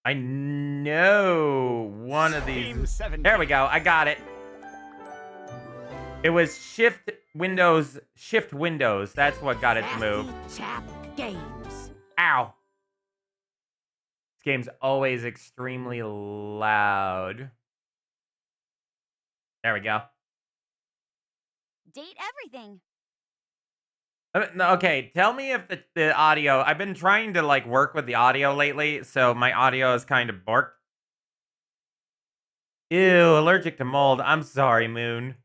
I know one of these. Team There we 17. go. I got it. It was Shift Windows. That's what got it to move. Sassy Chap Games. Ow. This game's always extremely loud. There we go. Date everything. No, okay, tell me if the audio. I've been trying to like work with the audio lately, so my audio is kind of borked. Ew, allergic to mold. I'm sorry, Moon.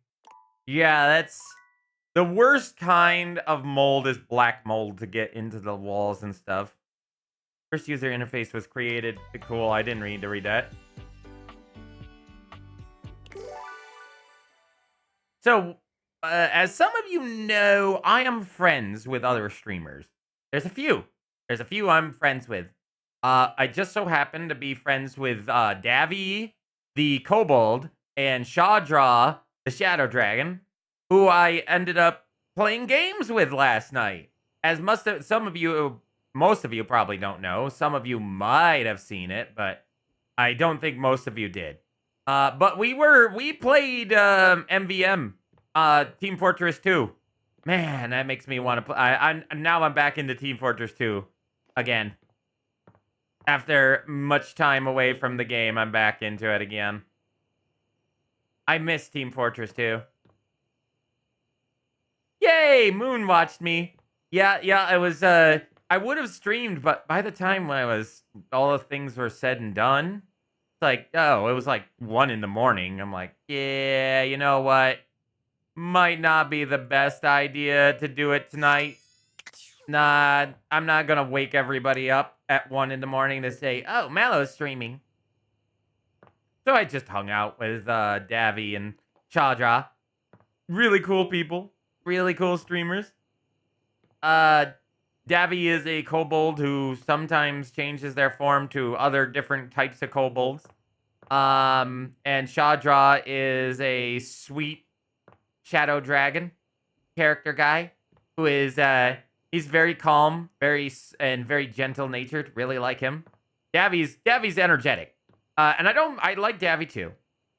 Yeah, that's the worst kind of mold is black mold to get into the walls and stuff. First user interface was created. Cool, I didn't need to read that. So, as some of you know, I am friends with other streamers. There's a few. There's a few I'm friends with. I just so happen to be friends with Davy, the Kobold, and Shawdraw, the Shadow Dragon, who I ended up playing games with last night. As most of you probably don't know. Some of you might have seen it, but I don't think most of you did. But we played MVM, Team Fortress 2. Man, that makes me want to play. I'm back into Team Fortress 2 again. After much time away from the game, I'm back into it again. I miss Team Fortress 2. Yay! Moon watched me. Yeah, it was, I would have streamed, but by the time when all the things were said and done, it's like, oh, it was like 1 in the morning. I'm like, yeah, you know what? Might not be the best idea to do it tonight. Nah, I'm not gonna wake everybody up at 1 in the morning to say, oh, MalO's streaming. So I just hung out with Davy and Chadra. Really cool people. Really cool streamers. Davy is a kobold who sometimes changes their form to other different types of kobolds. And Shadra is a sweet shadow dragon character guy who is he's very calm, very gentle natured. Really like him. Davy's energetic, and I like Davy too.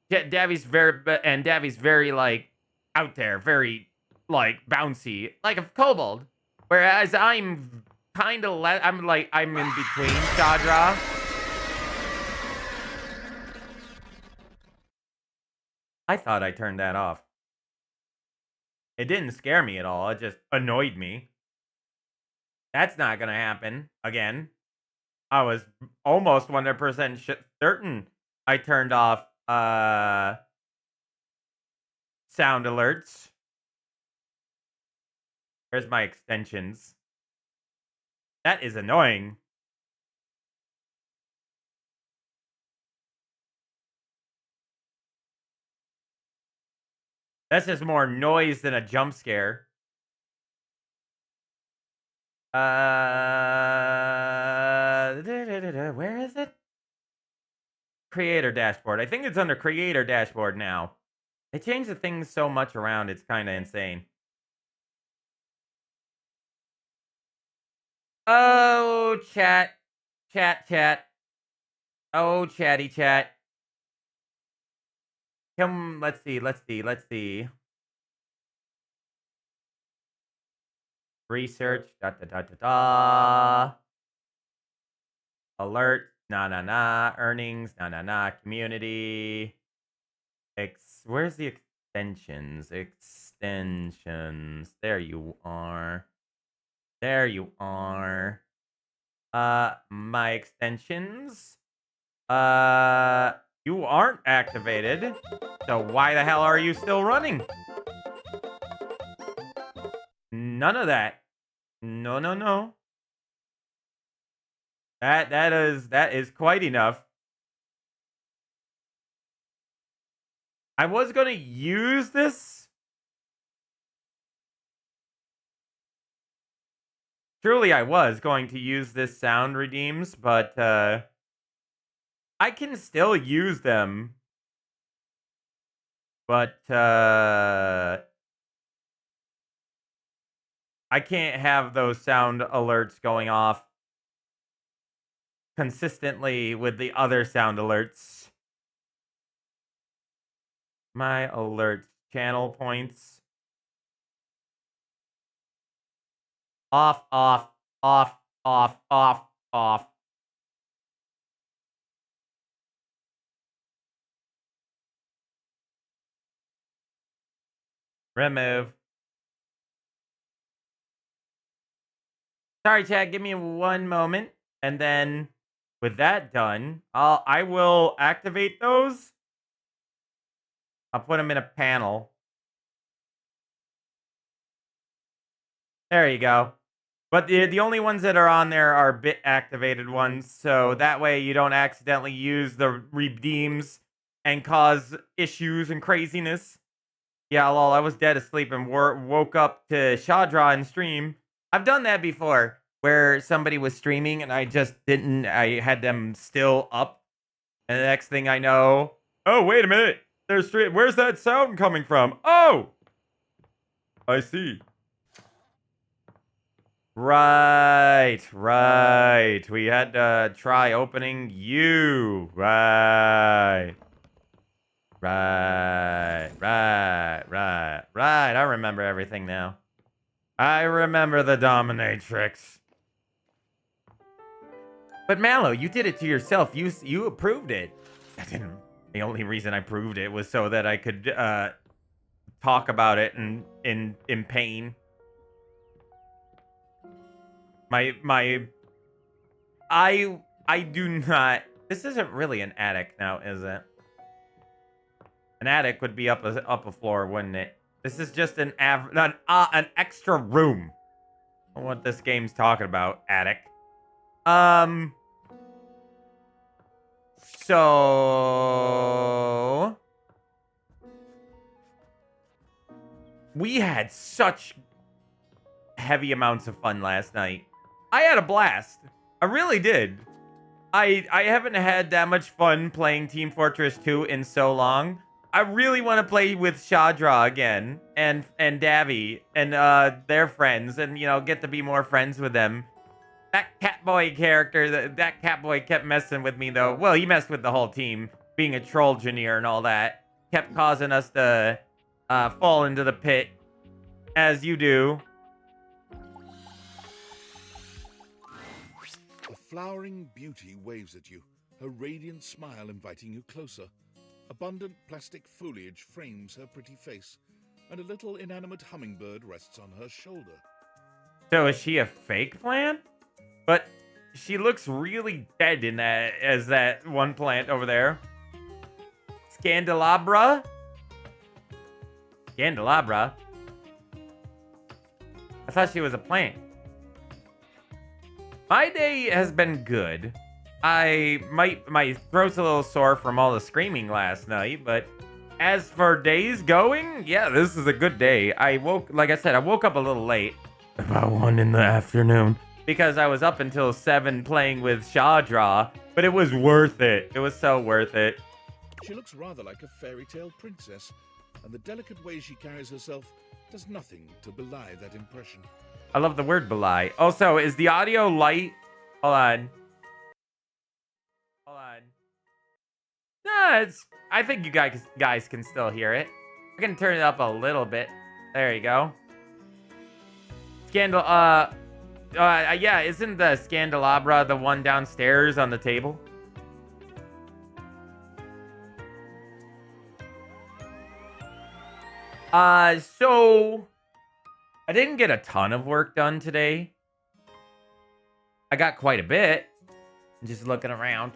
Davy's very like out there, very like bouncy, like a kobold. Whereas I'm kind of I'm in between Shadra. I thought I turned that off. It didn't scare me at all. It just annoyed me. That's not gonna happen again. I was almost 100% certain I turned off sound alerts. Where's my extensions? That is annoying. That's just more noise than a jump scare. Where is it? Creator dashboard. I think it's under creator dashboard now. They changed the things so much around, it's kind of insane. Oh, chat. Chat. Oh, chatty chat. Let's see. Research, Alert, earnings, community. Where's the extensions? Extensions. There you are. My extensions. You aren't activated. So why the hell are you still running? None of that. No. That is quite enough. I was gonna use this. Truly, I was going to use this sound redeems, but I can still use them. But I can't have those sound alerts going off. consistently with the other sound alerts. My alerts. Channel points. Off, off, off, off, off, off. Remove. Sorry, chat. Give me one moment. And then with that done, I will activate those. I'll put them in a panel. There you go. But the only ones that are on there are bit activated ones, so that way you don't accidentally use the redeems and cause issues and craziness. Yeah, lol, I was dead asleep and woke up to Shadra in stream. I've done that before, where somebody was streaming and I just didn't. I had them still up, and the next thing I know, oh wait a minute, where's that sound coming from? Oh, I see. Right. We had to try opening you. Right. I remember everything now. I remember the dominatrix. But MalO, you did it to yourself. You approved it. The only reason I proved it was so that I could talk about it in pain. I do not. This isn't really an attic now, is it? An attic would be up a floor, wouldn't it? This is just an extra room. I don't know what this game's talking about, attic. So we had such heavy amounts of fun last night. I had a blast. I really did. I haven't had that much fun playing Team Fortress 2 in so long. I really want to play with Shadra again and Davy and their friends and, you know, get to be more friends with them. That Catboy character, that Catboy kept messing with me, though. Well, he messed with the whole team, being a troll engineer and all that. Kept causing us to fall into the pit, as you do. A flowering beauty waves at you, her radiant smile inviting you closer. Abundant plastic foliage frames her pretty face, and a little inanimate hummingbird rests on her shoulder. So is she a fake plant? But she looks really dead in that as that one plant over there. Scandelabra? Scandelabra? I thought she was a plant. My day has been good. My throat's a little sore from all the screaming last night, but as for days going, yeah, this is a good day. Like I said, I woke up a little late, about 1 in the afternoon, because I was up until 7 playing with Shadra, but it was worth it. It was so worth it. She looks rather like a fairy tale princess, and the delicate way she carries herself does nothing to belie that impression. I love the word belie. Also, is the audio light? Hold on. No, I think you guys can still hear it. I can turn it up a little bit. There you go. Yeah, isn't the Scandelabra the one downstairs on the table? So I didn't get a ton of work done today. I got quite a bit. Just looking around.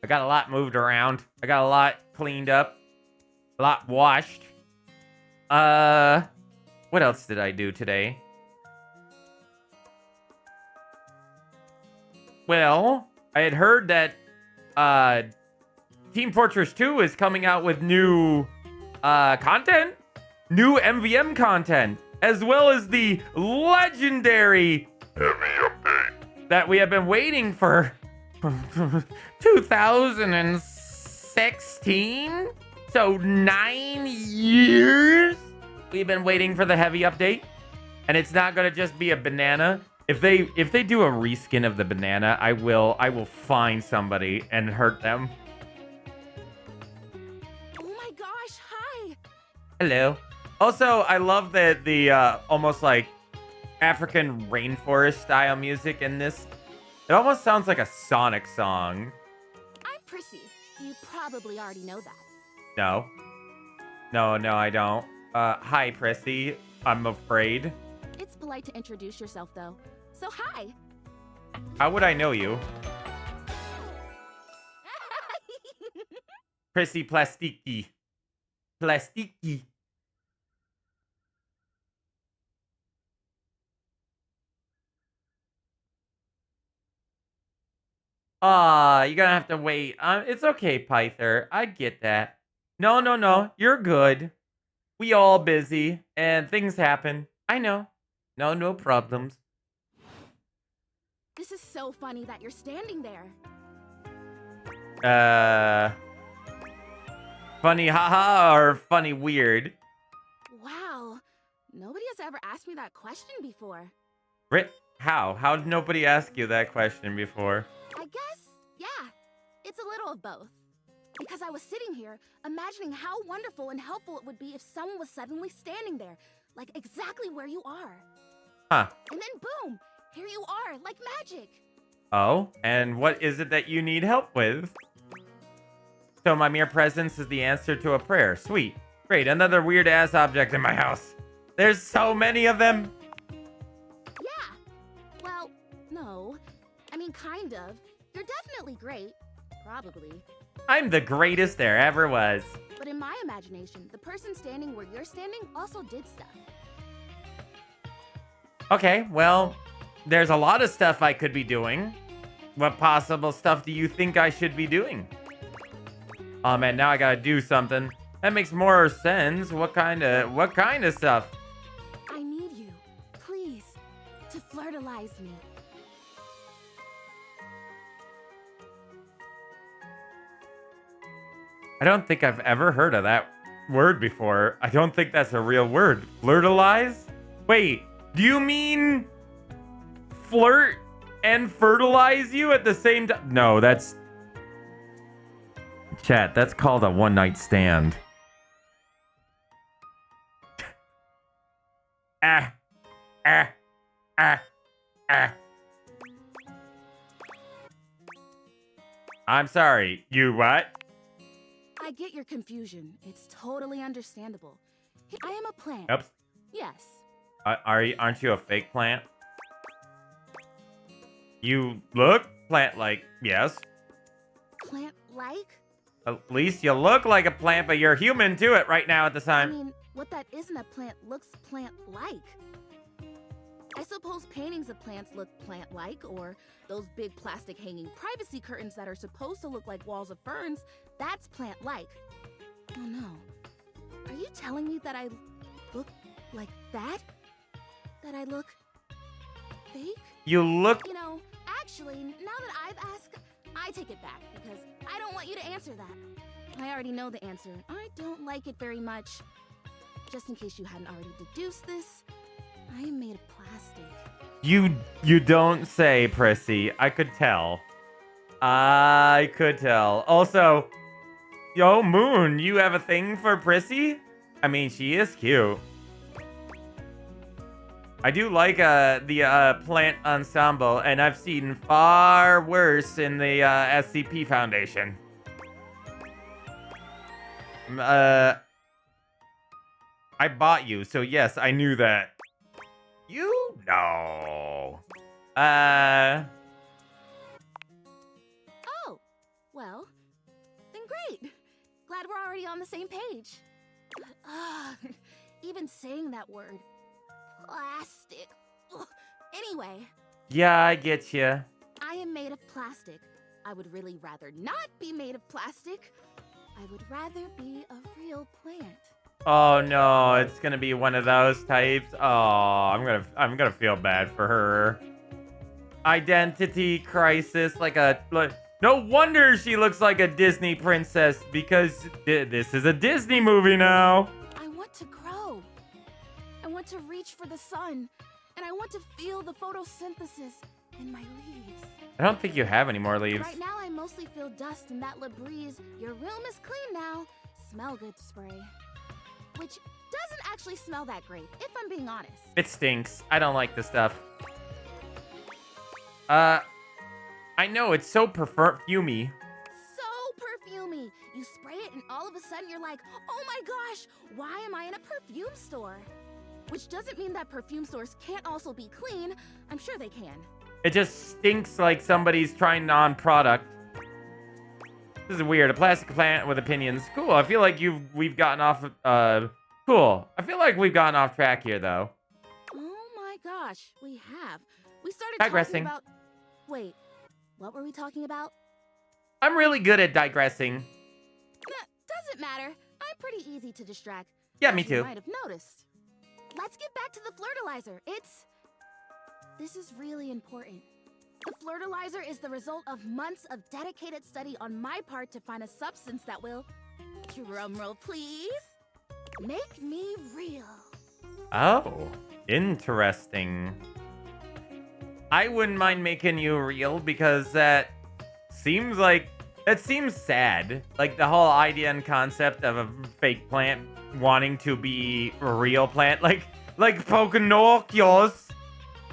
I got a lot moved around. I got a lot cleaned up. A lot washed. What else did I do today? Well, I had heard that Team Fortress 2 is coming out with new content. New MVM content. As well as the legendary heavy update that we have been waiting for 2016? So 9 years we've been waiting for the heavy update. And it's not going to just be a banana. If they do a reskin of the banana, I will find somebody and hurt them. Oh my gosh, hi! Hello. Also, I love the almost like African rainforest style music in this. It almost sounds like a Sonic song. I'm Prissy. You probably already know that. No. No, I don't. Hi, Prissy. I'm afraid. It's polite to introduce yourself, though. So hi! How would I know you? Prissy Plastiki. Plastiki. You're gonna have to wait. It's okay, Pyther. I get that. No. You're good. We all busy, and things happen. I know. No problems. This is so funny that you're standing there. Funny haha or funny weird? Wow. Nobody has ever asked me that question before. How? How did nobody ask you that question before? I guess, yeah. It's a little of both. Because I was sitting here, imagining how wonderful and helpful it would be if someone was suddenly standing there, like exactly where you are. Huh. And then boom, here you are, like magic. Oh, and what is it that you need help with? So my mere presence is the answer to a prayer. Sweet. Great, another weird-ass object in my house. There's so many of them. Yeah. Well, no. I mean, kind of. You're definitely great. Probably. I'm the greatest there ever was. But in my imagination, the person standing where you're standing also did stuff. Okay, well, there's a lot of stuff I could be doing. What possible stuff do you think I should be doing? Oh man, now I gotta do something. That makes more sense. What kind of stuff? I need you, please, to fertilize me. I don't think I've ever heard of that word before. I don't think that's a real word. Flirtalize? Wait, do you mean flirt and fertilize you at the same time? No, that's... Chat, that's called a one-night stand. Ah. I'm sorry. You what? I get your confusion. It's totally understandable. I am a plant. Oops. Yes. Aren't you a fake plant? You look plant-like, yes. Plant-like? At least you look like a plant, but you're human to it right now at the I time. mean, what that isn't a plant looks plant-like. I suppose paintings of plants look plant-like, or those big plastic hanging privacy curtains that are supposed to look like walls of ferns, that's plant-like. Oh no. Are you telling me that I look like that? That I look fake? You look... You know, actually, now that I've asked, I take it back, because I don't want you to answer that. I already know the answer. I don't like it very much. Just in case you hadn't already deduced this, I am made of plastic. You don't say, Prissy. I could tell. I could tell. Also, yo, Moon, you have a thing for Prissy? I mean, she is cute. I do like the plant ensemble, and I've seen far worse in the SCP Foundation. I bought you, so yes, I knew that. You know. Oh, well, then great. Glad we're already on the same page. Even saying that word. Plastic. Ugh. Anyway. Yeah, I get you. I am made of plastic. I would really rather not be made of plastic. I would rather be a real plant. Oh no, it's gonna be one of those types. Oh, I'm gonna feel bad for her. Identity crisis, like no wonder she looks like a Disney princess, because this is a Disney movie now. I want to grow. I want to reach for the sun and I want to feel the photosynthesis in my leaves. I don't think you have any more leaves. Right now, I mostly feel dust and that Labreeze, your room is clean now, smell good spray. Which doesn't actually smell that great, if I'm being honest. It stinks. I don't like this stuff. I know, it's so perfumey. So perfumey. You spray it and all of a sudden you're like, oh my gosh, why am I in a perfume store? Which doesn't mean that perfume stores can't also be clean. I'm sure they can. It just stinks like somebody's trying on product. This is weird. A plastic plant with opinions. Cool. I feel like we've gotten off. Cool. I feel like we've gotten off track here, though. Oh my gosh, we have. We started Digressing. talking about. Wait, what were we talking about? I'm really good at digressing. Doesn't matter. I'm pretty easy to distract. Yeah, as me you too. might have noticed. Let's get back to the fertilizer. This is really important. The fertilizer is the result of months of dedicated study on my part to find a substance that will, drumroll please, make me real. Oh, interesting. I wouldn't mind making you real because that seems sad. Like the whole idea and concept of a fake plant wanting to be a real plant. Like Pinocchio's.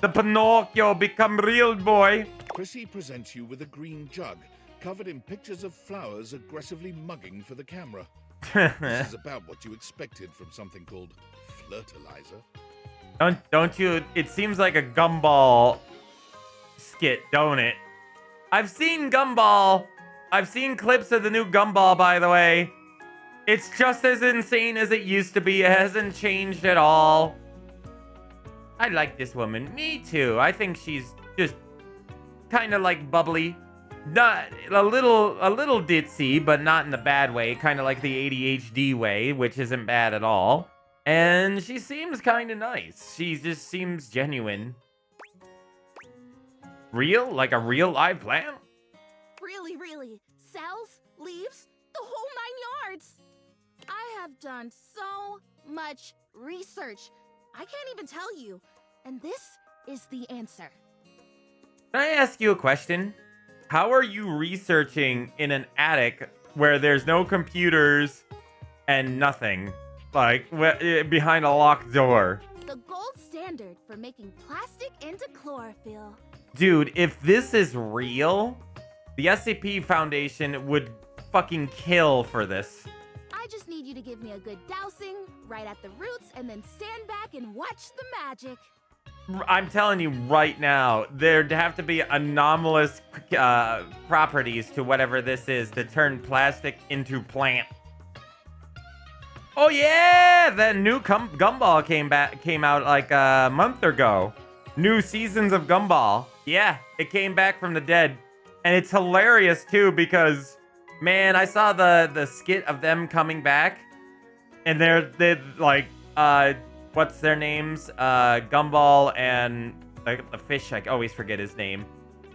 The Pinocchio become real boy. Chrissy presents you with a green jug, covered in pictures of flowers aggressively mugging for the camera. This is about what you expected from something called fertilizer. Don't you? It seems like a Gumball skit, don't it? I've seen Gumball. I've seen clips of the new Gumball, by the way. It's just as insane as it used to be. It hasn't changed at all. I like this woman. Me too. I think she's just kind of like bubbly. Not a little ditzy, but not in the bad way. Kind of like the ADHD way, which isn't bad at all. And she seems kind of nice. She just seems genuine. Real? Like a real live plant? Really. Cells, leaves, the whole 9 yards. I have done so much research. I can't even tell you. And this is the answer. Can I ask you a question? How are you researching in an attic where there's no computers and nothing? Like, behind a locked door? The gold standard for making plastic into chlorophyll. Dude, if this is real, the SCP Foundation would fucking kill for this. I just need you to give me a good dousing right at the roots and then stand back and watch the magic. I'm telling you right now, there'd have to be anomalous properties to whatever this is to turn plastic into plant. Oh yeah, that new Gumball came out like a month ago. New seasons of Gumball. Yeah, it came back from the dead. And it's hilarious too because, man, I saw the skit of them coming back. And they're like, what's their names? Gumball and the fish, I always forget his name.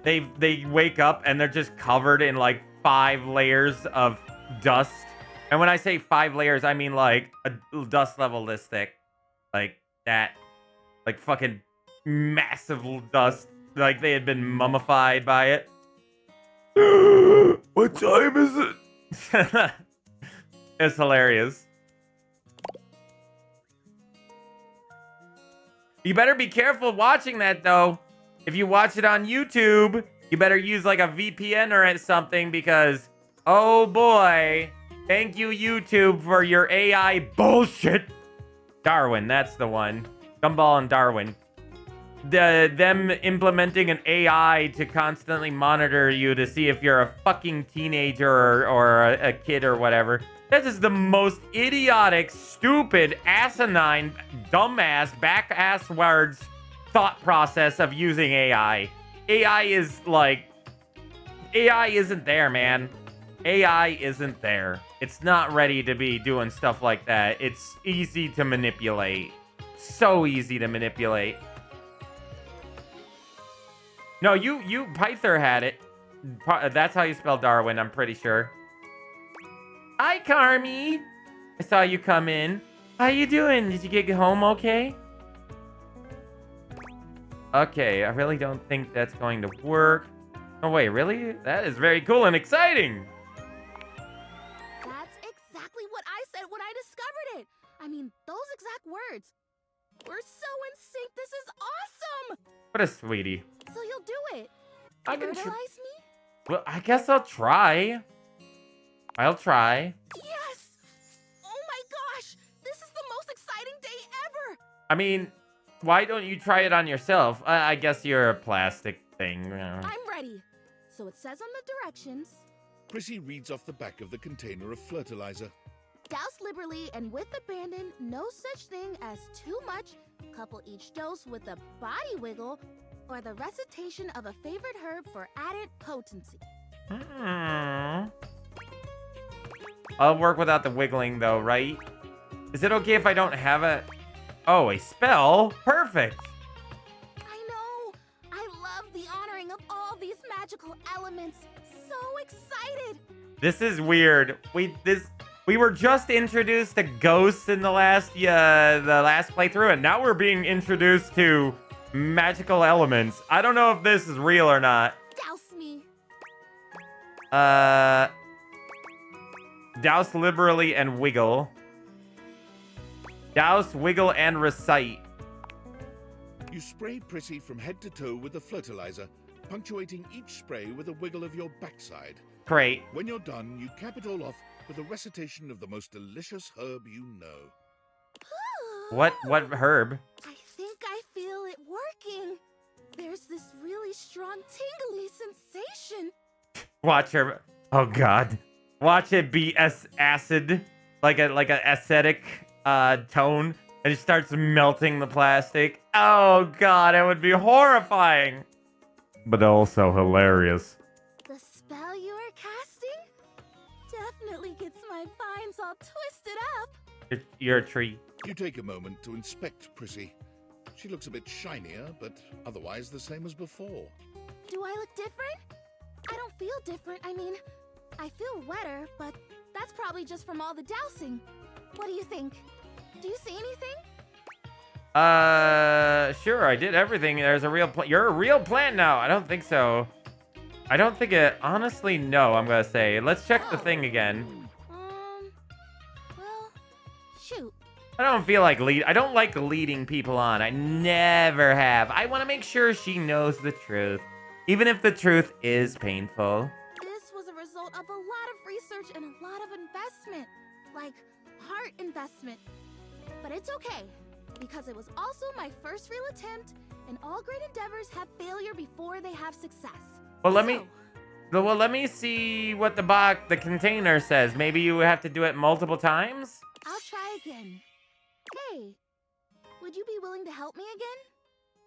They wake up and they're just covered in like 5 layers of dust. And when I say 5 layers, I mean like a dust level this thick. Like that. Like fucking massive dust. Like they had been mummified by it. What time is it? It's hilarious. You better be careful watching that, though. If you watch it on YouTube, you better use like a VPN or something because, oh boy, thank you, YouTube, for your AI bullshit. Darwin, that's the one. Gumball and Darwin. Them implementing an AI to constantly monitor you to see if you're a fucking teenager or a kid or whatever. This is the most idiotic, stupid, asinine, dumbass, back-ass words thought process of using AI. AI isn't there, man. AI isn't there. It's not ready to be doing stuff like that. It's easy to manipulate. So easy to manipulate. No, Pyther had it. That's how you spell Darwin, I'm pretty sure. Hi, Carmi. I saw you come in. How you doing? Did you get home okay? Okay, I really don't think that's going to work. Oh, wait, really? That is very cool and exciting. That's exactly what I said when I discovered it. I mean, those exact words. We're so in sync. This is awesome. What a sweetie. So you'll do it. I can Fertilize me? Well, I guess I'll try. I'll try. Yes! Oh my gosh! This is the most exciting day ever! I mean, why don't you try it on yourself? I guess you're a plastic thing. I'm ready. So it says on the directions, Prissy reads off the back of the container of fertilizer. douse liberally and with abandon, no such thing as too much. Couple each dose with a body wiggle or the recitation of a favorite herb for added potency. I'll work without the wiggling though, right? Is it okay if I don't have a... Oh, a spell? Perfect. I know! I love the honoring of all these magical elements. So excited! This is weird. We were just introduced to ghosts in the last playthrough, and now we're being introduced to magical elements. I don't know if this is real or not. Douse me! Douse liberally and wiggle. Douse, wiggle, and recite. You spray Prissy from head to toe with the fertilizer, punctuating each spray with a wiggle of your backside. Great. When you're done, you cap it all off with a recitation of the most delicious herb you know. What herb? I think I feel it working. There's this really strong tingly sensation. Watch her. Oh God. Watch it be acid, like a acidic tone, and it starts melting the plastic. Oh God, it would be horrifying, but also hilarious. The spell you are casting definitely gets my vines all twisted up. You're a tree. You take a moment to inspect Prissy. She looks a bit shinier, but otherwise the same as before. Do I look different? I don't feel different. I mean, I feel wetter, but that's probably just from all the dousing. What do you think? Do you see anything? Sure, I did everything. There's a real you're a real plant now. I don't think so. I don't think it, honestly, no, I'm gonna say. Let's check the thing again. Well, shoot. I don't feel like I don't like leading people on. I never have. I want to make sure she knows the truth, even if the truth is painful. This was a result of a lot of research and a lot of investment. Like, heart investment. But it's okay, because it was also my first real attempt, and all great endeavors have failure before they have success. Well, let me see what the container says. Maybe you have to do it multiple times? I'll try again. Hey, would you be willing to help me again?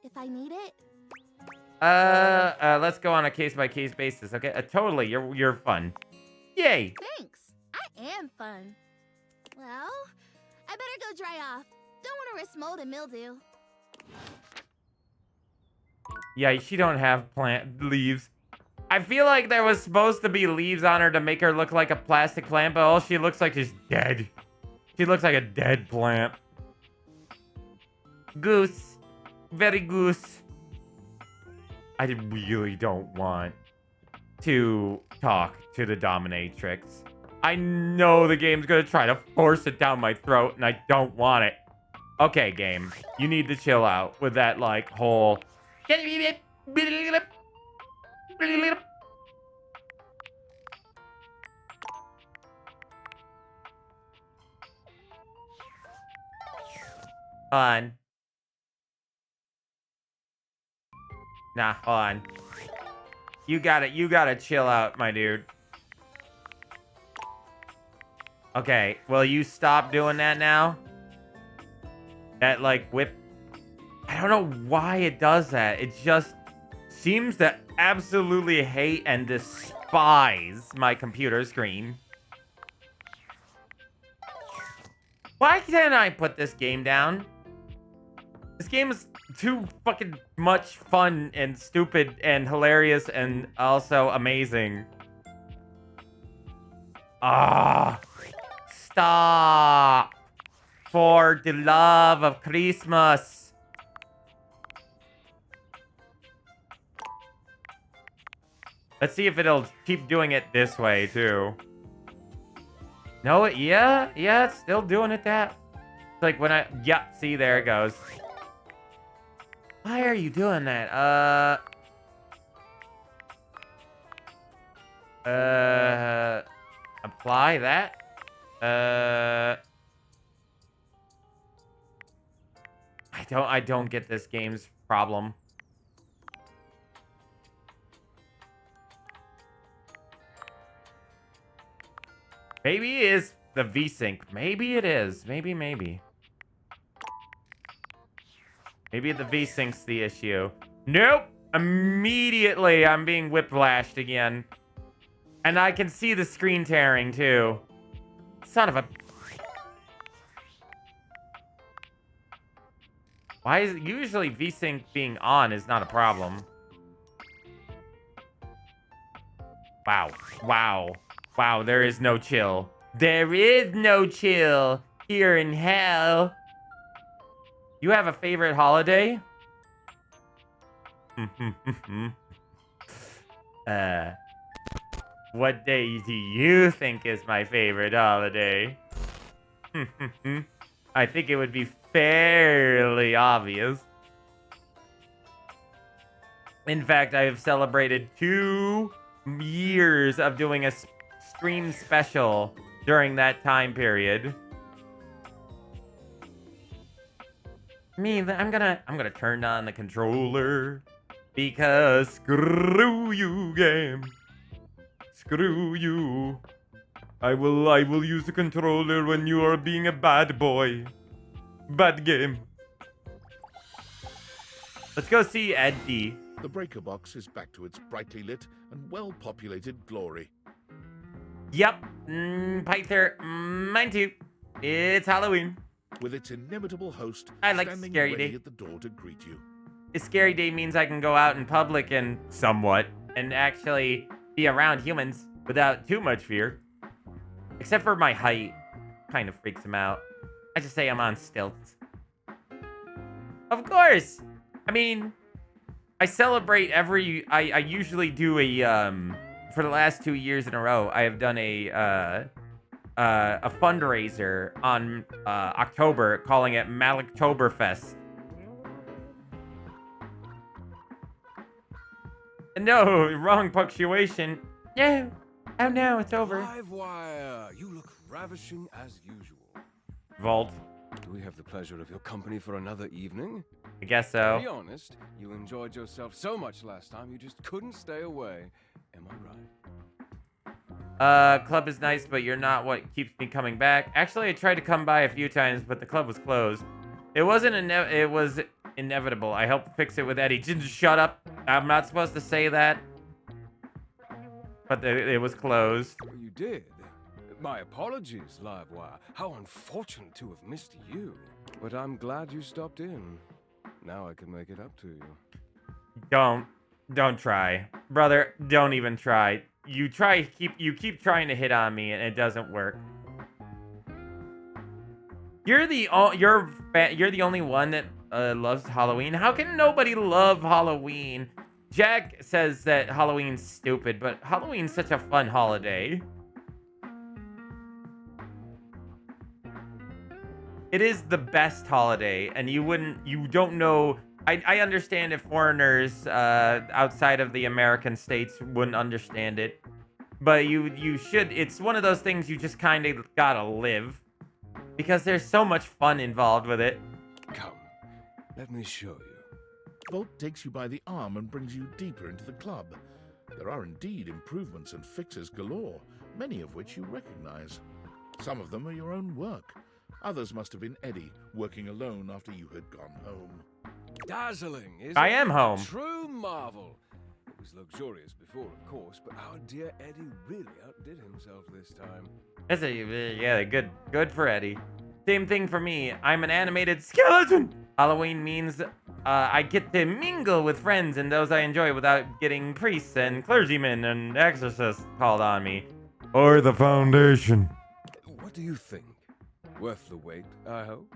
If I need it? Let's go on a case-by-case basis, okay? Totally, you're fun. Yay! Thanks. I am fun. Well, I better go dry off. Don't want to risk mold and mildew. Yeah, she don't have plant leaves. I feel like there was supposed to be leaves on her to make her look like a plastic plant, but all she looks like is dead. She looks like a dead plant. Goose. Very goose. I really don't want to talk to the dominatrix. I know the game's gonna try to force it down my throat, and I don't want it. Okay, game. You need to chill out with that, like, whole... on. Nah, hold on. You gotta chill out, my dude. Okay, will you stop doing that now? That, like, whip... I don't know why it does that. It just seems to absolutely hate and despise my computer screen. Why can't I put this game down? This game is too fucking much fun and stupid and hilarious and also amazing. Ah, stop. For the love of Christmas. Let's see if it'll keep doing it this way, too. No, yeah, it's still doing it that. It's like when yeah, see, there it goes. Why are you doing that? Apply that. I don't get this game's problem. Maybe it is the VSync. Maybe it is. Maybe. Maybe the VSync's the issue. Nope. Immediately, I'm being whiplashed again. And I can see the screen tearing, too. Son of a... Why is it... Usually, VSync being on is not a problem. Wow. Wow. Wow, there is no chill. There is no chill here in hell. You have a favorite holiday? What day do you think is my favorite holiday? I think it would be fairly obvious. In fact, I have celebrated 2 years of doing a stream special during that time period. I'm gonna turn on the controller because screw you, game. Screw you. I will use the controller when you are being a bad boy. Bad game. Let's go see Eddie. The breaker box is back to its brightly lit and well-populated glory. Yep. Pyther. Mine too. It's Halloween. With its inimitable host I like standing Scary ready Day. at the door to greet you. A scary day means I can go out in public and actually be around humans without too much fear. Except for my height. Kind of freaks him out. I just say I'm on stilts. Of course! I mean, I celebrate I usually do for the last 2 years in a row, I have done a fundraiser on October, calling it Maloktoberfest. No, wrong punctuation. No. Oh no, it's over. Live wire. You look ravishing as usual. Vault. Do we have the pleasure of your company for another evening? I guess Be so. honest, you enjoyed yourself so much last time you just couldn't stay away. Am I right? Club is nice, but you're not what keeps me coming back. Actually, I tried to come by a few times, but the club was closed. It wasn't it was inevitable. I helped fix it with Eddie. Just shut up. I'm not supposed to say that. But it was closed. You did. My apologies, Livewire. How unfortunate to have missed you. But I'm glad you stopped in. Now I can make it up to you. Don't try. Brother, don't even try. You keep trying to hit on me and it doesn't work. You're the only one that loves Halloween. How can nobody love Halloween? Jack says that Halloween's stupid, but Halloween's such a fun holiday. It is the best holiday, and you don't know. I understand if foreigners outside of the American states wouldn't understand it, but you should. It's one of those things you just kind of gotta live, because there's so much fun involved with it. Come, let me show you. Volt takes you by the arm and brings you deeper into the club. There are indeed improvements and fixes galore, many of which you recognize. Some of them are your own work. Others must have been Eddie, working alone after you had gone home. Dazzling, isn't I am it? home. A true marvel. It was luxurious before, of course, but our dear Eddie really outdid himself this time. Yeah, good for Eddie. Same thing for me. I'm an animated skeleton. Halloween means I get to mingle with friends and those I enjoy without getting priests and clergymen and exorcists called on me. Or the Foundation. What do you think? Worth the wait, I hope?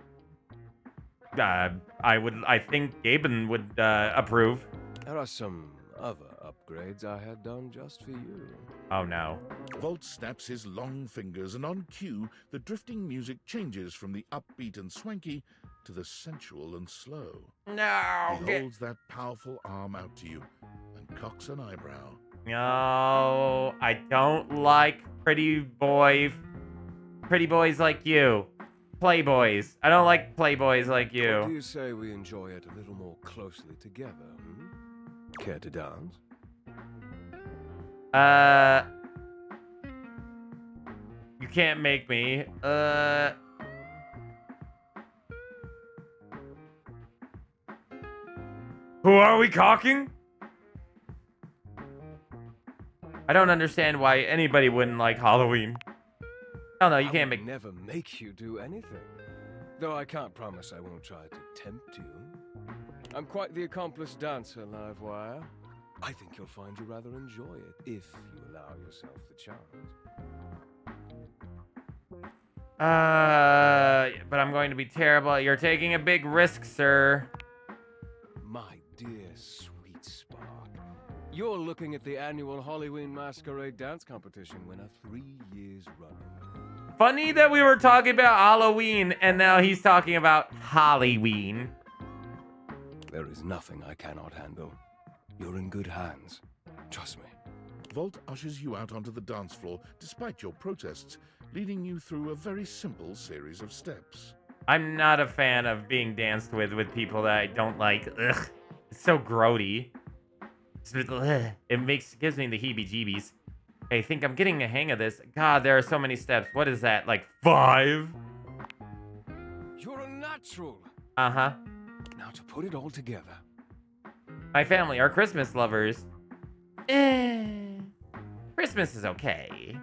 I think Gaben would approve. There are some other upgrades I had done just for you. Oh no. Volt snaps his long fingers, and on cue, the drifting music changes from the upbeat and swanky to the sensual and slow. No. He holds that powerful arm out to you and cocks an eyebrow. No, I don't like pretty boys like you. Playboys. I don't like playboys like What do you. you say we enjoy it a little more closely together, hmm? Care to dance? You can't make me. Who are we cocking? I don't understand why anybody wouldn't like Halloween. Oh no, you can't I make. would never make you do anything. Though I can't promise I won't try to tempt you. I'm quite the accomplished dancer, Livewire. I think you'll find you rather enjoy it, if you allow yourself the chance. But I'm going to be terrible. You're taking a big risk, sir. My dear sweet Spark, you're looking at the annual Halloween Masquerade Dance Competition winner 3 years running. Funny that we were talking about Halloween, and now he's talking about Halloween. There is nothing I cannot handle. You're in good hands. Trust me. Volt ushers you out onto the dance floor despite your protests, leading you through a very simple series of steps. I'm not a fan of being danced with people that I don't like. Ugh. It's so grody. It gives me the heebie-jeebies. I think I'm getting a hang of this. God, there are so many steps. What is that? Like 5? You're a natural. Uh-huh. Now to put it all together. My family are Christmas lovers. Christmas is okay.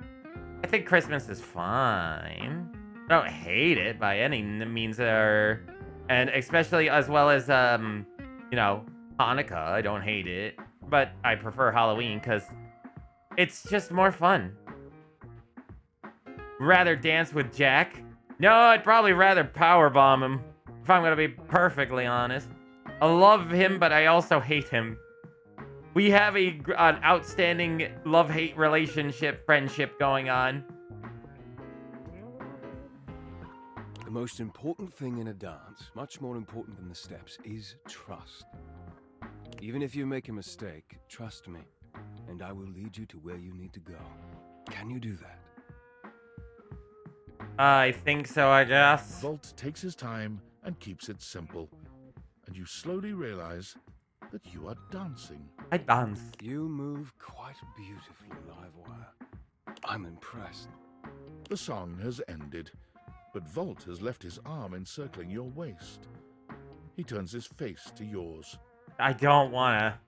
I think Christmas is fine. I don't hate it by any means and especially as well as, you know, Hanukkah. I don't hate it. But I prefer Halloween because it's just more fun. Rather dance with Jack? No, I'd probably rather powerbomb him, if I'm going to be perfectly honest. I love him, but I also hate him. We have an outstanding love-hate relationship, friendship going on. The most important thing in a dance, much more important than the steps, is trust. Even if you make a mistake, trust me, and I will lead you to where you need to go. Can you do that? I think so, I guess. Volt takes his time and keeps it simple, and you slowly realize that you are dancing. I dance. You move quite beautifully, Livewire. I'm impressed. The song has ended, but Volt has left his arm encircling your waist. He turns his face to yours. I don't wanna.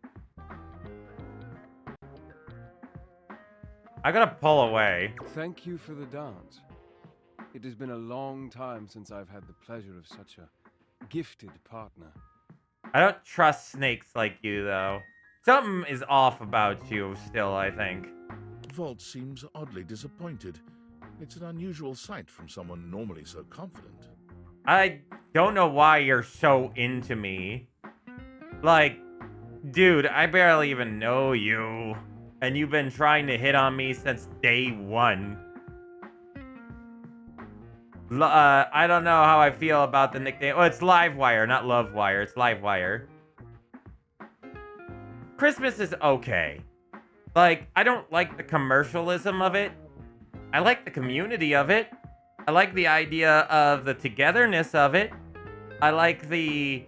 I gotta pull away. Thank you for the dance. It has been a long time since I've had the pleasure of such a gifted partner. I don't trust snakes like you, though. Something is off about you still, I think. Volt seems oddly disappointed. It's an unusual sight from someone normally so confident. I don't know why you're so into me. Like, dude, I barely even know you. And you've been trying to hit on me since day 1. I don't know how I feel about the nickname. Oh, it's Livewire, not Lovewire. It's Livewire. Christmas is okay. Like, I don't like the commercialism of it. I like the community of it. I like the idea of the togetherness of it. I like the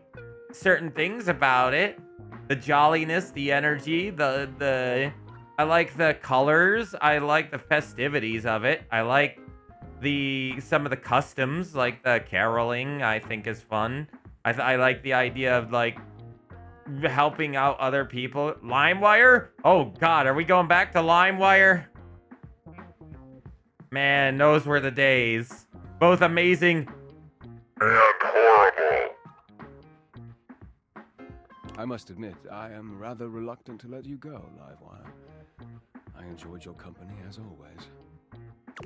certain things about it. The jolliness, the energy, I like the colors. I like the festivities of it. I like some of the customs, like the caroling, I think is fun. I like the idea of, like, helping out other people. LimeWire? Oh, God, are we going back to LimeWire? Man, those were the days. Both amazing and horrible. I must admit, I am rather reluctant to let you go, Livewire. I enjoyed your company as always.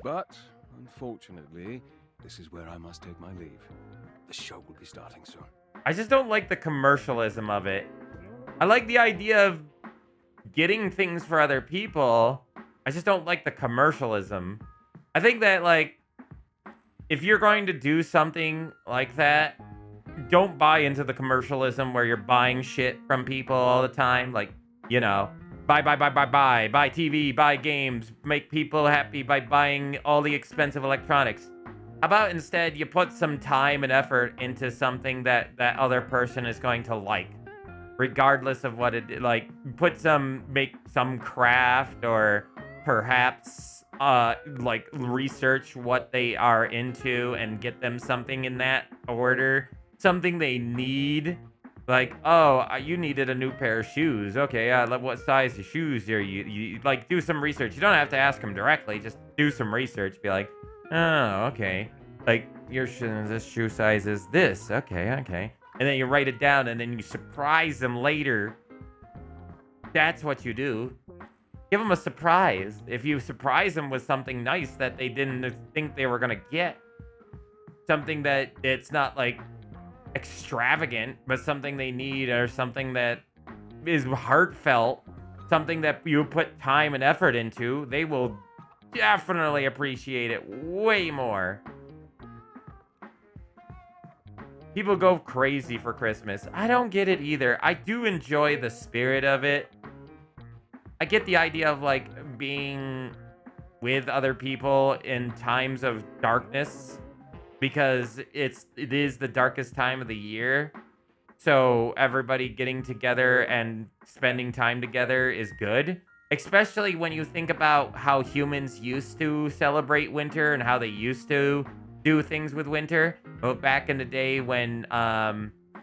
But, unfortunately, this is where I must take my leave. The show will be starting soon. I just don't like the commercialism of it. I like the idea of getting things for other people. I just don't like the commercialism. I think that, like, if you're going to do something like that, don't buy into the commercialism where you're buying shit from people all the time. Like, you know, buy TV, buy games, make people happy by buying all the expensive electronics. How about instead you put some time and effort into something that that other person is going to like, regardless of what it like. Make some craft, or perhaps like research what they are into and get them something in that order, something they need. Like, oh, you needed a new pair of shoes. Okay, what size of shoes are you like? Do some research. You don't have to ask them directly. Just do some research. Be like, oh, okay. Like, this shoe size is this. Okay, okay. And then you write it down, and then you surprise them later. That's what you do. Give them a surprise. If you surprise them with something nice that they didn't think they were gonna get, something that it's not like extravagant, but something they need, or something that is heartfelt, something that you put time and effort into, they will definitely appreciate it way more. People go crazy for Christmas. I don't get it either. I do enjoy the spirit of it. I get the idea of like being with other people in times of darkness, because it is the darkest time of the year. So everybody getting together and spending time together is good. Especially when you think about how humans used to celebrate winter and how they used to do things with winter. Well, back in the day when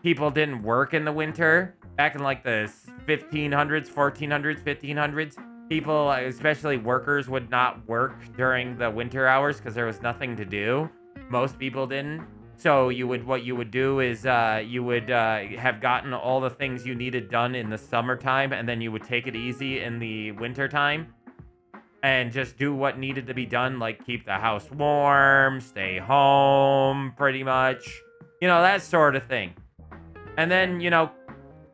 people didn't work in the winter, back in like the 1500s, 1400s, 1500s, people, especially workers, would not work during the winter hours because there was nothing to do. Most people didn't. So what you would do is you would have gotten all the things you needed done in the summertime, and then you would take it easy in the wintertime and just do what needed to be done, like keep the house warm, stay home, pretty much. You know, that sort of thing. And then, you know,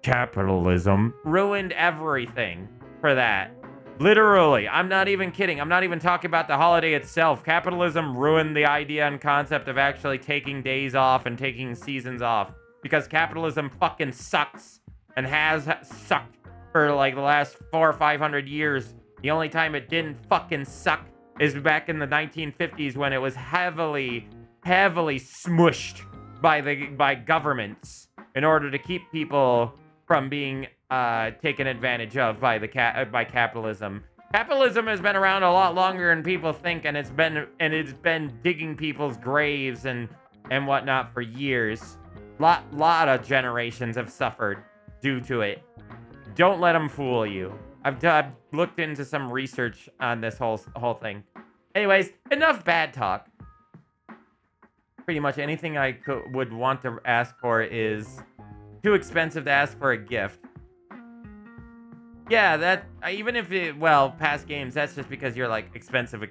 capitalism ruined everything for that. Literally, I'm not even kidding. I'm not even talking about the holiday itself. Capitalism ruined the idea and concept of actually taking days off and taking seasons off, because capitalism fucking sucks and has sucked for like the last 400 or 500 years. The only time it didn't fucking suck is back in the 1950s, when it was heavily smushed by governments in order to keep people from being taken advantage of by capitalism. Capitalism has been around a lot longer than people think, and it's been digging people's graves and whatnot for years. Lot of generations have suffered due to it. Don't let them fool you. I've looked into some research on this whole thing. Anyways, enough bad talk. Pretty much anything I would want to ask for is too expensive to ask for a gift. Yeah, that, even if it, well, past games, that's just because you're like expensive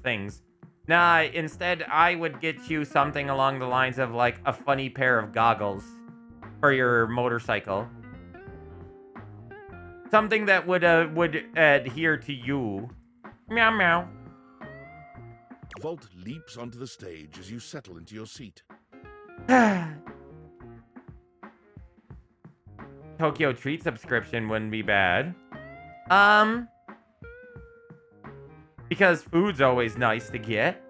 things. Nah, instead, I would get you something along the lines of like a funny pair of goggles for your motorcycle. Something that would adhere to you. Meow meow. Vault leaps onto the stage as you settle into your seat. Tokyo Treat subscription wouldn't be bad. Because food's always nice to get.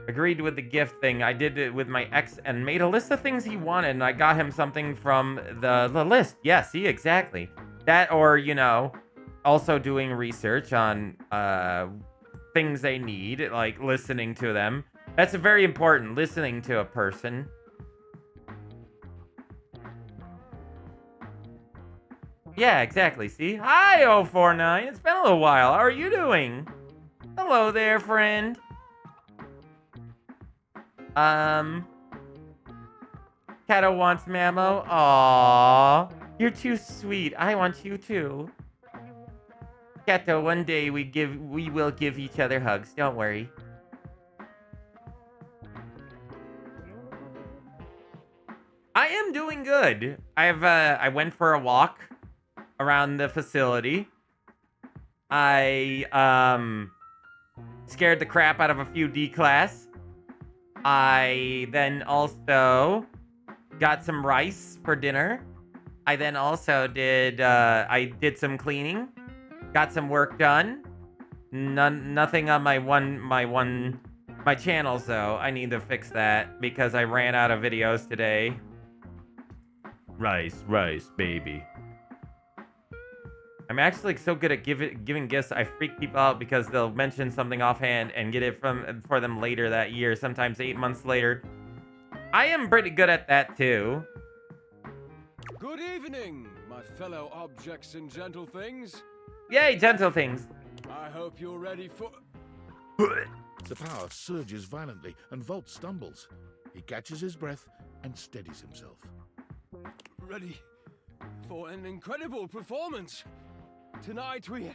Agreed with the gift thing. I did it with my ex and made a list of things he wanted, and I got him something from the list. Yeah, see, exactly. That, or, you know, also doing research on things they need, like listening to them. That's very important, listening to a person. Yeah, exactly, see? Hi, 049. It's been a little while. How are you doing? Hello there, friend. Kato wants Mamo. Aww. You're too sweet. I want you too. Kato, one day we will give each other hugs. Don't worry. I am doing good. I went for a walk around the facility. I scared the crap out of a few D-class. I then also got some rice for dinner. I then also did I did some cleaning, got some work done. Nothing on my channels though. I need to fix that because I ran out of videos today. Rice, baby. I'm actually so good at giving gifts. I freak people out because they'll mention something offhand and get it for them later that year, sometimes 8 months later. I am pretty good at that too. Good evening, my fellow objects and gentle things. Yay, gentle things. I hope you're ready for... The power surges violently, and Volt stumbles. He catches his breath and steadies himself. Ready for an incredible performance. Tonight we...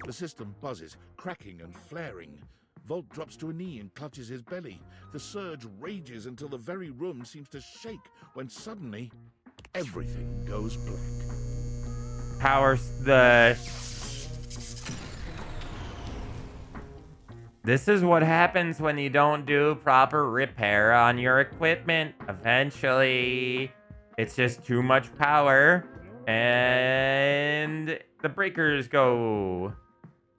The system buzzes, cracking and flaring. Volt drops to a knee and clutches his belly. The surge rages until the very room seems to shake, when suddenly, everything goes black. Powers the... This is what happens when you don't do proper repair on your equipment. Eventually, it's just too much power, and the breakers go.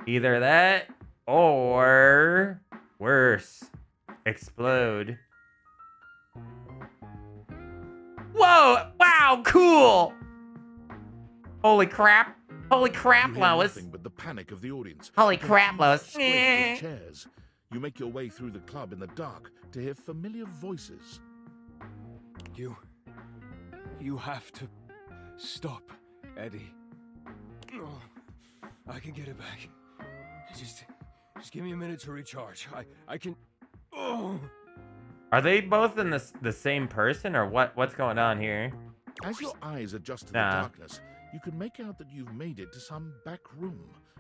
Either that, or worse, explode. Whoa! Wow, cool! Holy crap. Holy crap, You hear Lois. nothing but the panic of the audience. Holy The crap, Lois. confused scrape of chairs. You make your way through the club in the dark to hear familiar voices. You have to stop, Eddie. Oh, I can get it back. Just give me a minute to recharge. I can... Oh. Are they both in the same person, or what's going on here? As your eyes adjust to the Nah. darkness, you can make out that you've made it to some back room,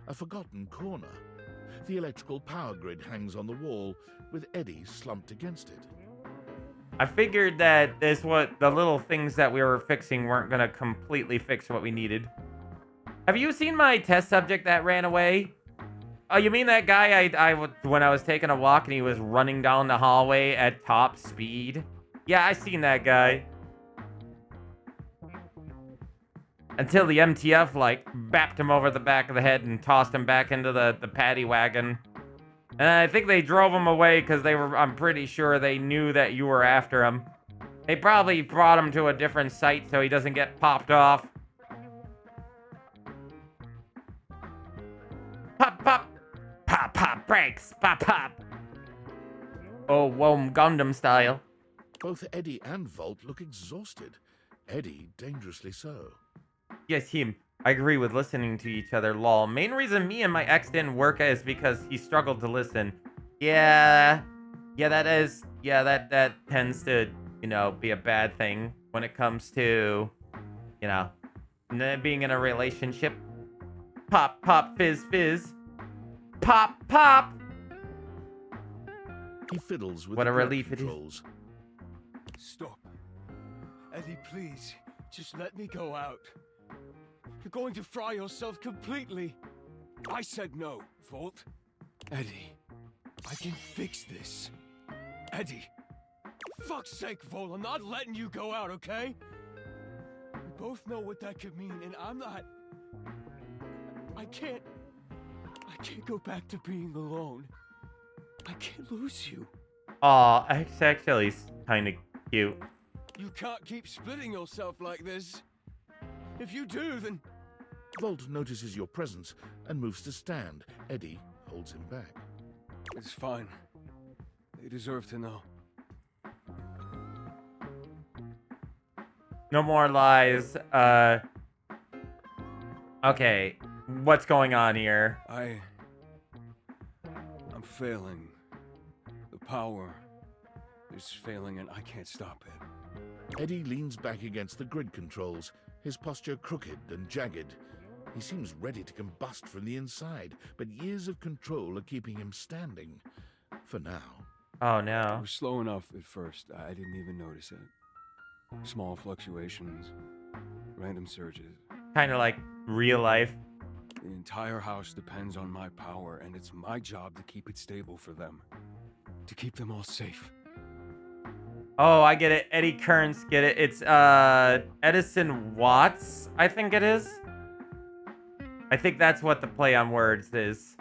a forgotten corner. The electrical power grid hangs on the wall, with Eddie slumped against it. I figured that the little things that we were fixing weren't gonna completely fix what we needed. Have you seen my test subject that ran away? Oh, you mean that guy when I was taking a walk and he was running down the hallway at top speed? Yeah, I seen that guy. Until the MTF, like, bapped him over the back of the head and tossed him back into the paddy wagon. And I think they drove him away because I'm pretty sure they knew that you were after him. They probably brought him to a different site so he doesn't get popped off. Pop, pop. Pop, pop, brakes. Pop, pop. Oh, whoa, Gundam style. Both Eddie and Volt look exhausted. Eddie dangerously so. Yes, him. I agree with listening to each other, lol. Main reason me and my ex didn't work is because he struggled to listen. Yeah, that tends to, be a bad thing when it comes to, being in a relationship. Pop, pop, fizz, fizz. Pop, pop. He fiddles with What the a grip relief it is. controls. Stop. Eddie, please. Just let me go out. You're going to fry yourself completely. I said no, Volt. Eddie, I can fix this. Eddie. Fuck's sake, Volt, I'm not letting you go out, okay? We both know what that could mean, and I'm not... I can't go back to being alone. I can't lose you. Aw, it's actually kind of cute. You can't keep splitting yourself like this. If you do, then... Volt notices your presence and moves to stand. Eddie holds him back. It's fine. They deserve to know. No more lies. Okay. What's going on here? I'm failing. The power is failing and I can't stop it. Eddie leans back against the grid controls, his posture crooked and jagged. He seems ready to combust from the inside, but years of control are keeping him standing. For now. Oh It no. was slow enough at first. I didn't even notice it. Small fluctuations. Random surges. Kind of like real life. The entire house depends on my power, and it's my job to keep it stable for them. To keep them all safe. Oh, I get it. Eddie Kearns, get it. It's Edison Watts, I think it is. I think that's what the play on words is.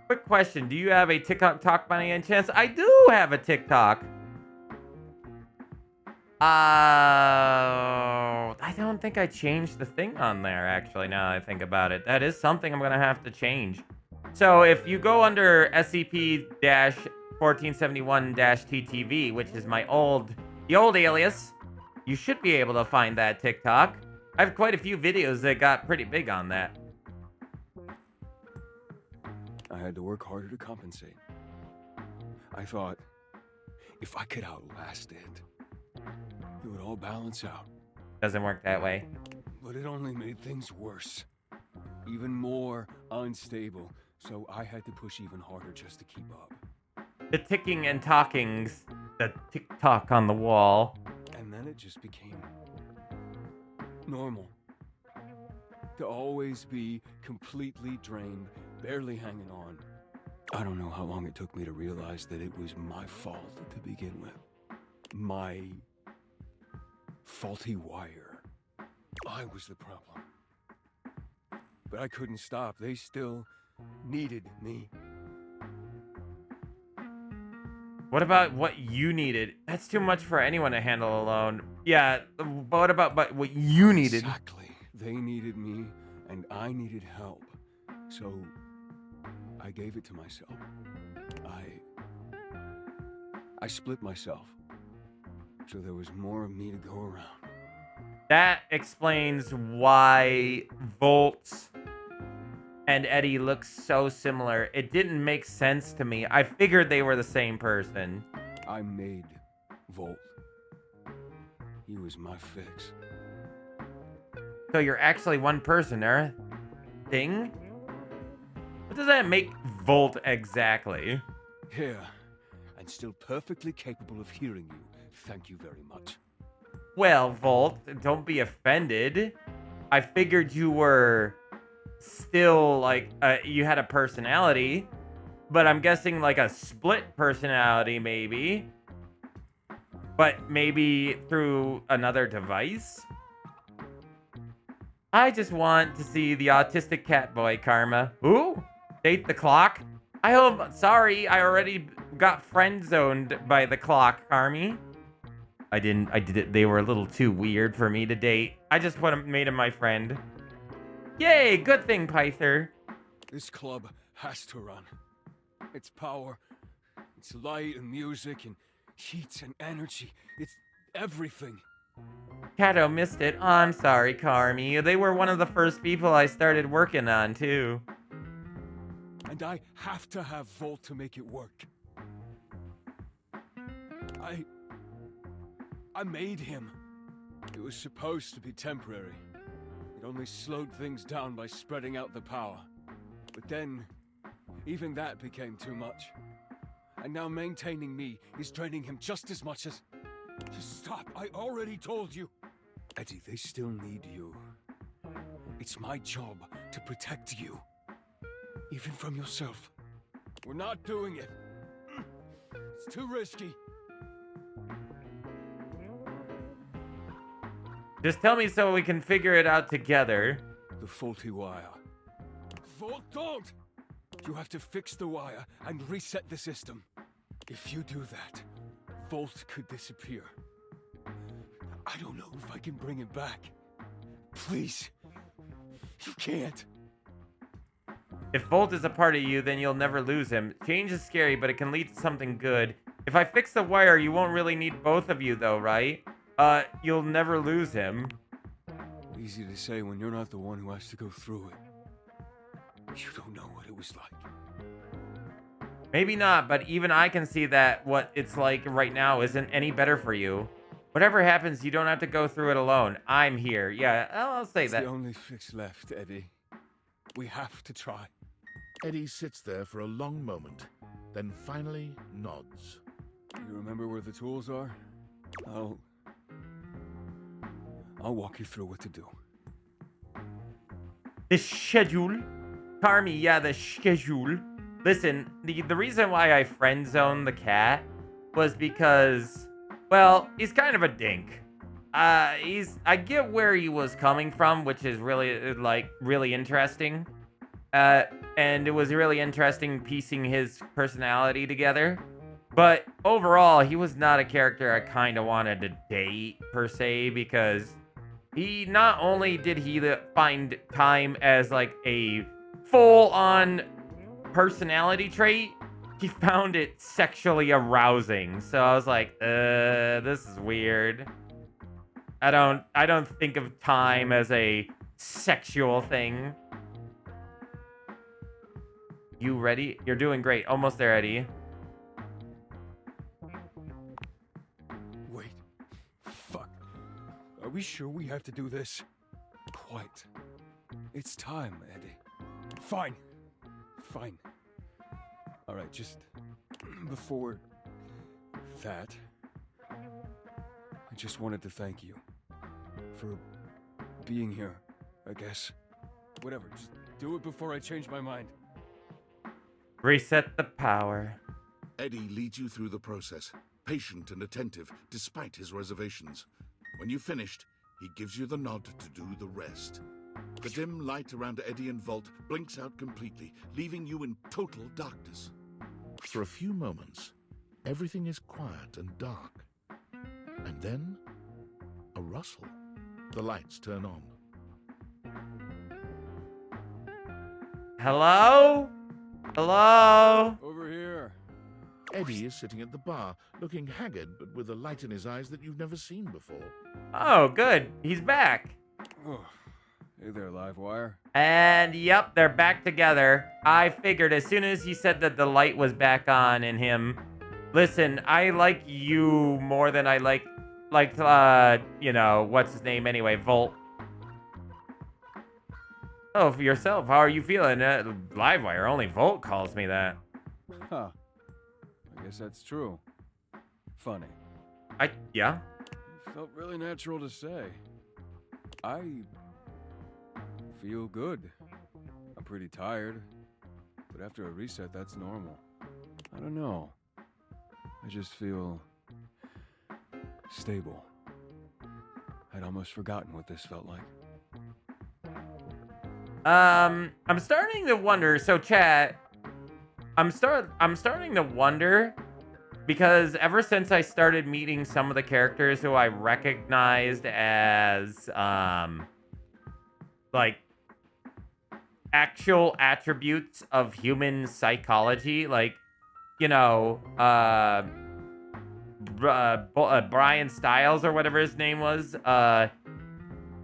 Quick question. Do you have a TikTok by any chance? I do have a TikTok. I don't think I changed the thing on there, actually, now that I think about it. That is something I'm going to have to change. So if you go under SCP-1471-TTV, which is the old alias, you should be able to find that TikTok. I have quite a few videos that got pretty big on that. I had to work harder to compensate. I thought, if I could outlast it, it would all balance out. Doesn't work that way. But it only made things worse. Even more unstable, so I had to push even harder just to keep up. The ticking and talkings, the tick-tock on the wall. And then it just became normal. To always be completely drained, barely hanging on. I don't know how long it took me to realize that it was my fault to begin with. My faulty wire. I was the problem. But I couldn't stop. They still needed me. What about what you needed? That's too much for anyone to handle alone. Yeah, but what about what you needed? Exactly. They needed me, and I needed help. So, I gave it to myself. I split myself. So there was more of me to go around. That explains why Volt and Eddie look so similar. It didn't make sense to me. I figured they were the same person. I made Volt. He was my fix. So you're actually one person, or thing? What does that make Volt exactly? Yeah, and still perfectly capable of hearing you. Thank you very much. Well, Volt, don't be offended. I figured you were still, like, you had a personality, but I'm guessing, like, a split personality, maybe. But maybe through another device? I just want to see the autistic cat boy, Karma. Ooh, date the clock? I hope, sorry, I already got friend zoned by the clock, Carmi. I did it. They were a little too weird for me to date. I just made him my friend. Yay, good thing, Pyther. This club has to run. Its power, its light and music and heat and energy. It's everything. Kato missed it. Oh, I'm sorry, Carmi. They were one of the first people I started working on, too. And I have to have Volt to make it work. I made him. It was supposed to be temporary. It only slowed things down by spreading out the power. But then, even that became too much. And now maintaining me is draining him just as much as... Just stop, I already told you. Eddie, they still need you. It's my job to protect you. Even from yourself. We're not doing it. It's too risky. Just tell me so we can figure it out together. The faulty wire. Volt, don't! You have to fix the wire and reset the system. If you do that, Volt could disappear. I don't know if I can bring it back. Please. You can't. If Volt is a part of you, then you'll never lose him. Change is scary, but it can lead to something good. If I fix the wire, you won't really need both of you, though, right? You'll never lose him. Easy to say when you're not the one who has to go through it. You don't know what it was like. Maybe not, but even I can see that what it's like right now isn't any better for you. Whatever happens, you don't have to go through it alone. I'm here. Yeah, I'll say It's that. the only fix left, Eddie. We have to try. Eddie sits there for a long moment, then finally nods. You remember where the tools are? I'll walk you through what to do. The schedule? Carmi, yeah, the schedule. Listen, the reason why I friend zoned the cat was because, well, he's kind of a dink. I get where he was coming from, which is really, like, really interesting. And it was really interesting piecing his personality together. But overall, he was not a character I kind of wanted to date, per se, because he not only did he find time as, like, a full-on personality trait, he found it sexually arousing. So I was like, this is weird. I don't think of time as a sexual thing. You ready? You're doing great. Almost there, Eddie. Wait. Fuck. Are we sure we have to do this? Quite. It's time, Eddie. Fine. Fine. Alright, just before that, I just wanted to thank you for being here, I guess. Whatever, just do it before I change my mind. Reset the power. Eddie leads you through the process, patient and attentive despite his reservations. When you've finished, he gives you the nod to do the rest. The dim light around Eddie and Vault blinks out completely, leaving you in total darkness. For a few moments, everything is quiet and dark. And then, a rustle. The lights turn on. Hello? Hello? Over here. Eddie is sitting at the bar, looking haggard but with a light in his eyes that you've never seen before. Oh, good. He's back. Oh, hey there, Livewire. And yep, they're back together. I figured as soon as he said that the light was back on in him. Listen, I like you more than I like, you know, what's his name anyway, Volt. Oh, for yourself, how are you feeling? Livewire, only Volt calls me that. Huh. I guess that's true. Funny. Yeah? It felt really natural to say. I feel good. I'm pretty tired. But after a reset, that's normal. I don't know. I just feel stable. I'd almost forgotten what this felt like. I'm starting to wonder, so chat, I'm starting to wonder, because ever since I started meeting some of the characters who I recognized as, like, actual attributes of human psychology, like, you know, Brian Stiles or whatever his name was,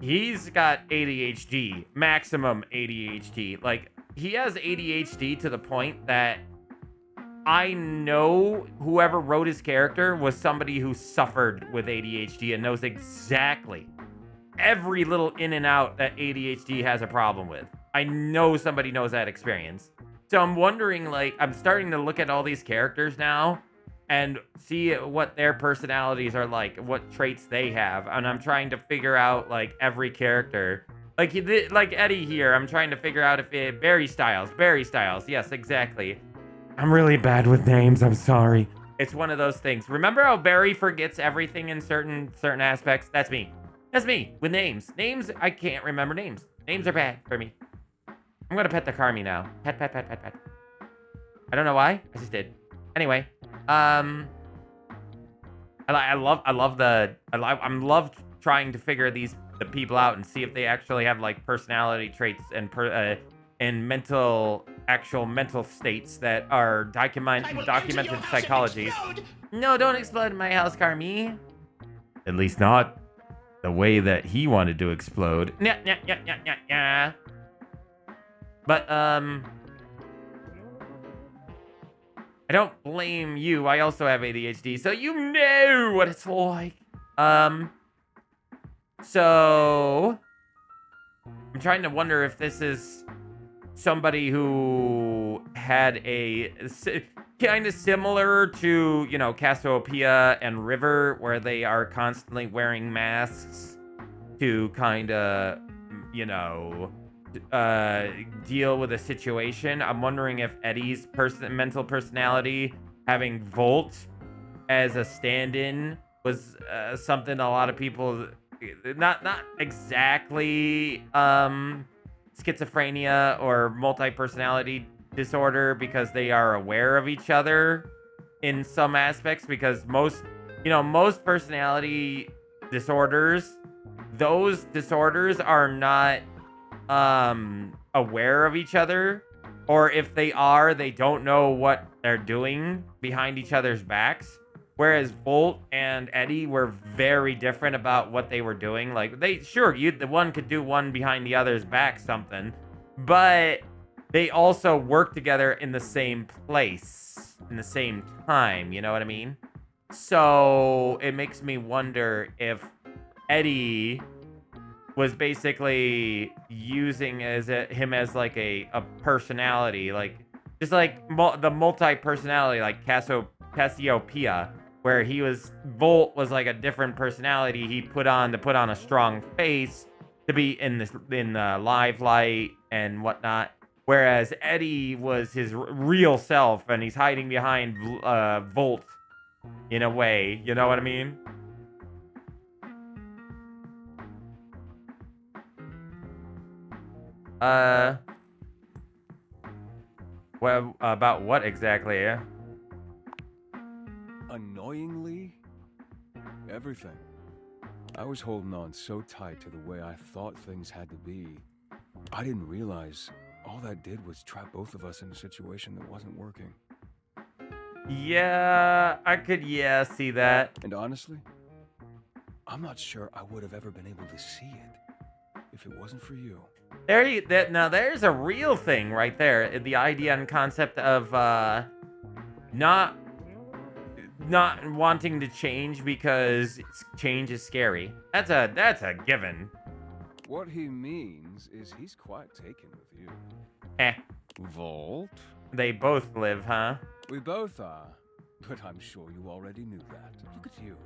he's got ADHD, maximum ADHD. Like, he has ADHD to the point that I know whoever wrote his character was somebody who suffered with ADHD and knows exactly every little in and out that ADHD has a problem with. I know somebody knows that experience. So I'm wondering, like, I'm starting to look at all these characters now and see what their personalities are like, what traits they have. And I'm trying to figure out, like, every character. Like Eddie here, I'm trying to figure out if Barry Styles, yes, exactly. I'm really bad with names, I'm sorry. It's one of those things. Remember how Barry forgets everything in certain aspects? That's me. That's me with names. Names, I can't remember names. Names are bad for me. I'm gonna pet the Carmi now. Pet. I don't know why. I just did. Anyway, I'm love trying to figure the people out and see if they actually have like personality traits and actual mental states that are documented in psychology. No, don't explode in my house, Carmi. At least not the way that he wanted to explode. Yeah. But, I don't blame you. I also have ADHD, so you know what it's like. So I'm trying to wonder if this is somebody who had a kind of similar to, you know, Cassiopeia and River, where they are constantly wearing masks to kind of, you know, deal with a situation. I'm wondering if Eddie's mental personality, having Volt as a stand-in, was something a lot of people, not exactly schizophrenia or multi-personality disorder, because they are aware of each other in some aspects, because most personality disorders, those disorders are not aware of each other, or if they are, they don't know what they're doing behind each other's backs. Whereas Volt and Eddie were very different about what they were doing. Like, the one could do one behind the other's back something, but they also work together in the same place, in the same time, you know what I mean? So it makes me wonder if Eddie was basically using him as like a personality, like just like the multi-personality, like Cassiopeia, where Volt was like a different personality he put on to put on a strong face to be in the live light and whatnot, whereas Eddie was his real self and he's hiding behind Volt in a way, you know what I mean? Well, about what exactly? Yeah? Annoyingly, everything. I was holding on so tight to the way I thought things had to be. I didn't realize all that did was trap both of us in a situation that wasn't working. Yeah, I could, see that. And honestly, I'm not sure I would have ever been able to see it if it wasn't for you. Now there's a real thing right there. The idea and concept of not wanting to change because change is scary. That's a given. What he means is he's quite taken with you. Volt? They both live, huh? We both are, but I'm sure you already knew that. Look at you.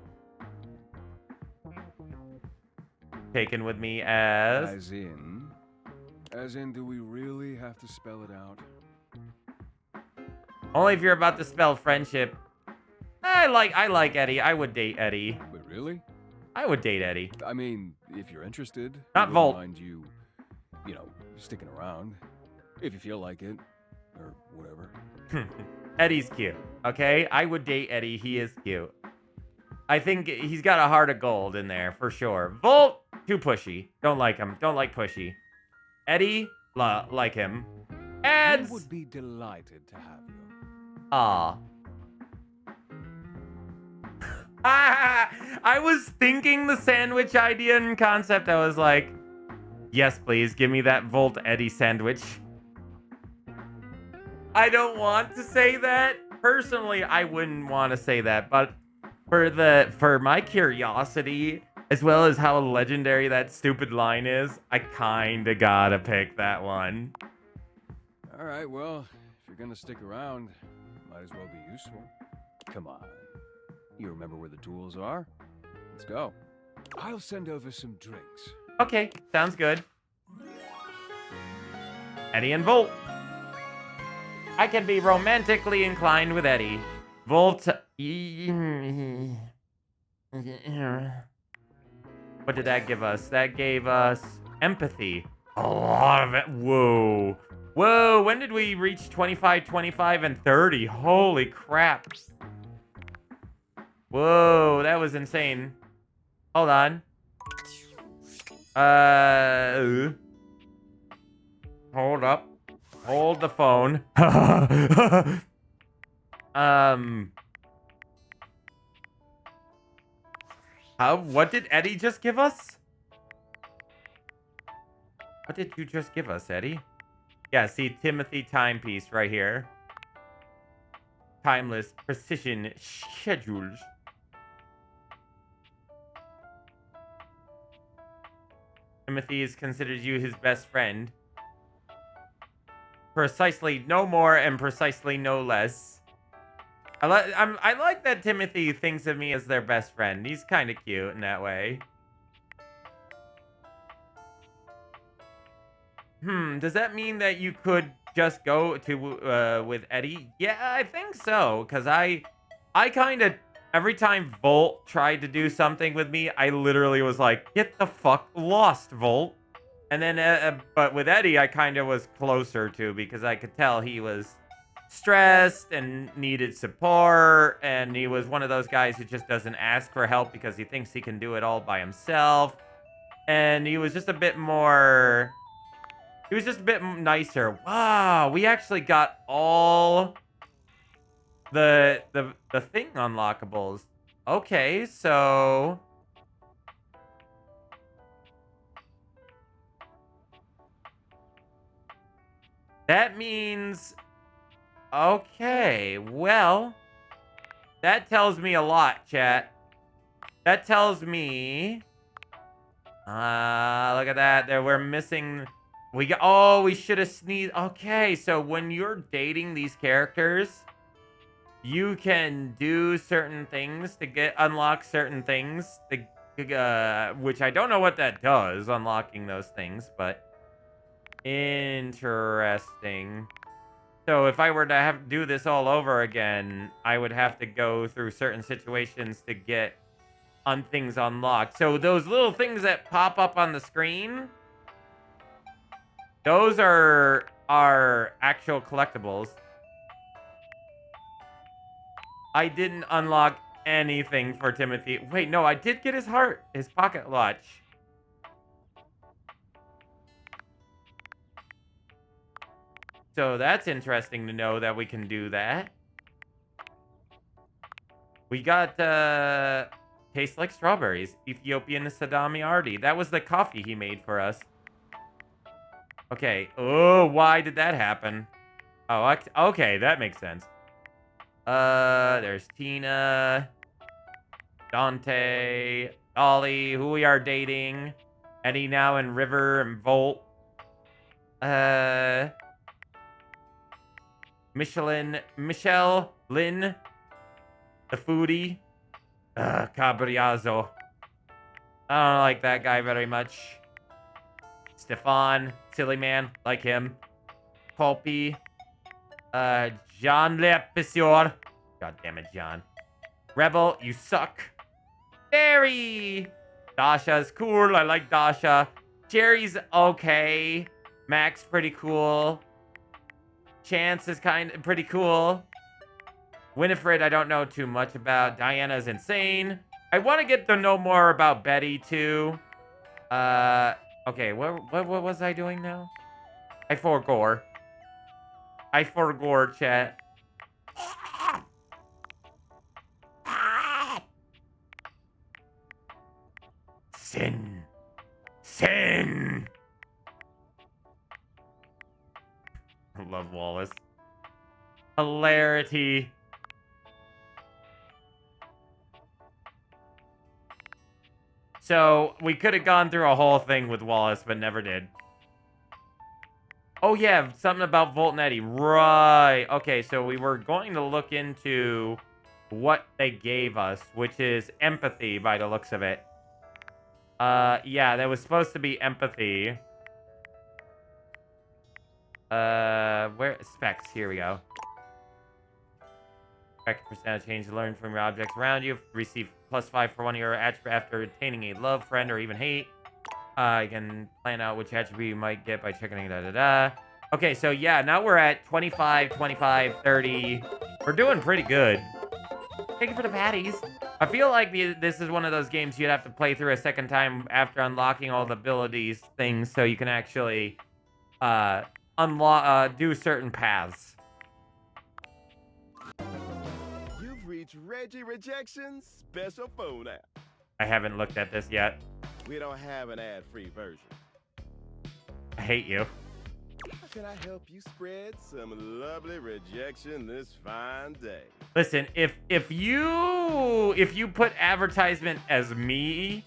Taken with me as... As in, do we really have to spell it out? Only if you're about to spell friendship. I like Eddie. I would date Eddie. But really? I would date Eddie. I mean, if you're interested. Not Volt. Mind you know, sticking around. If you feel like it. Or whatever. Eddie's cute, okay? I would date Eddie. He is cute. I think he's got a heart of gold in there, for sure. Volt, too pushy. Don't like him. Don't like pushy. Eddie, like him. Ads! I would be delighted to have you. Aw. I was thinking the sandwich idea and concept. I was like, yes, please, give me that Volt Eddie sandwich. I don't want to say that. Personally, I wouldn't want to say that, but for my curiosity, as well as how legendary that stupid line is, I kinda gotta pick that one. Alright, well, if you're gonna stick around, might as well be useful. Come on. You remember where the tools are? Let's go. I'll send over some drinks. Okay, sounds good. Eddie and Volt. I can be romantically inclined with Eddie. Volt... What did that give us? That gave us empathy. A lot of it. Whoa. Whoa, when did we reach 25, 25, and 30? Holy crap. Whoa, that was insane. Hold on. Hold up. Hold the phone. What did Eddie just give us? What did you just give us, Eddie? Yeah, see, Timothy timepiece right here. Timeless precision schedules. Timothy has considered you his best friend. Precisely no more and precisely no less. I like that Timothy thinks of me as their best friend. He's kind of cute in that way. Does that mean that you could just go to with Eddie? Yeah, I think so. Cause I kind of every time Volt tried to do something with me, I literally was like, "Get the fuck lost, Volt." And then, but with Eddie, I kind of was closer to because I could tell he was stressed and needed support, and he was one of those guys who just doesn't ask for help because he thinks he can do it all by himself. And he was just a bit more. He was just a bit nicer. Wow, we actually got all the thing unlockables. Okay, so that means okay, well, that tells me a lot, chat. That tells me look at that. There we're missing we should have sneezed. Okay, so when you're dating these characters, you can do certain things to get unlock certain things, which I don't know what that does, unlocking those things, but interesting. So if I were to have do this all over again, I would have to go through certain situations to get things unlocked. So those little things that pop up on the screen, those are actual collectibles. I didn't unlock anything for Timothy. Wait, no, I did get his heart, his pocket watch. So that's interesting to know that we can do that. We got tastes like strawberries. Ethiopian Sadami Ardi. That was the coffee he made for us. Okay. Oh, why did that happen? Oh, okay, that makes sense. There's Tina, Dante, Ollie, who we are dating, Eddie now and River and Volt. Michelle, Lynn, the foodie, Cabriazo. I don't like that guy very much. Stefan, silly man, like him. Pulpy, John Lepisior. God damn it, John. Rebel, you suck. Barry! Dasha's cool. I like Dasha. Jerry's okay. Max, pretty cool. Chance is pretty cool. Winifred, I don't know too much about. Diana's insane. I want to get to know more about Betty, too. Okay, what was I doing now? I forgore, chat. Sin. Sin. I love Wallace. Hilarity. So, we could have gone through a whole thing with Wallace, but never did. Oh, yeah, something about Volt and Eddie. Right. Okay, so we were going to look into what they gave us, which is empathy by the looks of it. Yeah, that was supposed to be empathy. Where? Specs. Here we go. Expect percentage change learned from your objects around you. Receive +5 for one of your attributes after attaining a love, friend, or even hate. You can plan out which attribute you might get by checking Okay, so yeah, now we're at 25, 25, 30. We're doing pretty good. Thank you for the patties. I feel like this is one of those games you'd have to play through a second time after unlocking all the abilities things so you can actually do certain paths. You've reached Reggie Rejection's special phone app. I haven't looked at this yet. We don't have an ad-free version. I hate you. How can I help you spread some lovely rejection this fine day? Listen, if you put advertisement as me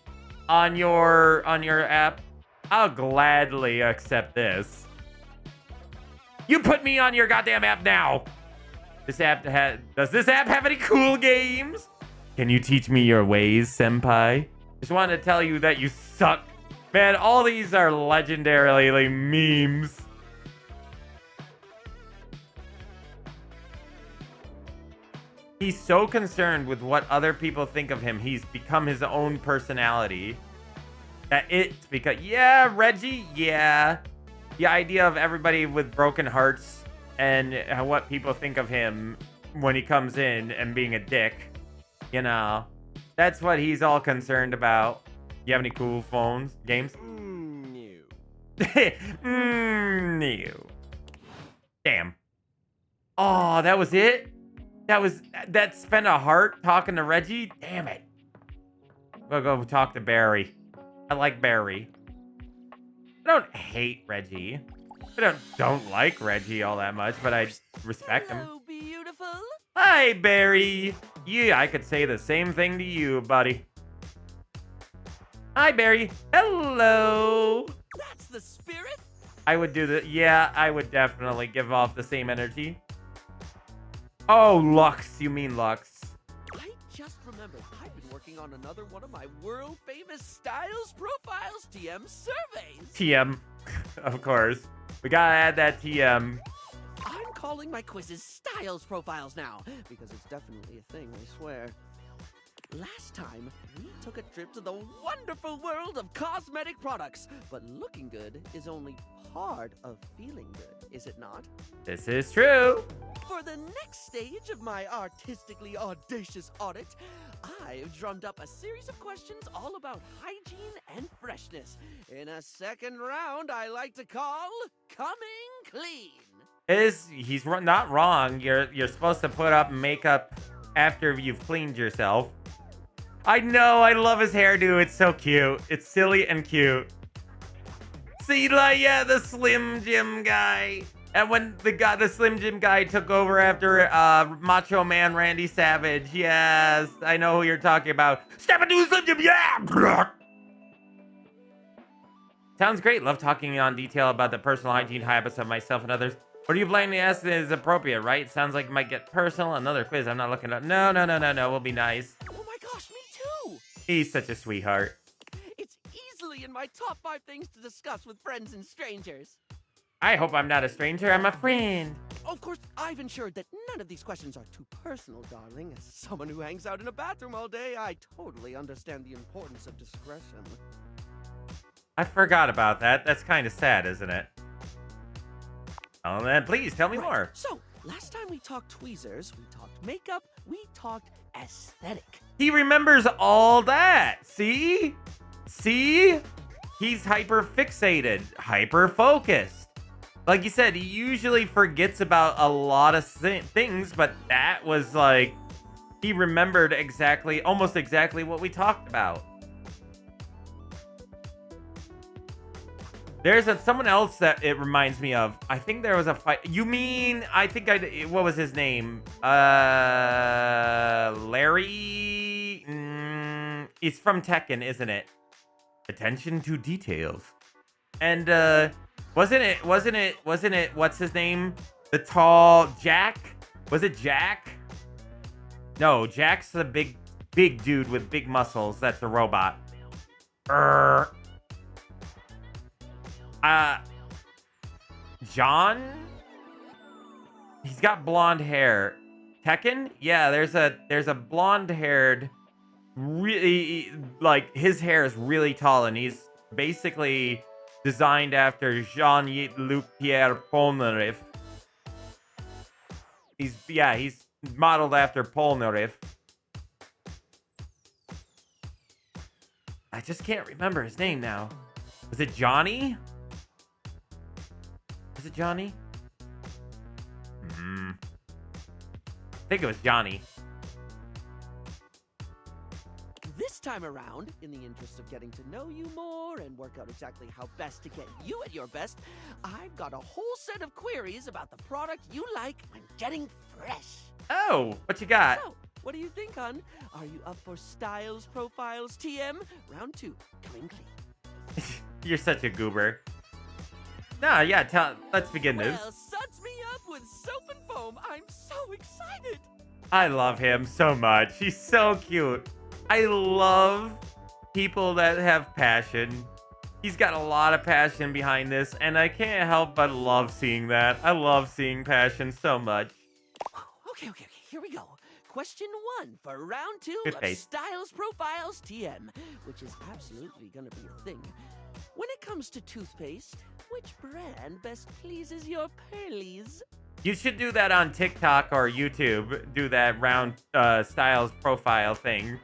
on your app, I'll gladly accept this. You put me on your goddamn app now. Does this app have any cool games? Can you teach me your ways, senpai? Just wanted to tell you that you suck Man, all these are legendarily memes. He's so concerned with what other people think of him, he's become his own personality. That it's because, yeah, Reggie, yeah. The idea of everybody with broken hearts and what people think of him when he comes in and being a dick, you know, that's what he's all concerned about. You have any cool games? No. No. Damn. Oh, that was it? That spent a heart talking to Reggie? Damn it. We'll go talk to Barry. I like Barry. I don't hate Reggie. I don't like Reggie all that much, but I respect him. Hello, beautiful. Hi, Barry. Yeah, I could say the same thing to you, buddy. Hi, Barry. Hello. That's the spirit. I would do the... Yeah, I would definitely give off the same energy. Oh, Lux. You mean Lux. I just remembered I've been working on another one of my world-famous Styles Profiles TM surveys. TM. Of course. We gotta add that TM. I'm calling my quizzes Styles Profiles now, because it's definitely a thing, I swear. Last time, we took a trip to the wonderful world of cosmetic products, but looking good is only part of feeling good, is it not? This is true. For the next stage of my artistically audacious audit, I've drummed up a series of questions all about hygiene and freshness. In a second round I like to call Coming Clean. He's not wrong. You're supposed to put up makeup after you've cleaned yourself. I know, I love his hairdo. It's so cute. It's silly and cute. See, like, yeah, the Slim Jim guy. And when the Slim Jim guy took over after Macho Man Randy Savage. Yes, I know who you're talking about. Step into Slim Jim, yeah! Sounds great. Love talking on detail about the personal hygiene habits of myself and others. What are you planning to ask is appropriate, right? Sounds like it might get personal. Another quiz. I'm not looking up. No. We'll be nice. Oh my gosh, me too! He's such a sweetheart. It's easily in my top 5 things to discuss with friends and strangers. I hope I'm not a stranger. I'm a friend. Of course, I've ensured that none of these questions are too personal, darling. As someone who hangs out in a bathroom all day, I totally understand the importance of discretion. I forgot about that. That's kind of sad, isn't it? Oh, then please tell me more. So, last time we talked tweezers, we talked makeup, we talked aesthetic. He remembers all that. See? He's hyper fixated, hyper focused. Like you said, he usually forgets about a lot of things, but that was like, he remembered almost exactly what we talked about. There's someone else that it reminds me of. I think there was a fight. You mean, what was his name? Larry? It's from Tekken, isn't it? Attention to details. And, wasn't it, what's his name? The tall Jack? Was it Jack? No, Jack's the big dude with big muscles. That's a robot. John? He's got blonde hair. Tekken? Yeah, there's a blonde-haired, really, like, his hair is really tall, and he's basically designed after Jean-Luc Pierre Polnareff. He's modeled after Polnareff. I just can't remember his name now. Was it Johnny? Was it Johnny? I think it was Johnny. This time around, in the interest of getting to know you more and work out exactly how best to get you at your best, I've got a whole set of queries about the product you like when getting fresh. Oh, what you got? So, what do you think, hon? Are you up for Styles Profiles TM? Round 2, coming clean. You're such a goober. No, yeah, let's begin this. Well, suds me up with soap and foam. I'm so excited. I love him so much. He's so cute. I love people that have passion. He's got a lot of passion behind this, and I can't help but love seeing that. I love seeing passion so much. Okay, here we go. Question 1 for round 2 of Toothpaste. Styles Profiles TM, which is absolutely gonna be a thing. When it comes to toothpaste, which brand best pleases your pearlies? You should do that on TikTok or YouTube. Do that round Styles profile thing.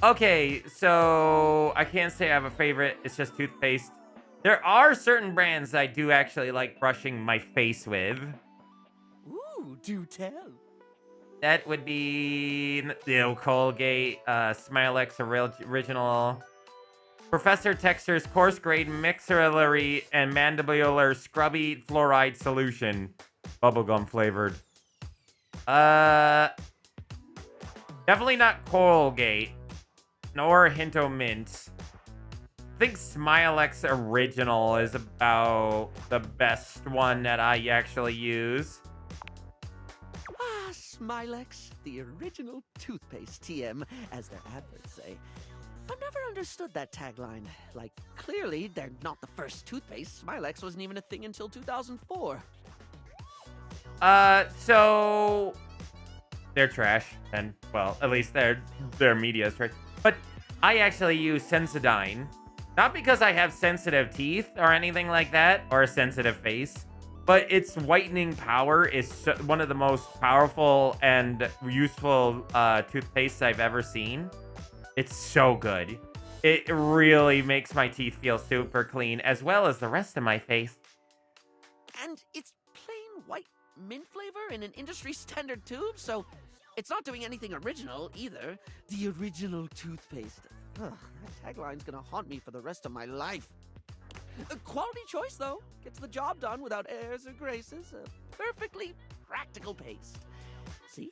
Okay, so I can't say I have a favorite. It's just toothpaste. There are certain brands I do actually like brushing my face with. Ooh, do tell. That would be Colgate, Smilex Original, Professor Texter's Coarse Grade Mixillary and Mandibular Scrubby Fluoride Solution. Bubblegum flavored. Definitely not Colgate. Nor Hinto Mint. I think Smilex Original is about the best one that I actually use. Ah, Smilex, the original toothpaste TM, as their adverts say. I've never understood that tagline. Like, clearly, they're not the first toothpaste. Smilex wasn't even a thing until 2004. So they're trash, and well, at least their media is trash. But I actually use Sensodyne, not because I have sensitive teeth or anything like that, or a sensitive face, but its whitening power is one of the most powerful and useful toothpastes I've ever seen. It's so good. It really makes my teeth feel super clean, as well as the rest of my face. And it's plain white mint flavor in an industry standard tube, so it's not doing anything original either. The original toothpaste. Ugh, that tagline's gonna haunt me for the rest of my life. A quality choice, though. Gets the job done without airs or graces. A perfectly practical paste. See?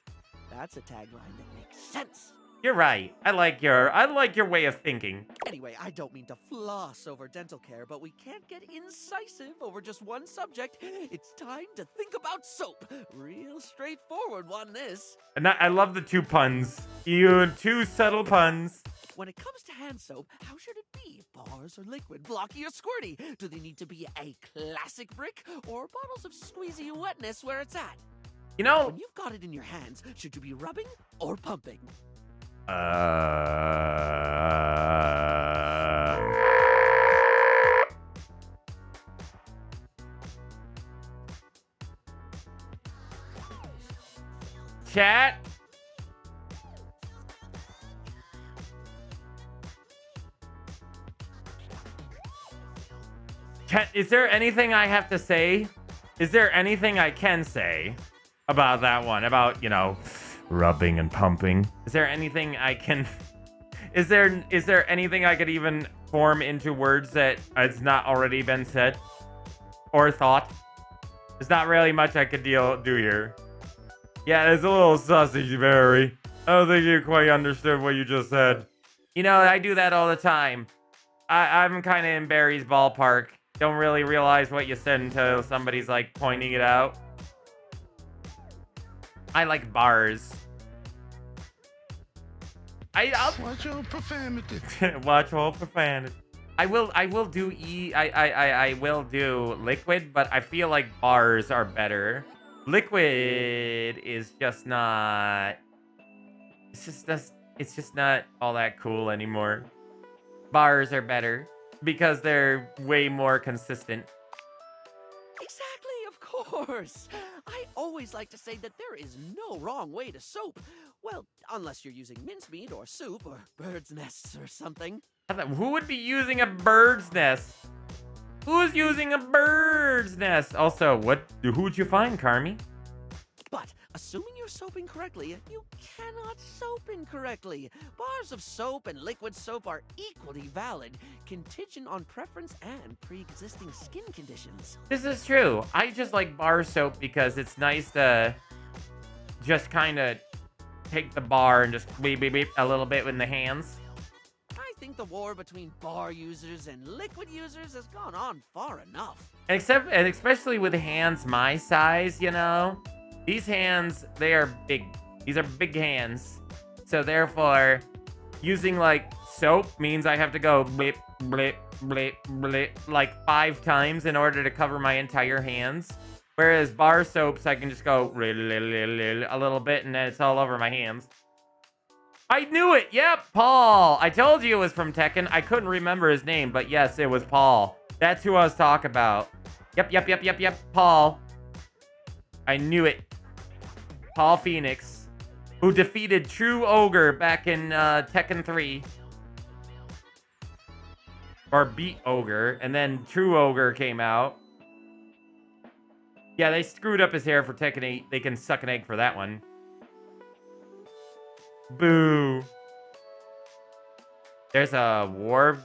That's a tagline that makes sense. You're right. I like your way of thinking. Anyway, I don't mean to floss over dental care, but we can't get incisive over just one subject. It's time to think about soap. Real straightforward one, this. And I love the two puns. You two subtle puns. When it comes to hand soap, how should it be? Bars or liquid, blocky or squirty? Do they need to be a classic brick or bottles of squeezy wetness where it's at? You know, When you've got it in your hands, should you be rubbing or pumping? Chat. Chat, is there anything I have to say? Is there anything I can say about that one? About, you know, rubbing and pumping? Is there anything I can... Is there anything I could even form into words that has not already been said? Or thought? There's not really much I could do here. Yeah, it's a little sussy, Barry. I don't think you quite understood what you just said. You know, I do that all the time. I'm kind of in Barry's ballpark. Don't really realize what you said until somebody's, like, pointing it out. I like bars. Watch your profanity. Watch all profanity. I will do liquid, but I feel like bars are better. Liquid is just not... It's just not all that cool anymore. Bars are better because they're way more consistent. Exactly, of course. I always like to say that there is no wrong way to soap. Well, unless you're using mincemeat or soup or bird's nests or something. Who would be using a bird's nest? Who's using a bird's nest? Also, who would you find, Carmi? But assuming you're soaping correctly, you cannot soap incorrectly. Bars of soap and liquid soap are equally valid, contingent on preference and pre-existing skin conditions. This is true. I just like bar soap because it's nice to just kind of take the bar and just beep, beep, beep a little bit with the hands. I think the war between bar users and liquid users has gone on far enough. And especially with hands my size, you know? These hands, they are big. These are big hands. So therefore, using like soap means I have to go beep, blip, blip, blip, like 5 times in order to cover my entire hands. Whereas bar soaps, I can just go a little bit and then it's all over my hands. I knew it! Yep, Paul! I told you it was from Tekken. I couldn't remember his name, but yes, it was Paul. That's who I was talking about. Yep, Paul. I knew it. Paul Phoenix, who defeated True Ogre back in Tekken 3. Or beat Ogre, and then True Ogre came out. Yeah, they screwed up his hair for Tekken 8. They can suck an egg for that one. Boo. There's a war.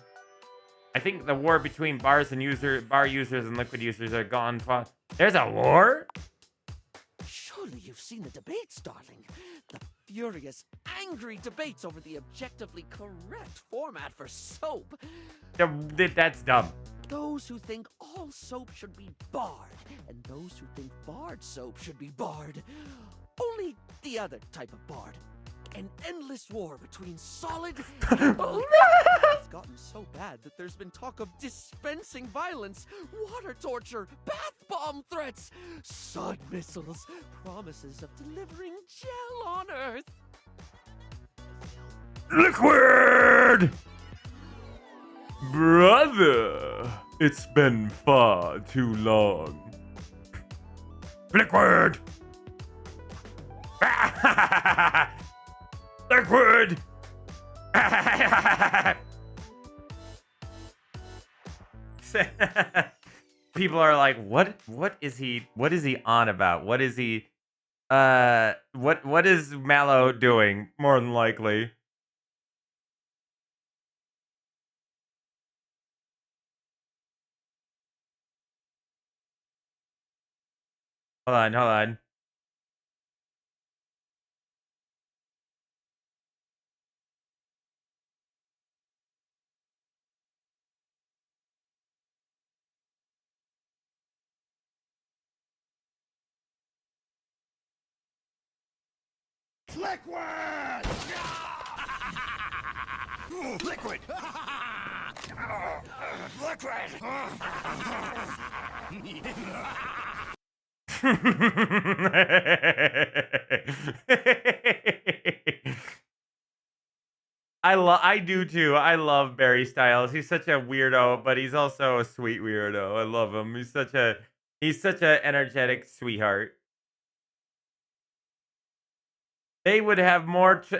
I think the war between bar users and liquid users are gone. There's a war? Surely you've seen the debates, darling. The furious, angry debates over the objectively correct format for soap. That's dumb. Those who think all soap should be barred, and those who think barred soap should be barred. Only the other type of barred. An endless war between solid and liquid. It's gotten so bad that there's been talk of dispensing violence, water torture, bath bomb threats, sud missiles, promises of delivering gel on Earth. Liquid! Brother, it's been far too long. Liquid! Liquid! People are like, what is he on about? What is he what is MalO doing? More than likely. Hold on. Liquid! Liquid! I do too. I love Barry Styles. He's such a weirdo, but he's also a sweet weirdo. I love him. He's such a energetic sweetheart. They would have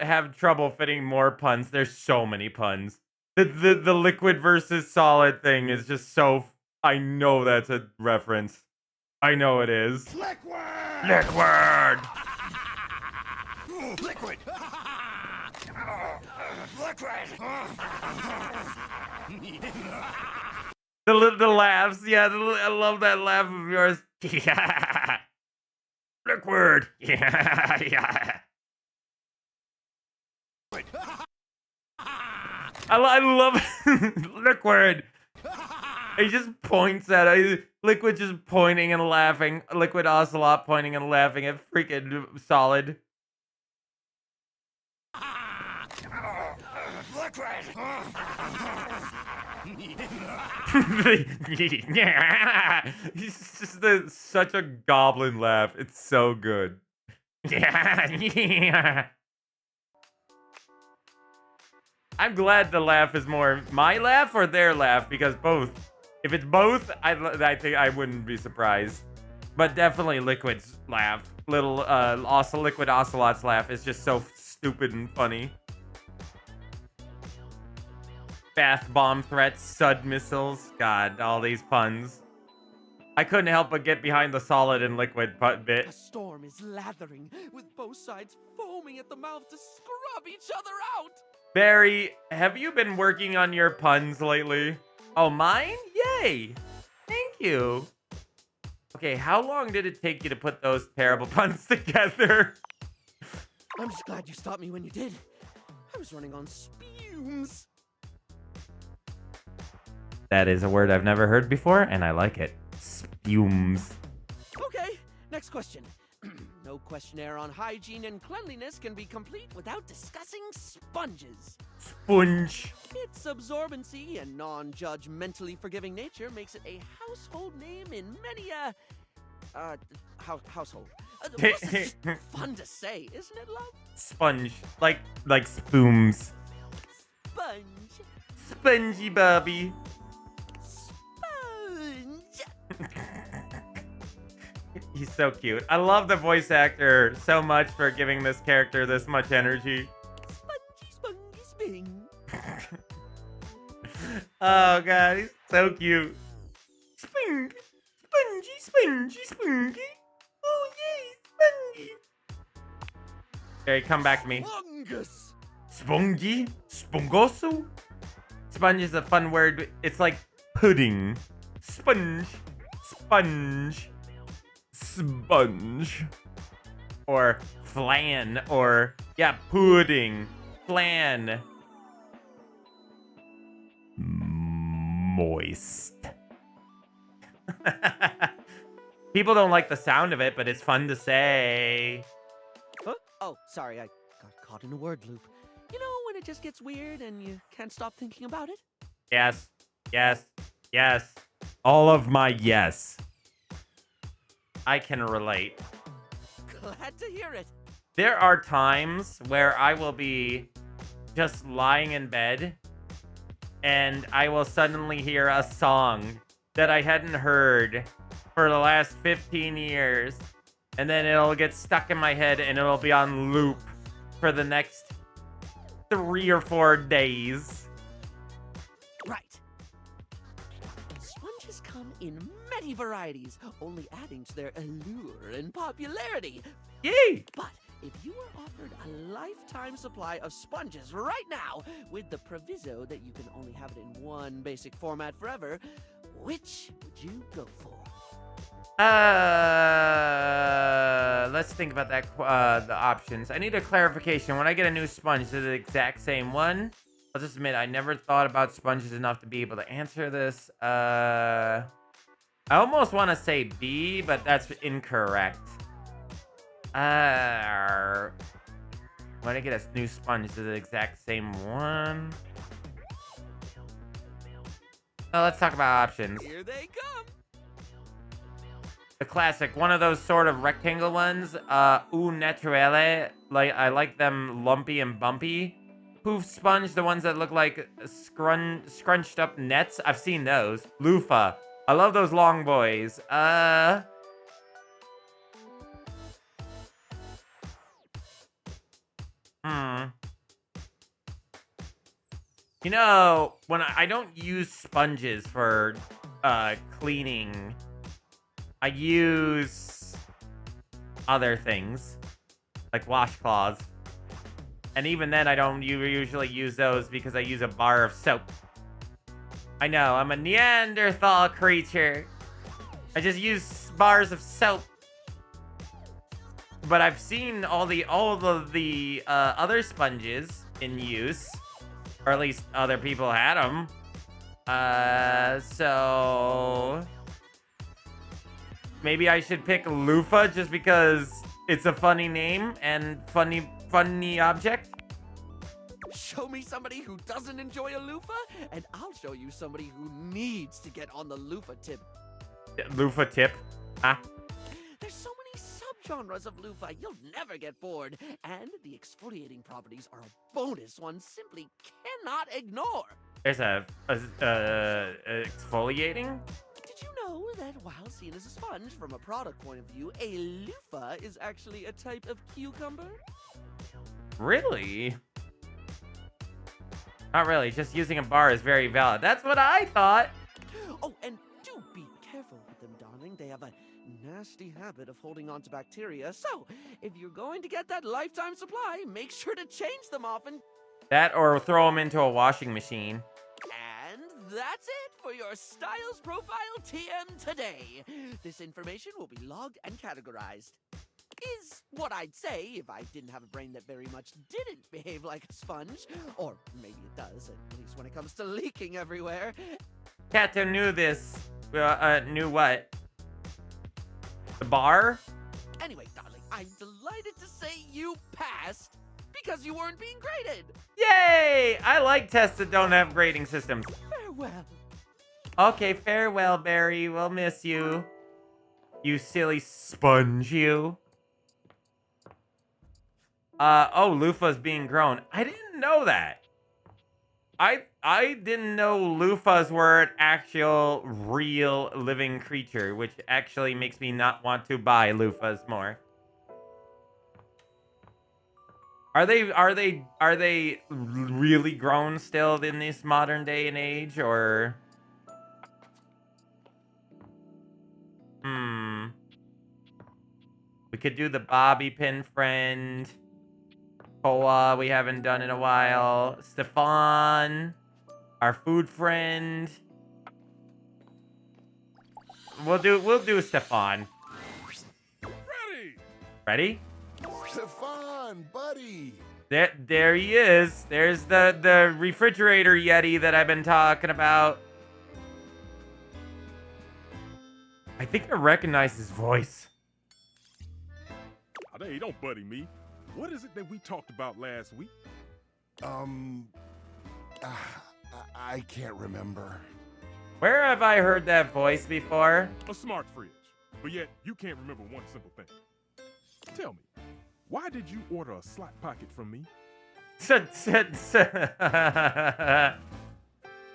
have trouble fitting more puns. There's so many puns. The liquid versus solid thing is just so. I know that's a reference. I know it is. Liquid! Liquid! Liquid! The laughs, yeah. I love that laugh of yours. Yeah. Liquid. Yeah. I love Liquid. He just points at it. Liquid just pointing and laughing. Liquid Ocelot pointing and laughing at freaking Solid. Yeah. He's just such a goblin laugh. It's so good. Yeah. I'm glad the laugh is more my laugh or their laugh, because both. If it's both, I think I wouldn't be surprised. But definitely Liquid's laugh. Little Liquid Ocelot's laugh is just so stupid and funny. Bath bomb threats, sud missiles. God, all these puns. I couldn't help but get behind the Solid and Liquid bit. A storm is lathering, with both sides foaming at the mouth to scrub each other out. Barry, have you been working on your puns lately? Oh, mine? Yay! Thank you. Okay, how long did it take you to put those terrible puns together? I'm just glad you stopped me when you did. I was running on spumes. That is a word I've never heard before, and I like it. Spumes. Okay, next question. No questionnaire on hygiene and cleanliness can be complete without discussing sponges. Sponge. Its absorbency and non-judgmentally forgiving nature makes it a household name in many household. Plus, it's fun to say, isn't it, love? Sponge. Like spoons. Sponge. Spongy Bobby. Sponge. He's so cute. I love the voice actor so much for giving this character this much energy. Spongy, spongy, sping. Oh god, he's so cute. Spring. Spongy, spongy, spongy. Oh yay, spongy. Okay, come back to me. Fungus. Spongy? Spongoso? Sponge is a fun word. It's like pudding. Sponge. Sponge. Sponge. Or flan. Or, yeah, pudding. Flan. Moist. People don't like the sound of it, but it's fun to say. Huh? Oh, sorry, I got caught in a word loop. You know when it just gets weird and you can't stop thinking about it? Yes. Yes. Yes. All of my yes. I can relate. Glad to hear it. There are times where I will be just lying in bed and I will suddenly hear a song that I hadn't heard for the last 15 years. And then it'll get stuck in my head and it'll be on loop for the next 3 or 4 days. Right. Sponges come in many varieties, only adding to their allure and popularity. Yay! But if you were offered a lifetime supply of sponges right now, with the proviso that you can only have it in one basic format forever, which would you go for? Let's think about that. The options. I need a clarification. When I get a new sponge, is it the exact same one? I'll just admit, I never thought about sponges enough to be able to answer this. I almost want to say B, but that's incorrect. When I get a new sponge, is it the exact same one? Oh, let's talk about options. Here they come. The classic, one of those sort of rectangle ones. Au naturelle. Like, I like them lumpy and bumpy. Poof sponge, the ones that look like scrunched up nets. I've seen those. Loofah. I love those long boys. You know, when I don't use sponges for cleaning, I use other things like washcloths. And even then, I don't usually use those because I use a bar of soap. I know, I'm a Neanderthal creature. I just use bars of soap. But I've seen all of the other sponges in use. Or at least other people had them. So maybe I should pick loofah just because it's a funny name and funny object. Show me somebody who doesn't enjoy a loofah, and I'll show you somebody who needs to get on the loofah tip. Loofah tip? Huh? There's so many subgenres of loofah, you'll never get bored. And the exfoliating properties are a bonus one simply cannot ignore. There's a exfoliating? Did you know that while seen as a sponge from a product point of view, a loofah is actually a type of cucumber? Really? Not really, just using a bar is very valid. That's what I thought. Oh, and do be careful with them, darling. They have a nasty habit of holding on to bacteria. So, if you're going to get that lifetime supply, make sure to change them often. That or throw them into a washing machine. And that's it for your Styles Profile TM today. This information will be logged and categorized. Is what I'd say if I didn't have a brain that very much didn't behave like a sponge. Or maybe it does, at least when it comes to leaking everywhere. Kato knew this. Knew what? The bar? Anyway, darling, I'm delighted to say you passed because you weren't being graded. Yay! I like tests that don't have grading systems. Farewell. Okay, farewell, Barry. We'll miss you. You silly sponge, you. Oh, loofah's being grown. I didn't know that. I didn't know loofahs were an actual, real, living creature, which actually makes me not want to buy loofahs more. Are they really grown still in this modern day and age, or? We could do the bobby pin friend. Koa, we haven't done in a while. Stefan, our food friend. We'll do Stefan. Ready! Ready? Stefan, buddy! There he is. There's the refrigerator yeti that I've been talking about. I think I recognize his voice. Oh, hey, don't buddy me. What is it that we talked about last week? I can't remember. Where have I heard that voice before? A smart fridge. But yet, you can't remember one simple thing. Tell me, why did you order a slot pocket from me?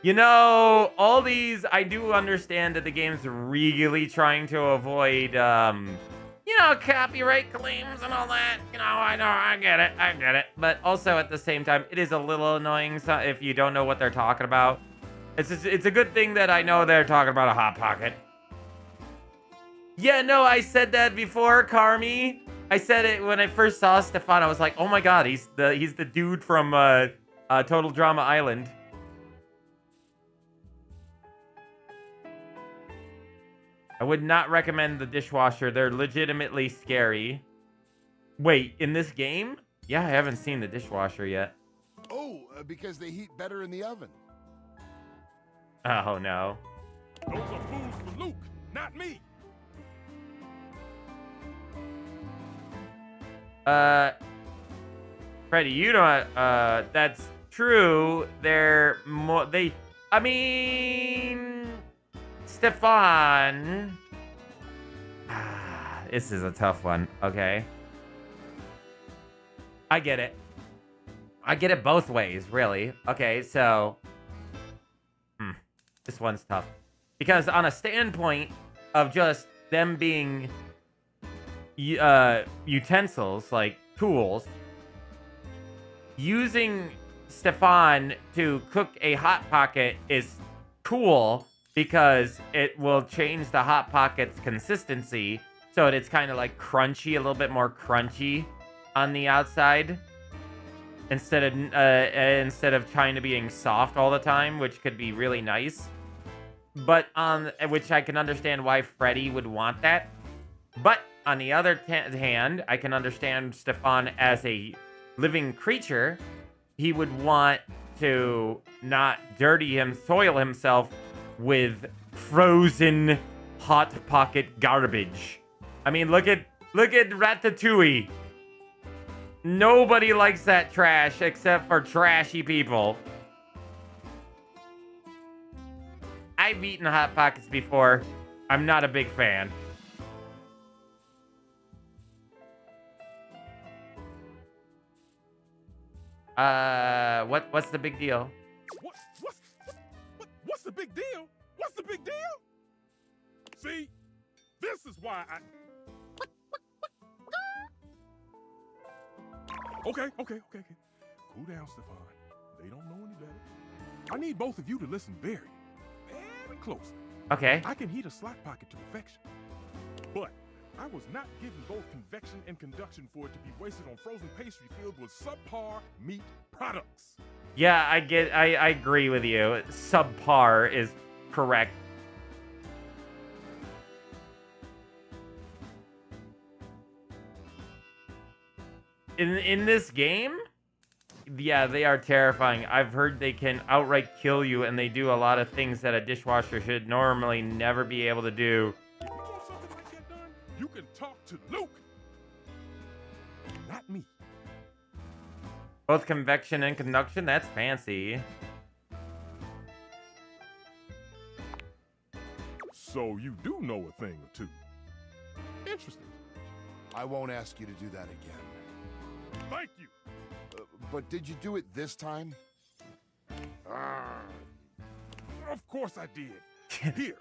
You know, all these, I do understand that the game's really trying to avoid, you know, copyright claims and all that. You know, I get it. But also at the same time, it is a little annoying if you don't know what they're talking about. It's a good thing that I know they're talking about a Hot Pocket. Yeah, no, I said that before, Carmi. I said it when I first saw Stefan. I was like, oh my god, he's the dude from Total Drama Island. I would not recommend the dishwasher. They're legitimately scary. Wait, in this game? Yeah, I haven't seen the dishwasher yet. Oh, because they heat better in the oven. Oh, no. Those are fools for Luke, not me. Freddy, you don't, that's true. I mean, Stefan. This is a tough one, okay? I get it. I get it both ways, really. Okay, so... This one's tough. Because on a standpoint of just them being utensils, like tools, using Stefan to cook a Hot Pocket is cool because it will change the Hot Pocket's consistency so it's kind of like crunchy, a little bit more crunchy on the outside instead of trying to being soft all the time, which could be really nice. But which I can understand why Freddy would want that. But on the other hand, I can understand Stefan as a living creature. He would want to not soil himself with frozen Hot Pocket garbage. I mean, look at Ratatouille. Nobody likes that trash except for trashy people. I've eaten Hot Pockets before. I'm not a big fan. What's the big deal? What's the big deal? What's the big deal? See, this is why I... Okay. Cool down, Stefan. They don't know any better. I need both of you to listen very closely. Okay. I can heat a slot pocket to perfection, but I was not given both convection and conduction for it to be wasted on frozen pastry filled with subpar meat products. Yeah, I agree with you. Subpar is correct. In this game, yeah, they are terrifying. I've heard they can outright kill you, and they do a lot of things that a dishwasher should normally never be able to do. If you want something like that done, you can talk to Luke. not me. Both convection and conduction? That's fancy. So you do know a thing or two. Interesting. I won't ask you to do that again. Thank you. But did you do it this time? Of course I did. Here.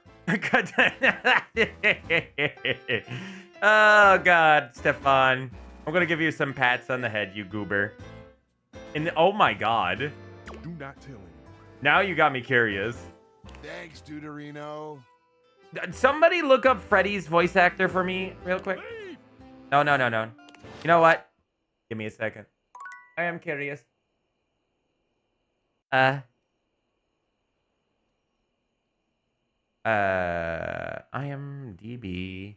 Oh God, Stefan. I'm gonna give you some pats on the head, you goober. And oh my God. Do not tell anyone. Now you got me curious. Thanks, Deuterino. Somebody look up Freddy's voice actor for me real quick. Leave. No. You know what? Give me a second. I am curious. IMDb.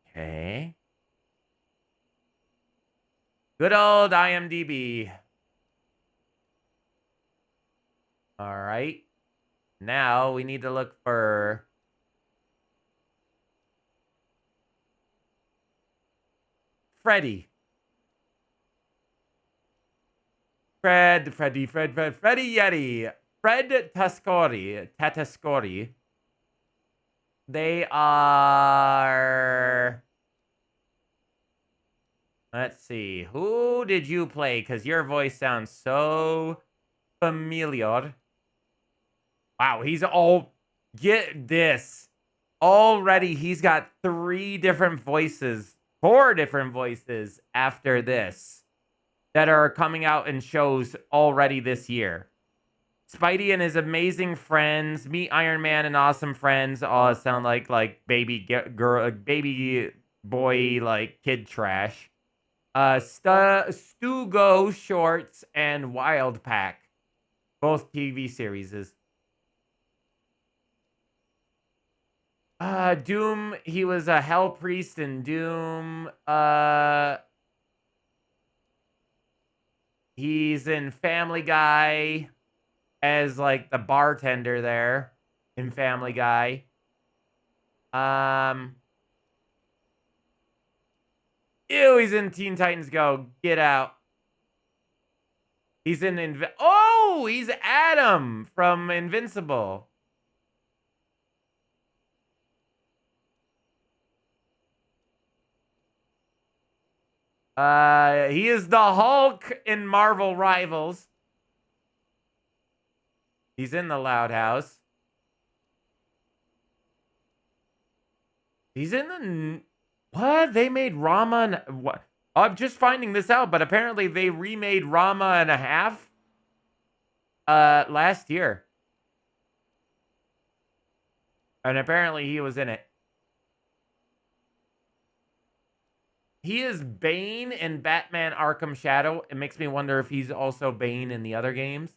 Okay. Good old IMDb. All right. Now we need to look for Freddy. Freddy Yeti. Fred Tatascori. They are... Let's see. Who did you play? Because your voice sounds so familiar. Wow, he's all... Get this. Already, he's got 3 different voices. 4 different voices after this that are coming out in shows already this year. Spidey and his amazing friends, Meet Iron Man and Awesome Friends, all sound like baby girl, baby boy, like kid trash. Stugo Shorts and Wild Pack, both TV series. Doom, he was a Hell Priest in Doom. He's in Family Guy as like the bartender there in Family Guy. Ew, he's in Teen Titans Go. Get out. He's in oh, he's Adam from Invincible. He is the Hulk in Marvel Rivals. He's in the Loud House. He's in the... What? They made Rama... What? I'm just finding this out, but apparently they remade Rama and a half last year. And apparently he was in it. He is Bane in Batman Arkham Shadow. It makes me wonder if he's also Bane in the other games.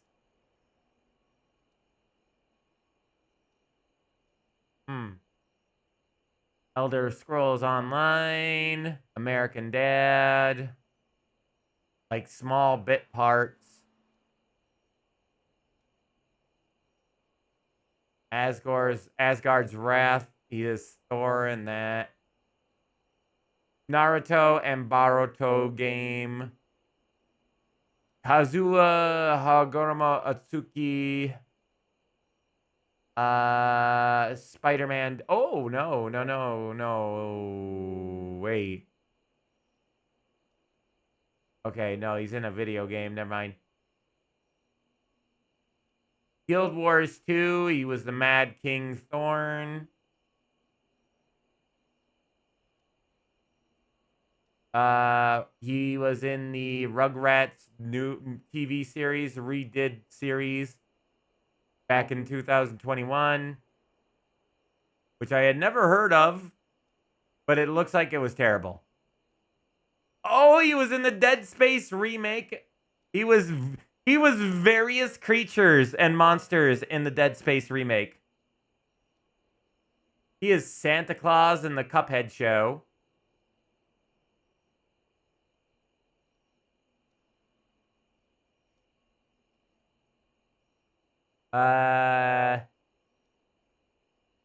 Elder Scrolls Online, American Dad, like small bit parts. Asgard's Wrath, he is Thor in that. Naruto and Boruto game. Kazuha Hagoromo Atsuki. Spider-Man. Oh, no. Wait. Okay, no, he's in a video game. Never mind. Guild Wars 2. He was the Mad King Thorn. He was in the Rugrats new TV series, redid series. Back in 2021, which I had never heard of, but it looks like it was terrible. Oh, he was in the Dead Space remake. He was various creatures and monsters in the Dead Space remake. He is Santa Claus in the Cuphead show.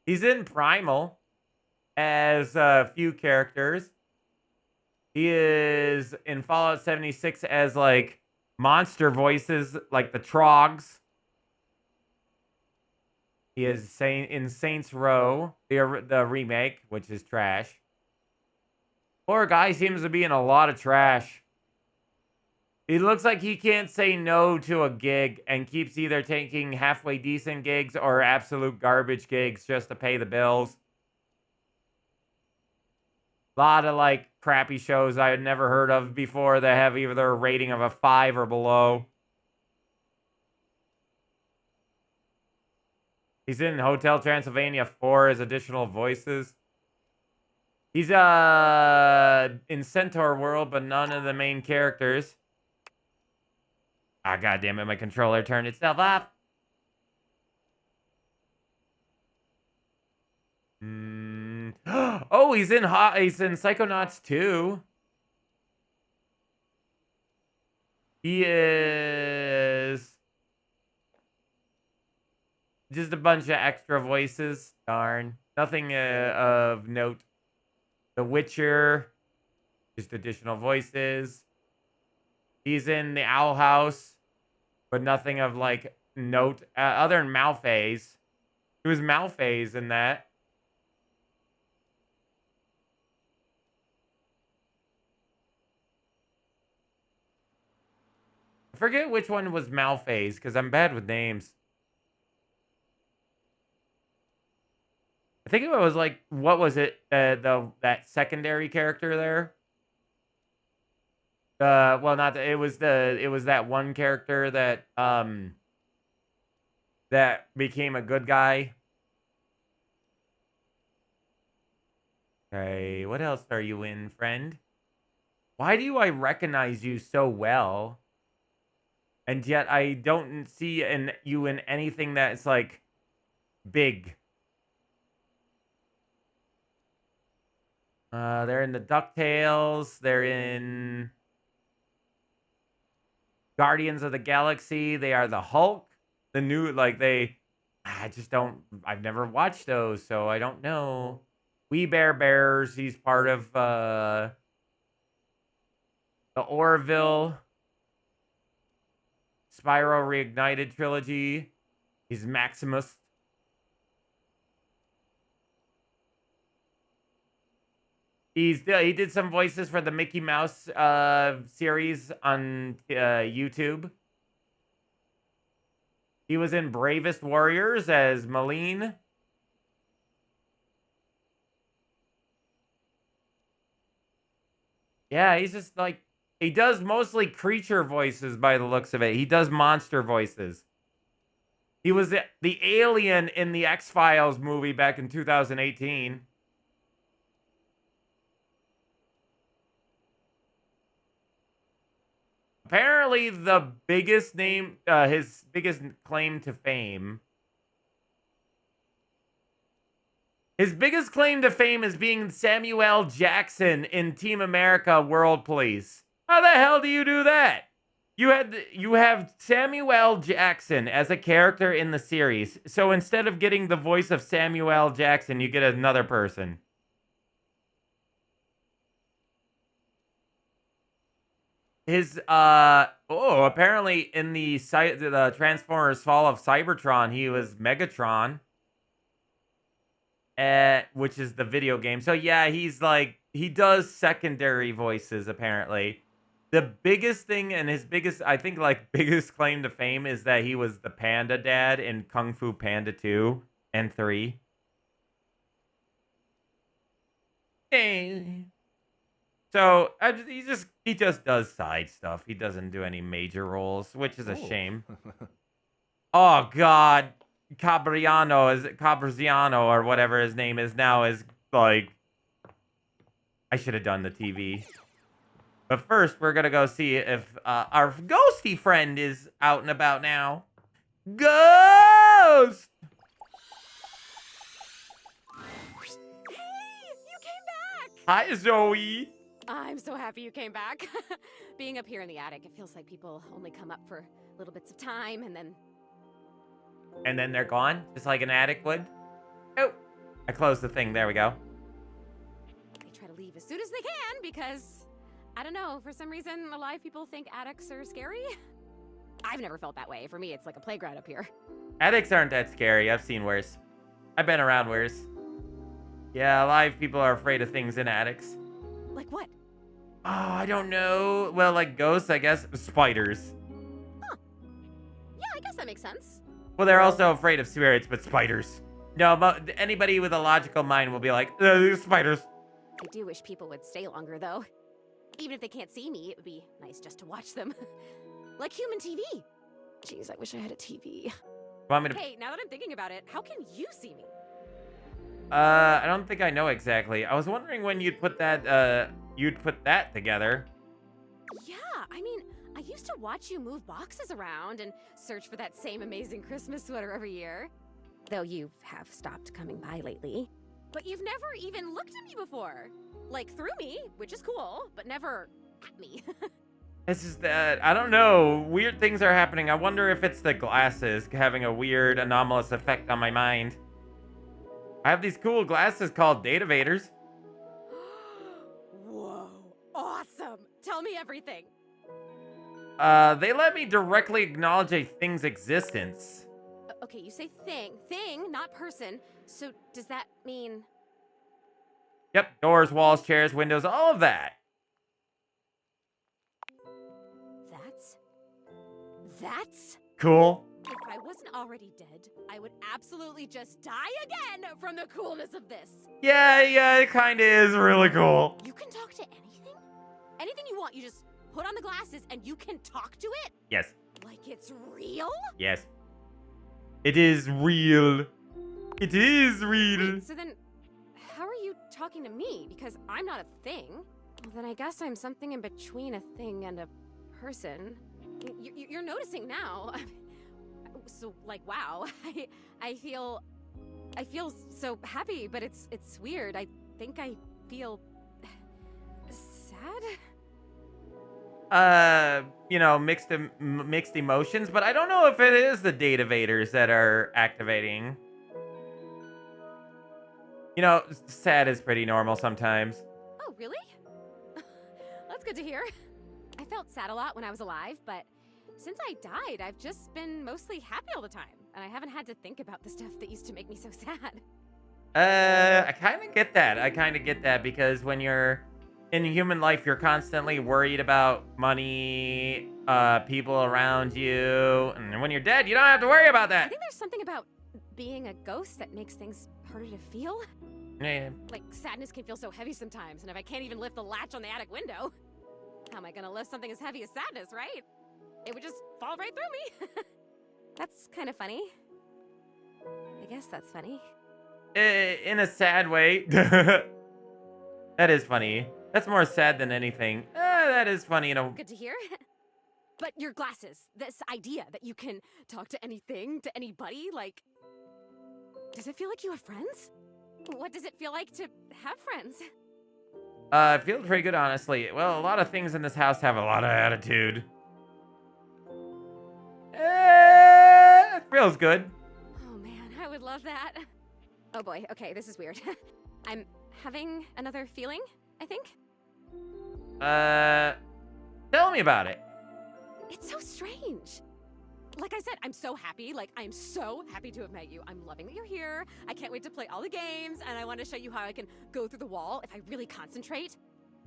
He's in Primal as a few characters. He is in Fallout 76 as like monster voices, like the Trogs. He is in Saints Row, the remake, which is trash. Poor guy seems to be in a lot of trash. He looks like he can't say no to a gig and keeps either taking halfway decent gigs or absolute garbage gigs just to pay the bills. A lot of like crappy shows I had never heard of before that have either a rating of a 5 or below. He's in Hotel Transylvania 4 as additional voices. He's in Centaur World, but none of the main characters. Ah, goddammit, my controller turned itself off. Oh, he's in Psychonauts 2. He is just a bunch of extra voices. Darn. Nothing of note. The Witcher. Just additional voices. He's in the Owl House. But nothing of, like, note. Other than Malphase. He was Malphase in that. I forget which one was Malphase, because I'm bad with names. I think it was like, what was it? That secondary character there. Well, not the, it was that one character that that became a good guy. Okay, what else are you in, friend? Why do I recognize you so well? And yet I don't see you in anything that's like big. They're in the DuckTales. They're in Guardians of the Galaxy. They are the Hulk. The new, like, I just don't, I've never watched those, so I don't know. We Bear Bears. He's part of the Orville Spyro Reignited trilogy. He's Maximus. He did some voices for the Mickey Mouse series on YouTube. He was in Bravest Warriors as Malene. Yeah, he's just like, he does mostly creature voices by the looks of it. He does monster voices. He was the alien in the X-Files movie back in 2018. Apparently, the biggest name, his biggest claim to fame. His biggest claim to fame is being Samuel Jackson in Team America World Police. How the hell do you do that? You have Samuel Jackson as a character in the series. So instead of getting the voice of Samuel Jackson, you get another person. His apparently in the Transformers Fall of Cybertron, he was Megatron. Which is the video game. So yeah, he's like, he does secondary voices apparently. The biggest thing and his biggest, I think, like, biggest claim to fame is that he was the Panda Dad in Kung Fu Panda 2 and 3. Hey. So he just does side stuff. He doesn't do any major roles, which is a shame. Oh God, Cabriziano or whatever his name is now is like, I should have done the TV. But first, we're gonna go see if our ghosty friend is out and about now. Ghost! Hey, you came back! Hi, Zoe. I'm so happy you came back. Being up here in the attic, it feels like people only come up for little bits of time and then they're gone, just like an attic would. Oh, I closed the thing. There we go. they try to leave as soon as they can because I don't know. For some reason, a lot of people think attics are scary. I've never felt that way. For me, it's like a playground up here. Attics aren't that scary. I've seen worse. I've been around worse. Yeah, a lot of people are afraid of things in attics. Like what? Oh, I don't know. Well, like ghosts, I guess. Spiders. Huh. Yeah, I guess that makes sense. Well, they're also afraid of spirits, but spiders. No, but anybody with a logical mind will be like, spiders. I do wish people would stay longer, though. Even if they can't see me, it would be nice just to watch them. Like human TV. Jeez, I wish I had a TV. Want me to... Hey, now that I'm thinking about it, how can you see me? I don't think I know exactly. I was wondering when you'd put that together. Yeah, I mean, I used to watch you move boxes around and search for that same amazing Christmas sweater every year. Though you have stopped coming by lately. But you've never even looked at me before. Like, through me, which is cool, but never at me. It's just that, I don't know. Weird things are happening. I wonder if it's the glasses having a weird anomalous effect on my mind. I have these cool glasses called DATABLE. Whoa, awesome. Tell me everything. They let me directly acknowledge a thing's existence. Okay, you say thing, not person. So does that mean... Yep, doors, walls, chairs, windows, all of that. That's... Cool. If I wasn't already dead, I would absolutely just die again from the coolness of this. Yeah, it kind of is really cool. You can talk to anything? Anything you want, you just put on the glasses and you can talk to it? Yes. Like it's real? Yes. It is real. It is real. Wait, so then, how are you talking to me? Because I'm not a thing. Well, then I guess I'm something in between a thing and a person. You're noticing now. So, like, wow. I feel so happy, but it's weird. I think I feel sad. Mixed emotions, but I don't know if it is the datavators that are activating. You know, sad is pretty normal sometimes. Oh, really? That's good to hear. I felt sad a lot when I was alive, but since I died, I've just been mostly happy all the time, and I haven't had to think about the stuff that used to make me so sad. I kind of get that because when you're in human life, you're constantly worried about money, people around you, and when you're dead, you don't have to worry about I that. think there's something about being a ghost that makes things harder to feel. Yeah. Like, sadness can feel so heavy sometimes, and if I can't even lift the latch on the attic window, how am I gonna lift something as heavy as sadness, right? It would just fall right through me. That's kind of funny. I guess that's funny. In a sad way. That is funny. That's more sad than anything. That is funny, you know. Good to hear. But your glasses, this idea that you can talk to anything, to anybody, like... Does it feel like you have friends? What does it feel like to have friends? It feels pretty good, honestly. Well, a lot of things in this house have a lot of attitude. It feels good. Oh man, I would love that. Oh boy, okay, this is weird. I'm having another feeling, I think. Tell me about it. It's so strange. Like I said, I'm so happy. Like, I'm so happy to have met you. I'm loving that you're here. I can't wait to play all the games, and I want to show you how I can go through the wall if I really concentrate.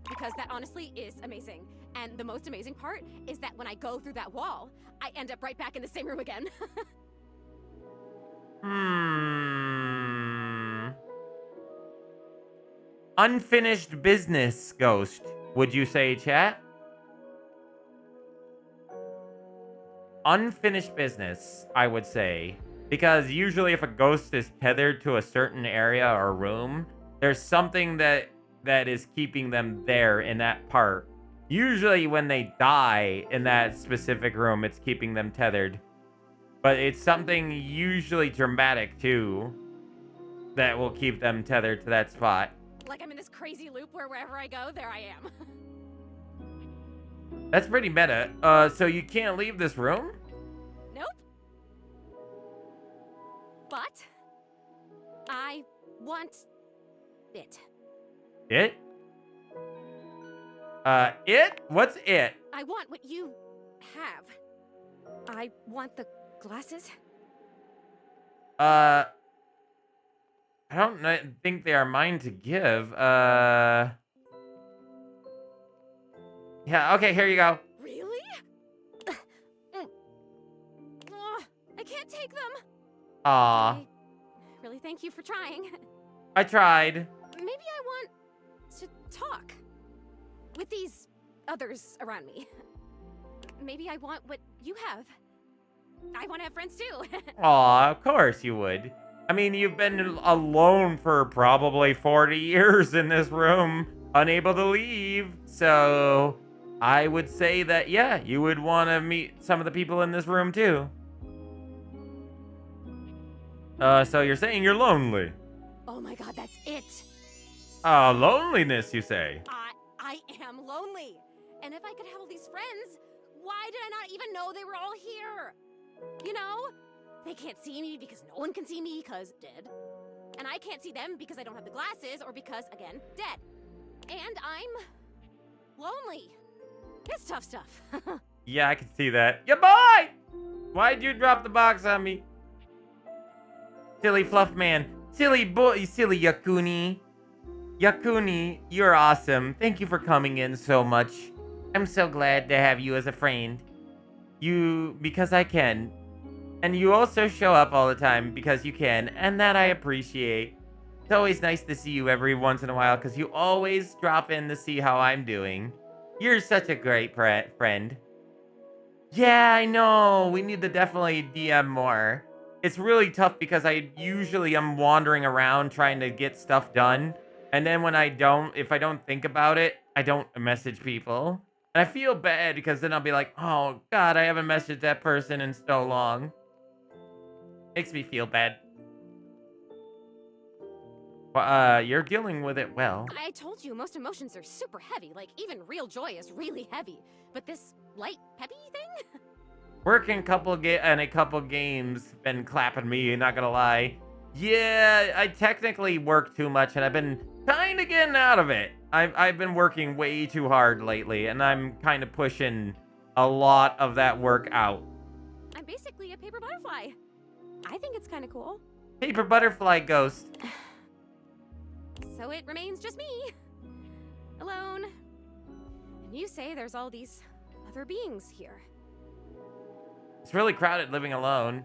Because that honestly is amazing. And the most amazing part is that when I go through that wall, I end up right back in the same room again. Unfinished business, Ghost. Would you say, chat? Unfinished business, I would say. Because usually if a ghost is tethered to a certain area or room, there's something that is keeping them there in that part. Usually when they die in that specific room, it's keeping them tethered. But it's something usually dramatic, too, that will keep them tethered to that spot. Like I'm in this crazy loop where wherever I go, there I am. That's pretty meta. So you can't leave this room? Nope. But I want it. It? It? What's it? I want what you have. I want the glasses. I don't think they are mine to give. Yeah, okay, here you go. Really? I can't take them. Aw, I really thank you for trying. I tried. Maybe I want to talk with these others around me. Maybe I want what you have. I want to have friends too. Aw, of course you would. I mean, you've been alone for probably 40 years in this room, unable to leave. So, I would say that, yeah, you would want to meet some of the people in this room too. So you're saying you're lonely? Oh my god, that's it. Loneliness, you say? I am lonely. And if I could have all these friends, why did I not even know they were all here? You know? They can't see me because no one can see me because dead. And I can't see them because I don't have the glasses or because, again, dead. And I'm lonely. It's tough stuff. Yeah, I can see that. Yeah, boy! Why'd you drop the box on me? Silly fluff man. Silly boy, silly Yakuni. Yakuni, you're awesome. Thank you for coming in so much. I'm so glad to have you as a friend. Because I can. And you also show up all the time because you can, and that I appreciate. It's always nice to see you every once in a while because you always drop in to see how I'm doing. You're such a great friend. Yeah, I know. We need to definitely DM more. It's really tough because I usually am wandering around trying to get stuff done. And then when if I don't think about it, I don't message people. And I feel bad because then I'll be like, oh God, I haven't messaged that person in so long. Makes me feel bad. You're dealing with it well. I told you, most emotions are super heavy. Like, even real joy is really heavy. But this light, peppy thing? Working a couple games, been clapping me, not gonna lie. Yeah, I technically work too much, and I've been kind of getting out of it. I've been working way too hard lately, and I'm kind of pushing a lot of that work out. I'm basically a paper butterfly. I think it's kind of cool. Paper butterfly ghost. So it remains just me. Alone. And you say there's all these other beings here. It's really crowded living alone.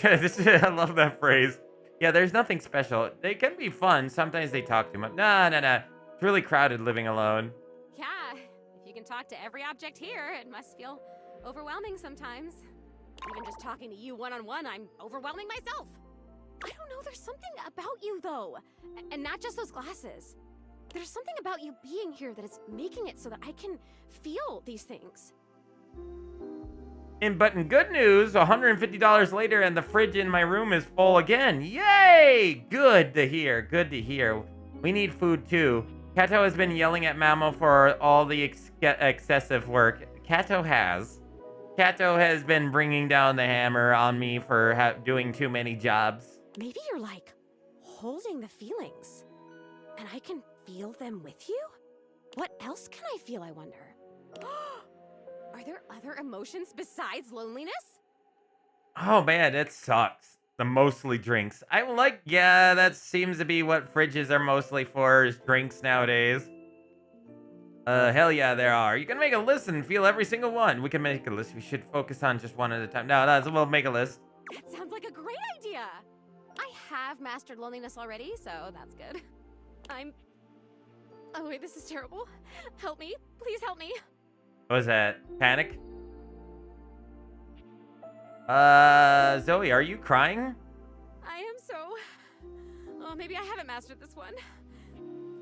I love that phrase. Yeah, there's nothing special. They can be fun. Sometimes they talk too much. No. It's really crowded living alone. Yeah, if you can talk to every object here, it must feel overwhelming sometimes. Even just talking to you one-on-one, I'm overwhelming myself. I don't know, there's something about you, though. And not just those glasses. There's something about you being here that is making it so that I can feel these things. But in good news, $150 later and the fridge in my room is full again. Yay! Good to hear. Good to hear. We need food too. Kato has been yelling at MalO for all the excessive work. Kato has been bringing down the hammer on me for doing too many jobs. Maybe you're like holding the feelings, and I can feel them with you? What else can I feel, I wonder? Are there other emotions besides loneliness? Oh man, that sucks. The mostly drinks. Yeah, that seems to be what fridges are mostly for, is drinks nowadays. Hell yeah, there are. You can make a list and feel every single one. We can make a list. We should focus on just one at a time. No, we'll make a list. That sounds like a great idea. I have mastered loneliness already, so that's good. Oh wait, this is terrible. Help me. Please help me. What was that? Panic? Zoe, are you crying? I am so... Oh, maybe I haven't mastered this one.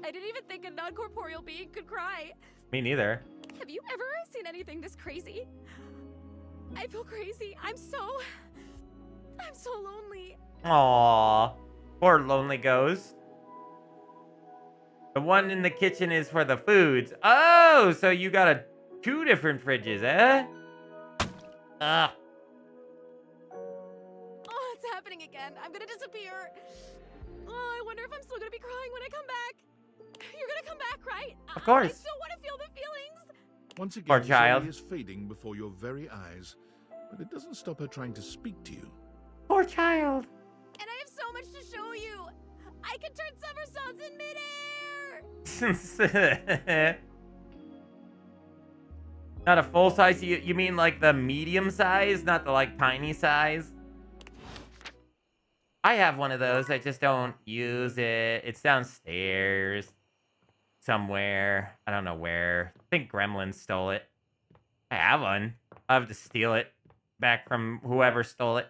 I didn't even think a non-corporeal being could cry. Me neither. Have you ever seen anything this crazy? I feel crazy. I'm so lonely. Aww. Poor lonely ghost. The one in the kitchen is for the foods. Oh, so you got two different fridges, eh? Ugh. Oh, it's happening again. I'm gonna disappear. Oh, I wonder if I'm still gonna be crying when I come back. You're gonna come back, right? Of course. I still want to feel the feeling. Once Poor again, child. Zoe is fading before your very eyes, but it doesn't stop her trying to speak to you. Poor child. And I have so much to show you. I can turn somersaults in midair. Not a full size. You mean like the medium size, not the like tiny size? I have one of those. I just don't use it. It's downstairs somewhere. I don't know where. I think Gremlins stole it. I have one. I have to steal it back from whoever stole it.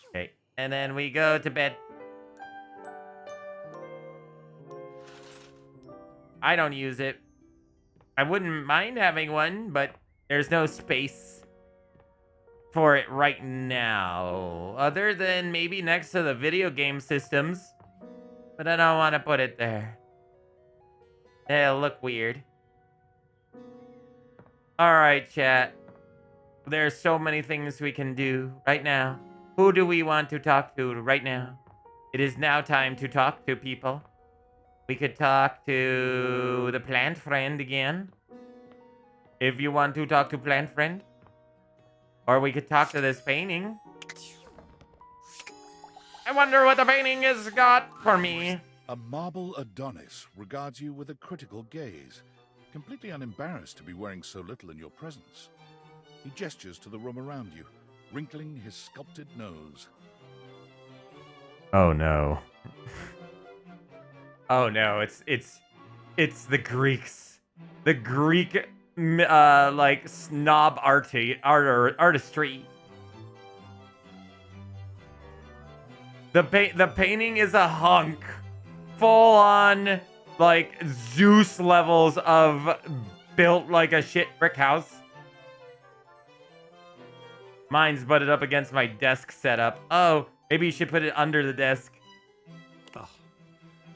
Okay, and then we go to bed. I don't use it. I wouldn't mind having one, but there's no space for it right now. Other than maybe next to the video game systems. But I don't want to put it there. It'll look weird. Alright, chat. There's so many things we can do right now. Who do we want to talk to right now? It is now time to talk to people. We could talk to the plant friend again. If you want to talk to plant friend. Or we could talk to this painting. I wonder what the painting has got for me. A marble Adonis regards you with a critical gaze, completely unembarrassed to be wearing so little in your presence. He gestures to the room around you, wrinkling his sculpted nose. Oh no. Oh no, it's the Greeks. The Greek like snob artistry. The painting is a hunk. Full on like Zeus levels of built like a shit brick house. Mine's butted up against my desk setup. Oh, maybe you should put it under the desk. Oh,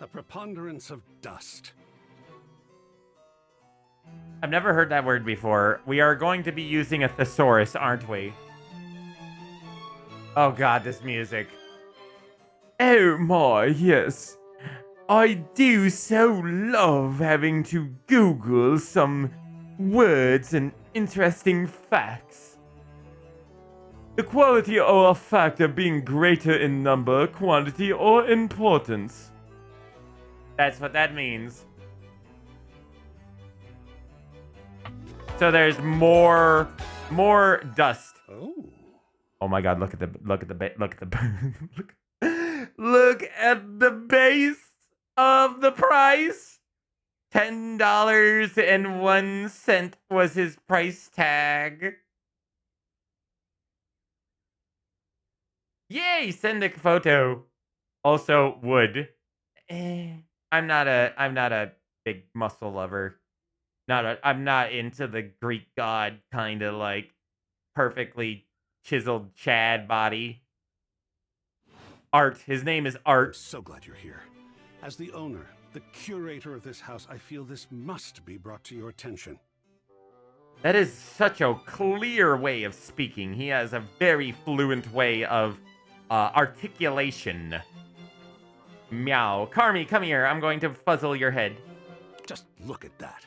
a preponderance of dust. I've never heard that word before. We are going to be using a thesaurus, aren't we? Oh god, this music. Oh my, yes. I do so love having to Google some words and interesting facts. The quality or a factor being greater in number, quantity, or importance. That's what that means. So there's more dust. Oh. Oh my god, look at the look at the base of the price. $10.01 was his price tag. Yay, send a photo. Also wood. I'm not a big muscle lover. I'm not into the Greek god kind of like perfectly chiseled Chad body. Art. His name is Art. I'm so glad you're here. As the owner, the curator of this house, I feel this must be brought to your attention. That is such a clear way of speaking. He has a very fluent way of articulation. Meow. Carmi, come here. I'm going to fuzzle your head. Just look at that.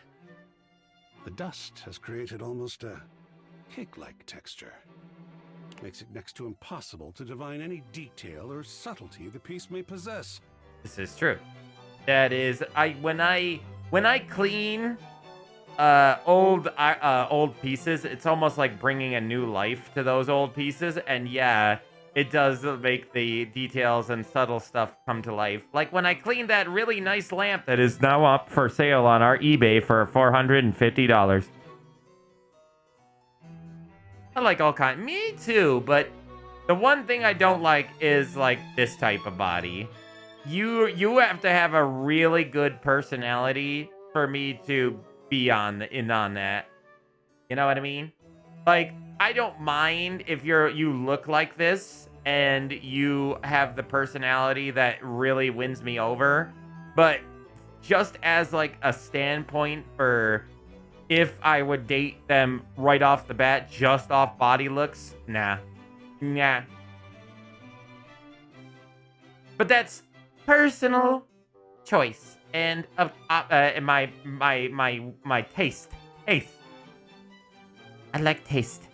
The dust has created almost a cake-like texture. Makes it next to impossible to divine any detail or subtlety the piece may possess. This is true. That is, when I clean old pieces, it's almost like bringing a new life to those old pieces, and yeah, it does make the details and subtle stuff come to life. Like when I cleaned that really nice lamp that is now up for sale on our eBay for $450. I like all kinds. Me too, but the one thing I don't like is like this type of body. You have to have a really good personality for me to be in on that. You know what I mean? Like, I don't mind if you look like this and you have the personality that really wins me over, but just as like a standpoint for if I would date them right off the bat, just off body looks, nah. But that's personal choice. and my taste. Taste. I like taste.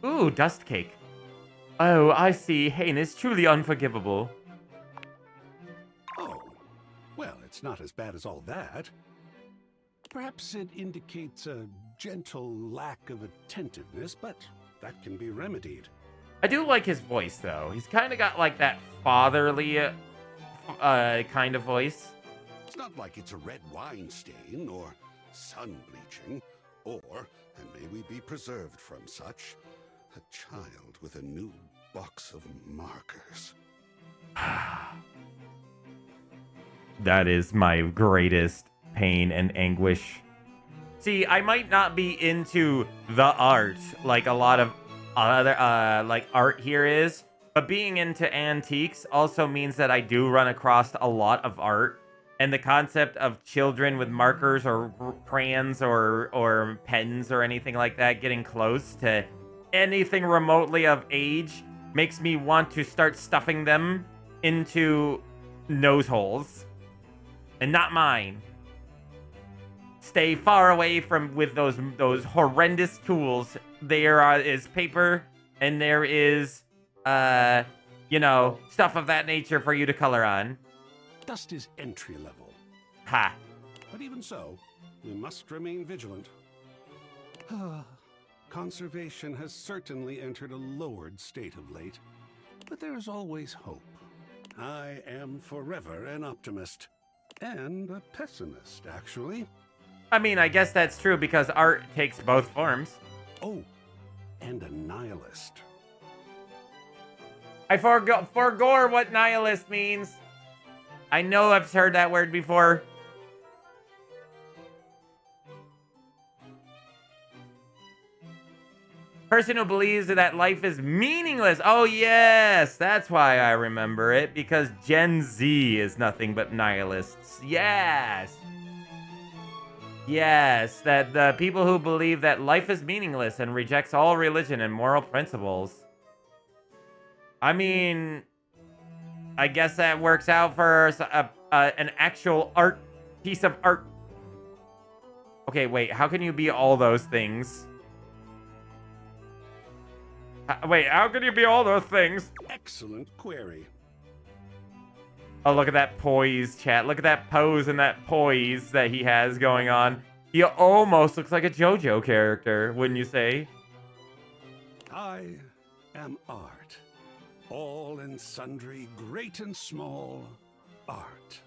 Ooh, dust cake. Oh, I see. Heinous, truly unforgivable. Oh, well, it's not as bad as all that. Perhaps it indicates a gentle lack of attentiveness, but that can be remedied. I do like his voice, though. He's kind of got, like, that fatherly kind of voice. It's not like it's a red wine stain or sun bleaching, or, and may we be preserved from such, a child with a new box of markers. That is my greatest pain and anguish. See, I might not be into the art like a lot of other like art here is, but being into antiques also means that I do run across a lot of art, and the concept of children with markers or crayons or pens or anything like that getting close to anything remotely of age makes me want to start stuffing them into nose holes. And not mine. Stay far away from with those horrendous tools. There is paper and there is you know, stuff of that nature for you to color on. Dust is entry level. Ha. But even so, we must remain vigilant. Conservation has certainly entered a lowered state of late, but there is always hope. I am forever an optimist. And a pessimist, actually. I mean, I guess that's true because art takes both forms. Oh, and a nihilist. I forgore what nihilist means. I know I've heard that word before. Person who believes that life is meaningless. Oh, yes. That's why I remember it. Because Gen Z is nothing but nihilists. Yes. Yes. That the people who believe that life is meaningless and rejects all religion and moral principles. I mean, I guess that works out for an actual art piece of art. Okay, wait. How can you be all those things? Wait, how can you be all those things? Excellent query. Oh, look at that poise, chat. Look at that pose and that poise that he has going on. He almost looks like a JoJo character, wouldn't you say? I am art. All and sundry, great and small, art.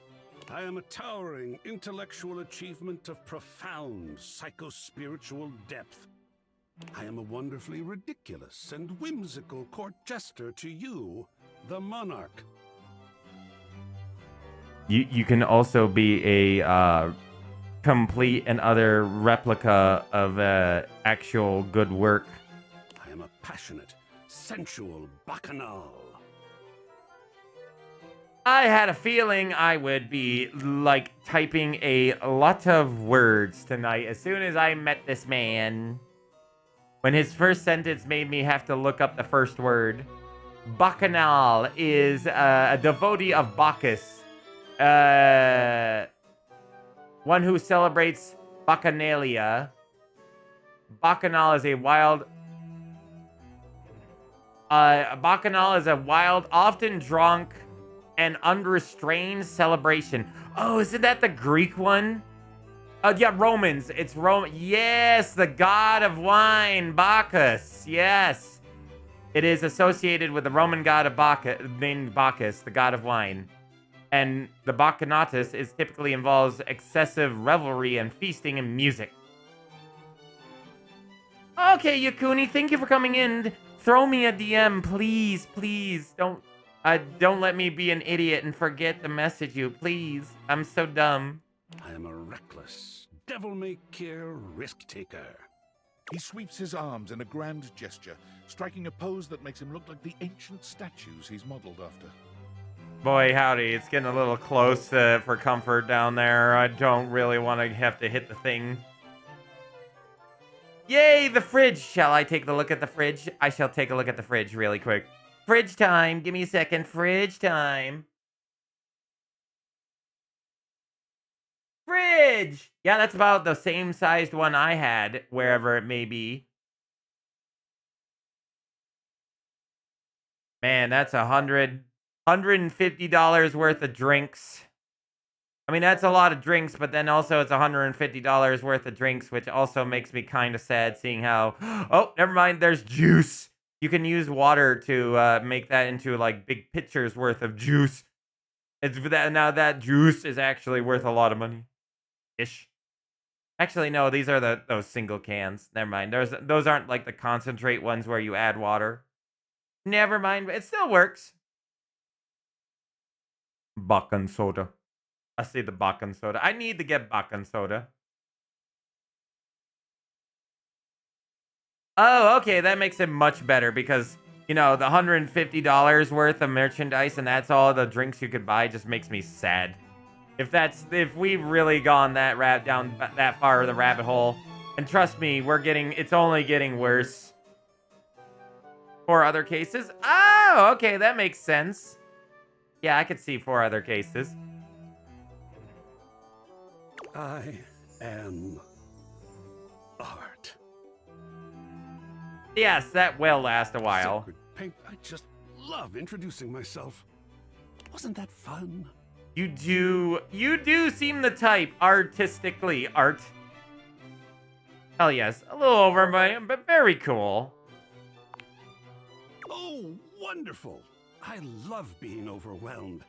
I am a towering intellectual achievement of profound psycho-spiritual depth. I am a wonderfully ridiculous and whimsical court jester to you, the monarch. You can also be a complete and utter replica of actual good work. I am a passionate, sensual bacchanal. I had a feeling I would be, like, typing a lot of words tonight as soon as I met this man. When his first sentence made me have to look up the first word. Bacchanal is a devotee of Bacchus. One who celebrates Bacchanalia. Bacchanal is a wild... Bacchanal is a wild, often drunk, and unrestrained celebration. Oh, isn't that the Greek one? Yeah, Romans. It's Rome. Yes, the god of wine, Bacchus. Yes. It is associated with the Roman god of Bacchus, named Bacchus, the god of wine. And the Bacchantus is typically involves excessive revelry and feasting and music. Okay, Yakuni, thank you for coming in. Throw me a DM, please, please. Don't let me be an idiot and forget to message you, please. I'm so dumb. I am a reckless, devil-may-care risk-taker. He sweeps his arms in a grand gesture, striking a pose that makes him look like the ancient statues he's modeled after. Boy, howdy, it's getting a little close for comfort down there. I don't really want to have to hit the thing. Yay, the fridge! Shall I take a look at the fridge? I shall take a look at the fridge really quick. Fridge time! Give me a second. Fridge time! Fridge! Yeah, that's about the same sized one I had, wherever it may be. Man, that's $150 worth of drinks. I mean, that's a lot of drinks, but then also it's $150 worth of drinks, which also makes me kind of sad seeing how... Oh, never mind, there's juice. You can use water to make that into, like, big pitchers worth of juice. Now that juice is actually worth a lot of money. Ish. Actually, no, these are those single cans. Never mind. Those aren't, like, the concentrate ones where you add water. Never mind, it still works. Bakken soda. I see the Bakken soda. I need to get Bakken soda. Oh, okay, that makes it much better because, you know, the $150 worth of merchandise and that's all the drinks you could buy just makes me sad. If we've really gone down that far of the rabbit hole, and trust me, it's only getting worse. 4 other cases? Oh, okay, that makes sense. Yeah, I could see 4 other cases. I am art. Yes, that will last a while. Sacred paint. I just love introducing myself. Wasn't that fun? You do seem the type artistically, Art. Hell yes, a little over but very cool. Oh, wonderful. I love being overwhelmed.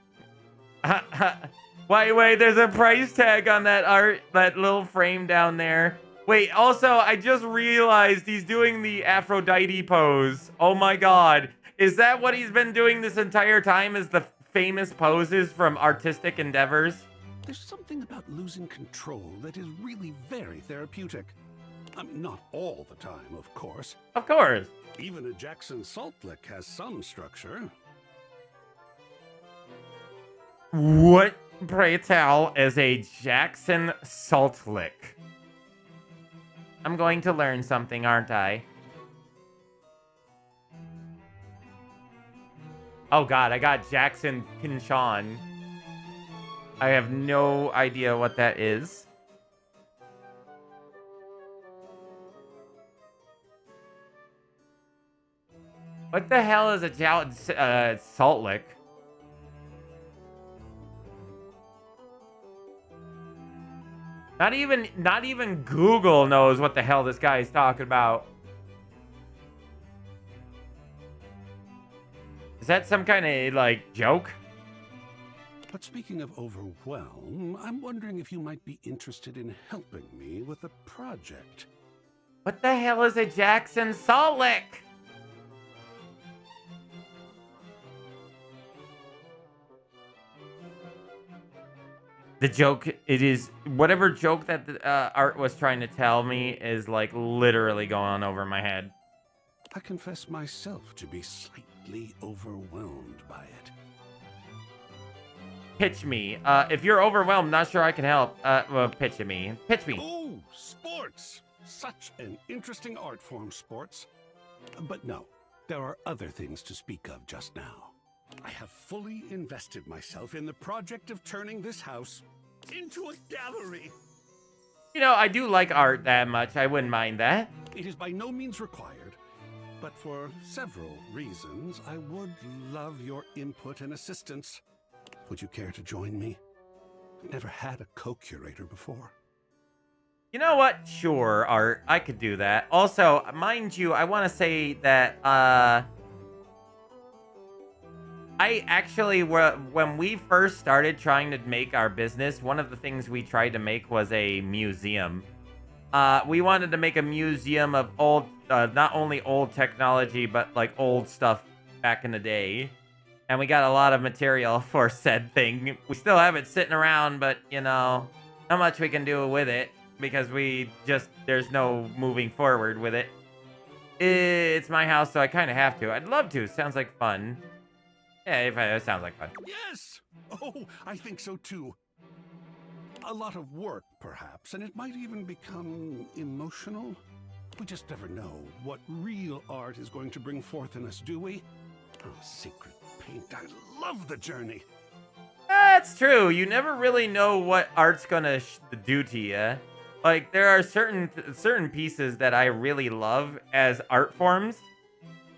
Wait, there's a price tag on that art, that little frame down there. Wait, also, I just realized he's doing the Aphrodite pose. Oh my god. Is that what he's been doing this entire time, is the famous poses from artistic endeavors? There's something about losing control that is really very therapeutic. I mean, not all the time, of course. Of course. Even a Jackson salt lick has some structure. What, pray tell, is a Jackson salt lick? I'm going to learn something, aren't I? Oh god, I got Jackson Pinchon. I have no idea what that is. What the hell is a salt lick? Not even Google knows what the hell this guy is talking about. Is that some kind of, like, joke? But speaking of overwhelm, I'm wondering if you might be interested in helping me with a project. What the hell is a Jackson salt lick? The joke, it is, whatever joke that Art was trying to tell me is, like, literally going over my head. I confess myself to be slightly overwhelmed by it. Pitch me. If you're overwhelmed, not sure I can help. Well, pitch me. Pitch me. Oh, sports! Such an interesting art form, sports. But no, there are other things to speak of just now. I have fully invested myself in the project of turning this house into a gallery. You know, I do like art that much. I wouldn't mind that. It is by no means required, but for several reasons, I would love your input and assistance. Would you care to join me? I've never had a co-curator before. You know what? Sure, Art. I could do that. Also, mind you, I want to say that, I actually, when we first started trying to make our business, one of the things we tried to make was a museum. We wanted to make a museum of old, not only old technology, but like old stuff back in the day. And we got a lot of material for said thing. We still have it sitting around, but, you know, not much we can do with it because there's no moving forward with it. It's my house, so I kind of have to. I'd love to. Sounds like fun. Yeah, it sounds like fun. Yes! Oh, I think so too. A lot of work, perhaps, and it might even become emotional. We just never know what real art is going to bring forth in us, do we? Oh, sacred paint, I love the journey. That's true. You never really know what art's gonna do to you. Like, there are certain pieces that I really love as art forms,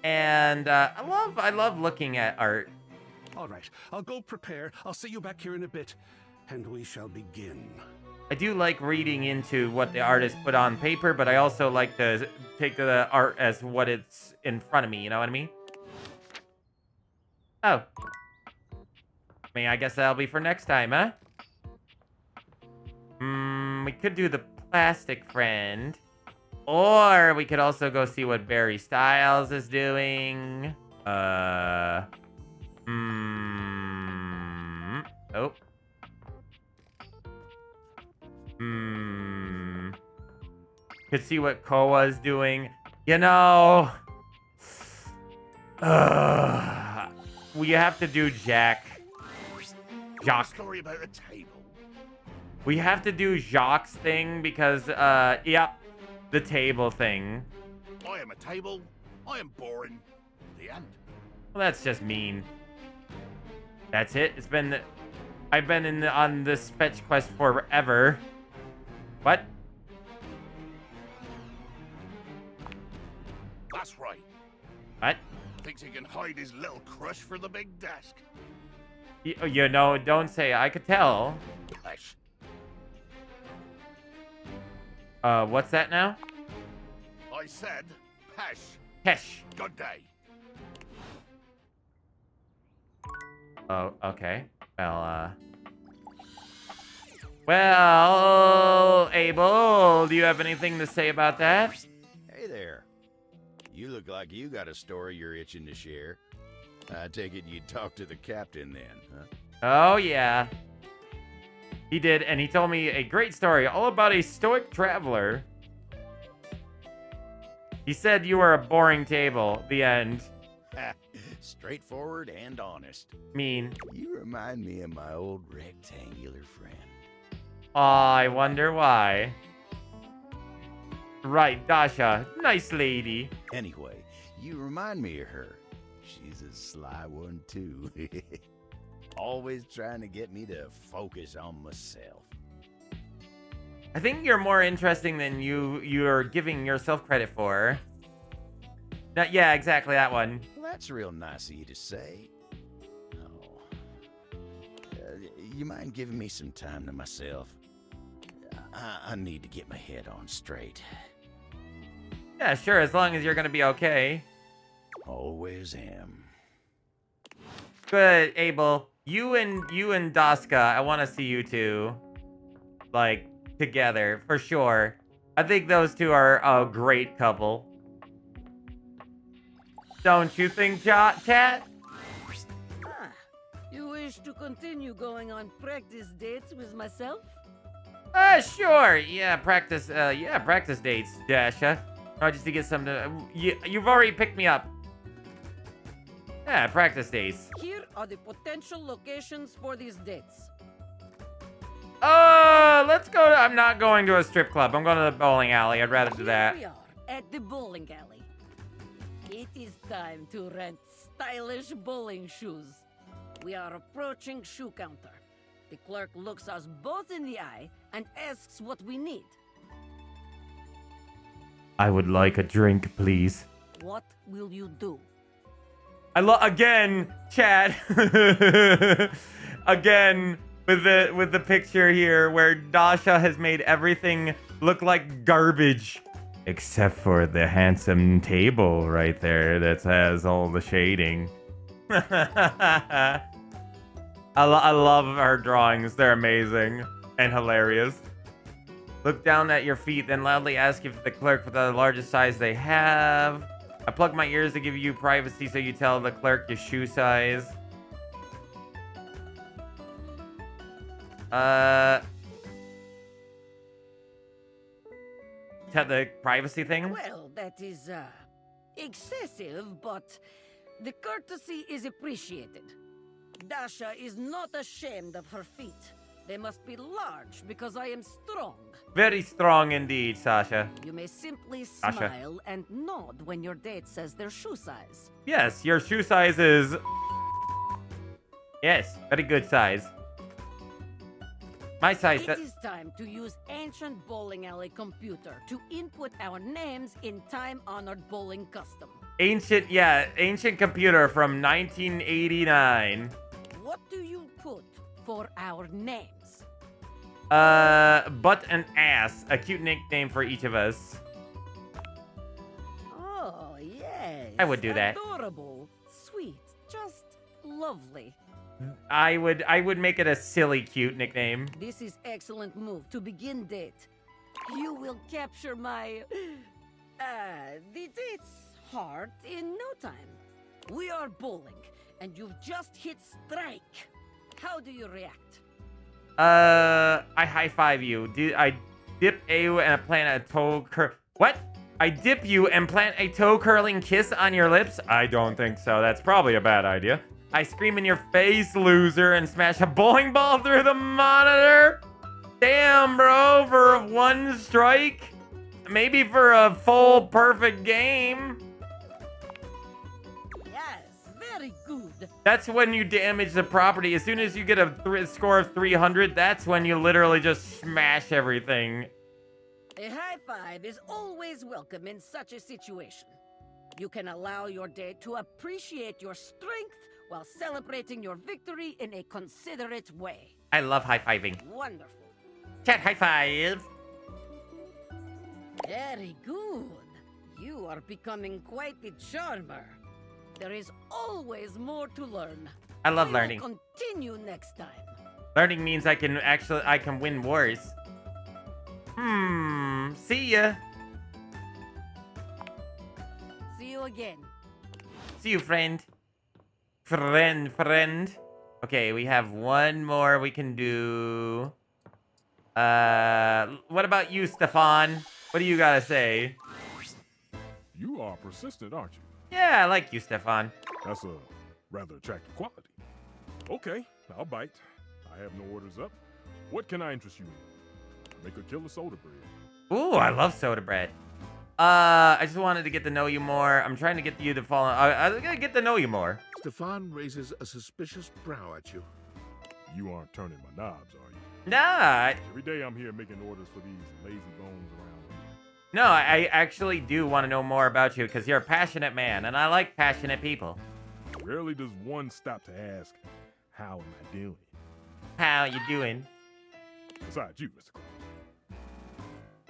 and I love looking at art. All right, I'll go prepare. I'll see you back here in a bit, and we shall begin. I do like reading into what the artist put on paper, but I also like to take the art as what it's in front of me, you know what I mean? Oh. I mean, I guess that'll be for next time, huh? We could do the plastic friend. Or we could also go see what Barry Styles is doing. Oh. Could see what Koa's doing. You know. We have to do Jacques. Story about a table. We have to do Jacques' thing because, yeah, the table thing. I am a table. I am boring. The end. Well, that's just mean. That's it. I've been on this fetch quest forever. What? That's right. What? Thinks he can hide his little crush for the big desk. You know, don't say. I could tell. Hush. What's that now? I said, Pesh. Pesh. Good day. Oh, okay. Well, Abel, do you have anything to say about that? Hey there. You look like you got a story you're itching to share. I take it you'd talk to the captain then, huh? Oh, yeah. He did, and he told me a great story all about a stoic traveler. He said you were a boring table. The end. Straightforward and honest. Mean. You remind me of my old rectangular friend. Aw, I wonder why. Right, Dasha. Nice lady. Anyway, you remind me of her. She's a sly one, too. Always trying to get me to focus on myself. I think you're more interesting than you're giving yourself credit for. Yeah, exactly that one. Well, that's real nice of you to say. Oh. You mind giving me some time to myself? I need to get my head on straight. Yeah, sure, as long as you're gonna be okay. Always am. Good, Abel. You and Daska, I want to see you two, like, together, for sure. I think those two are a great couple. Don't you think, chat? You wish to continue going on practice dates with myself? Sure. Yeah, practice dates, Dasha. Just to get some you've already picked me up. Yeah, practice dates. Here are the potential locations for these dates. Let's go to... I'm not going to a strip club. I'm going to the bowling alley. I'd rather do that. Here we are at the bowling alley. It is time to rent stylish bowling shoes. We are approaching shoe counter. The clerk looks us both in the eye and asks what we need. I would like a drink, please. What will you do? Again, chat. Again, with the picture here where Dasha has made everything look like garbage. Except for the handsome table right there that has all the shading. I love her drawings. They're amazing and hilarious. Look down at your feet, then loudly ask if the clerk for the largest size they have. I plug my ears to give you privacy, so you tell the clerk your shoe size. The privacy thing? Well, that is, excessive, but the courtesy is appreciated. Dasha is not ashamed of her feet. They must be large because I am strong. Very strong indeed, Sasha. You may simply Sasha. smile and nod when your date says their shoe size. Yes, your shoe size is... Yes, very good size. My site. It is time to use ancient bowling alley computer to input our names in time-honored bowling custom. Ancient computer from 1989. What do you put for our names? Butt and ass. A cute nickname for each of us. Oh, yes. I would do that. Adorable, sweet, just lovely. I would make it a silly cute nickname. This is excellent move to begin date. You will capture my the date's heart in no time. We are bowling, and you've just hit strike. How do you react? I high five you. I dip you and plant a toe What? I dip you and plant a toe curling kiss on your lips? I don't think so. That's probably a bad idea. I scream in your face, loser, and smash a bowling ball through the monitor? Damn, bro, for one strike? Maybe for a full perfect game? Yes, very good. That's when you damage the property. As soon as you get a score of 300, that's when you literally just smash everything. A high five is always welcome in such a situation. You can allow your date to appreciate your strength while celebrating your victory in a considerate way. I love high-fiving. Wonderful. Chat high five. Very good. You are becoming quite the charmer. There is always more to learn. I love We learning. will continue next time. Learning means I can win wars. See ya. See you again. See you, friend. Friend. Okay, we have one more we can do. What about you, Stefan? What do you gotta say? You are persistent, aren't you? Yeah, I like you, Stefan. That's a rather attractive quality. Okay, I'll bite. I have no orders up. What can I interest you in? Make a killer soda bread. Ooh, I love soda bread. I just wanted to get to know you more. I'm trying to get you to fall. I'm gonna get to know you more. Stefan raises a suspicious brow at you. You aren't turning my knobs, are you? Nah. Every day I'm here making orders for these lazy bones around here. No, I actually do want to know more about you because you're a passionate man, and I like passionate people. Rarely does one stop to ask, how am I doing? How you doing? Besides you, Mr. Claus.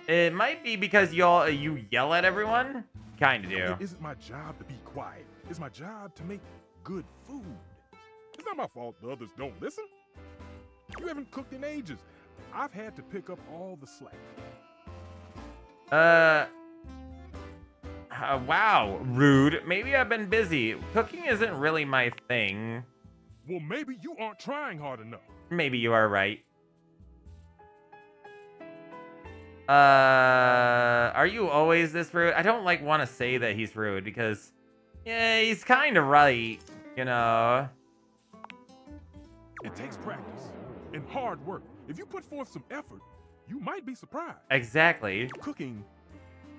It might be because you yell at everyone. Kind of do. It isn't my job to be quiet. It's my job to make good food. It's not my fault the others don't listen. You haven't cooked in ages. I've had to pick up all the slack. Wow, rude. Maybe I've been busy. Cooking isn't really my thing. Well, maybe you aren't trying hard enough. Maybe you are right. Are you always this rude? I don't want to say that he's rude because, yeah, he's kind of right, you know. It takes practice and hard work. If you put forth some effort, you might be surprised. Exactly. Cooking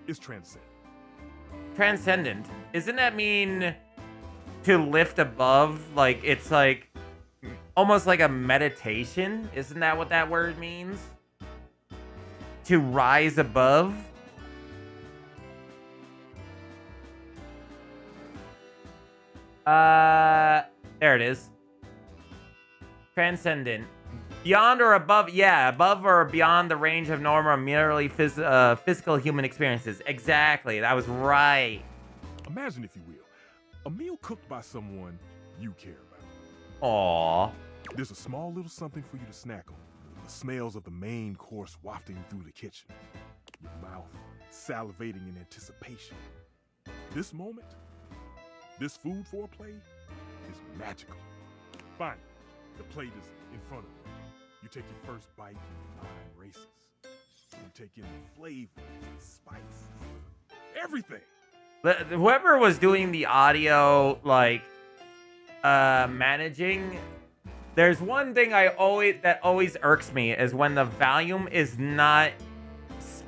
is transcendent. Transcendent. Isn't that mean to lift above? Like, it's like almost like a meditation? Isn't that what that word means? To rise above? There it is. Transcendent. Beyond or above, yeah, above or beyond the range of normal, merely physical human experiences. Exactly, that was right. Imagine, if you will, a meal cooked by someone you care about. Aww. There's a small little something for you to snack on. The smells of the main course wafting through the kitchen. Your mouth salivating in anticipation. This moment, this food foreplay, is magical. Finally, the plate is in front of you. You take your first bite and your mind races. You take in the flavors, the spices, everything. Whoever was doing the audio, managing, there's one thing that always irks me is when the volume is not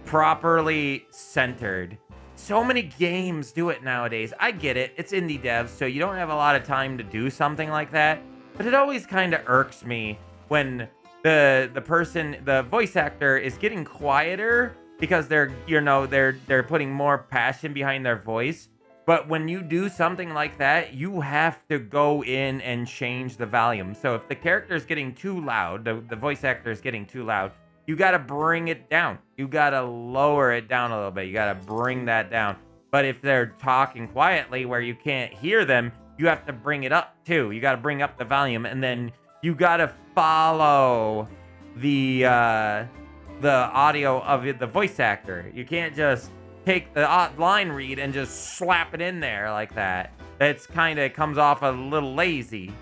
properly centered. So many games do it nowadays. I get it. It's indie devs, so you don't have a lot of time to do something like that. But it always kind of irks me when the voice actor is getting quieter because they're putting more passion behind their voice. But when you do something like that, you have to go in and change the volume. So if the character is getting too loud, the voice actor is getting too loud, you got to bring it down. You got to lower it down a little bit. You got to bring that down. But if they're talking quietly where you can't hear them, you have to bring it up too. You got to bring up the volume, and then you got to follow the audio of the voice actor. You can't just take the line read and just slap it in there like that. It's kind of comes off a little lazy.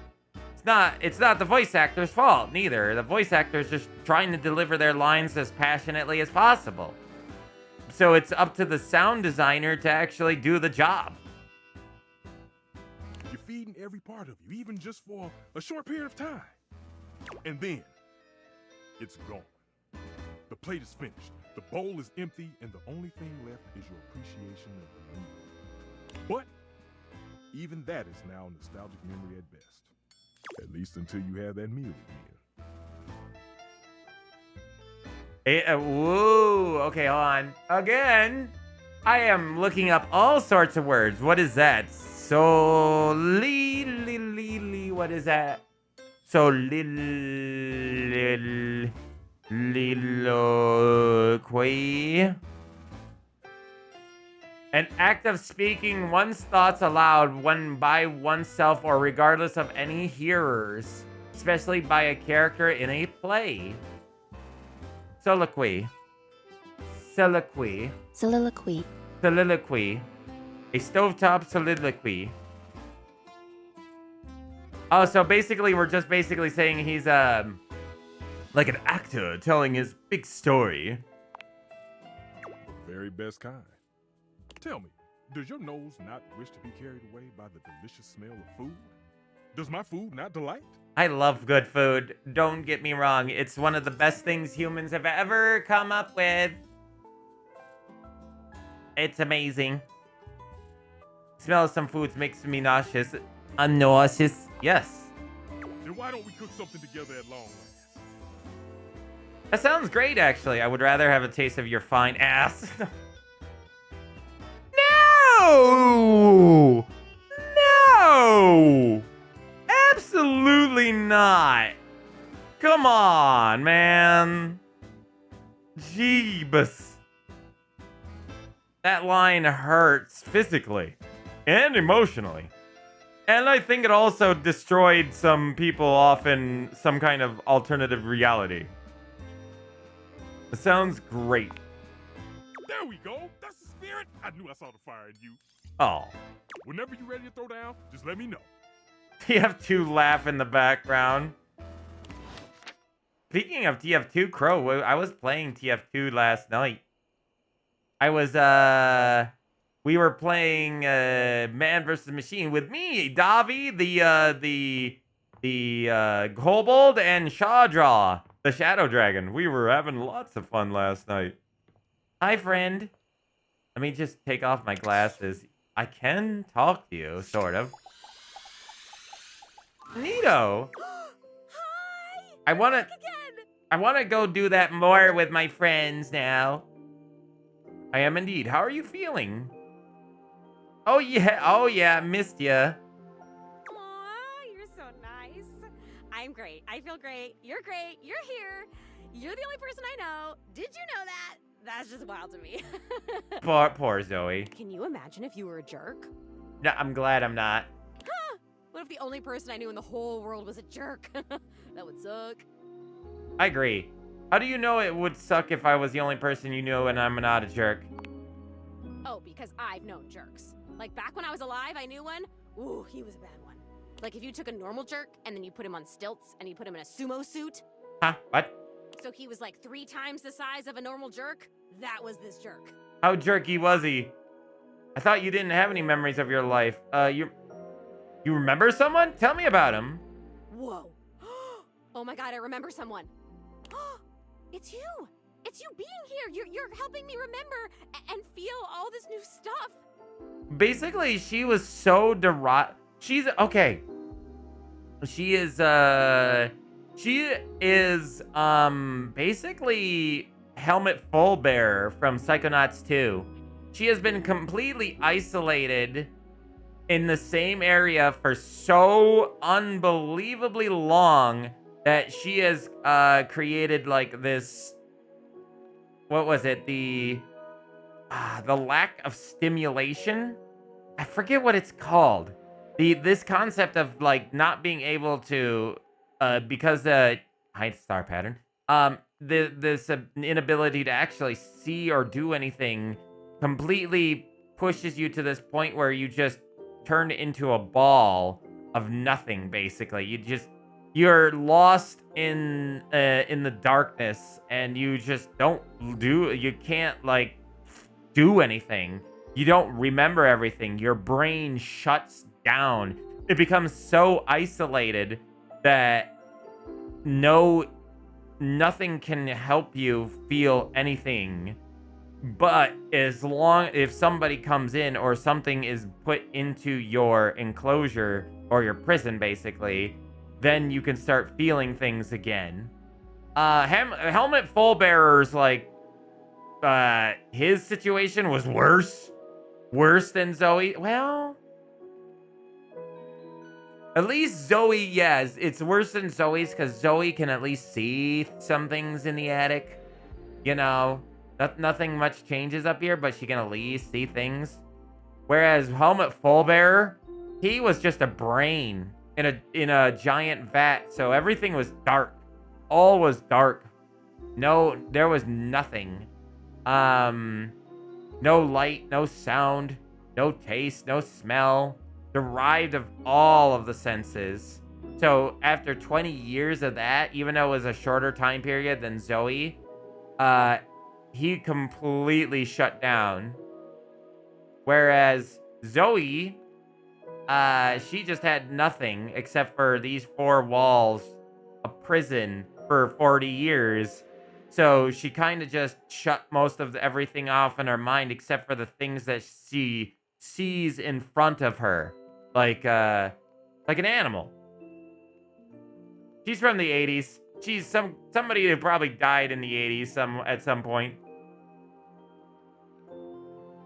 It's not the voice actor's fault, neither. The voice actor's just trying to deliver their lines as passionately as possible. So it's up to the sound designer to actually do the job. You're feeding every part of you, even just for a short period of time. And then, it's gone. The plate is finished, the bowl is empty, and the only thing left is your appreciation of the meal. But, even that is now a nostalgic memory at best. At least until you have that meal again. Whoa, okay, hold on. Again, I am looking up all sorts of words. What is that? What is that? Soliloquy. An act of speaking one's thoughts aloud when by oneself or regardless of any hearers, especially by a character in a play. Soliloquy. Soliloquy. Soliloquy. Soliloquy. A stovetop soliloquy. Oh, so basically we're just basically saying he's like an actor telling his big story. The very best kind. Tell me, does your nose not wish to be carried away by the delicious smell of food? Does my food not delight? I love good food. Don't get me wrong. It's one of the best things humans have ever come up with. It's amazing. Smell of some foods makes me nauseous. I'm nauseous. Yes. Then why don't we cook something together at long last? That sounds great, actually. I would rather have a taste of your fine ass. No! No! Absolutely not. Come on, man. Jeebus. That line hurts physically and emotionally. And I think it also destroyed some people off in some kind of alternative reality. It sounds great. There we go. That's the spirit. I knew I saw the fire in you. Oh. Whenever you're ready to throw down, just let me know. TF2 laugh in the background. Speaking of TF2 Crow, I was playing TF2 last night. We were playing Man vs. Machine with me, Davi, the Kobold, and Shawdraw, the Shadow Dragon. We were having lots of fun last night. Hi, friend. Let me just take off my glasses. I can talk to you, sort of. Neato. Hi. I wanna go do that more with my friends now. I am indeed. How are you feeling? Oh yeah, missed ya. Aw, you're so nice. I'm great. I feel great. You're great. You're here. You're the only person I know. Did you know that? That's just wild to me. Poor Zoe. Can you imagine if you were a jerk? No, I'm glad I'm not. Huh? What if the only person I knew in the whole world was a jerk? That would suck. I agree. How do you know it would suck if I was the only person you knew and I'm not a jerk? Oh, because I've known jerks. Like back when I was alive, I knew one. Ooh, he was a bad one. Like if you took a normal jerk and then you put him on stilts and you put him in a sumo suit. Huh? What? So he was like 3 times the size of a normal jerk. That was this jerk. How jerky was he? I thought you didn't have any memories of your life. You remember someone? Tell me about him. Whoa. Oh my god, I remember someone. It's you. It's you being here. You're helping me remember and feel all this new stuff. Basically, she was so she's okay. She is She is basically Helmet Fullbearer from Psychonauts 2. She has been completely isolated in the same area for so unbelievably long that she has created like this, what was it, the lack of stimulation. I forget what it's called. This concept of like not being able to because the hide star pattern, this inability to actually see or do anything completely pushes you to this point where you just turn into a ball of nothing. Basically, you're lost in the darkness, and you just you can't like do anything. You don't remember everything. Your brain shuts down. It becomes so isolated that nothing can help you feel anything. But if somebody comes in or something is put into your enclosure or your prison, basically, then you can start feeling things again. Helmet Fullbearer's like his situation was worse than Zoe. Well, at least Zoe, yes, it's worse than Zoe's because Zoe can at least see some things in the attic. You know, nothing much changes up here, but she can at least see things. Whereas Helmet Fullbearer, he was just a brain in a giant vat, so everything was dark. All was dark. No, there was nothing. No light, no sound, no taste, no smell, derived of all of the senses. So after 20 years of that, even though it was a shorter time period than Zoe, he completely shut down. Whereas Zoe, she just had nothing except for these four walls, a prison for 40 years. So she kind of just shut most of everything off in her mind except for the things that she sees in front of her. Like an animal. She's from the 80s. She's somebody who probably died in the 80s at some point.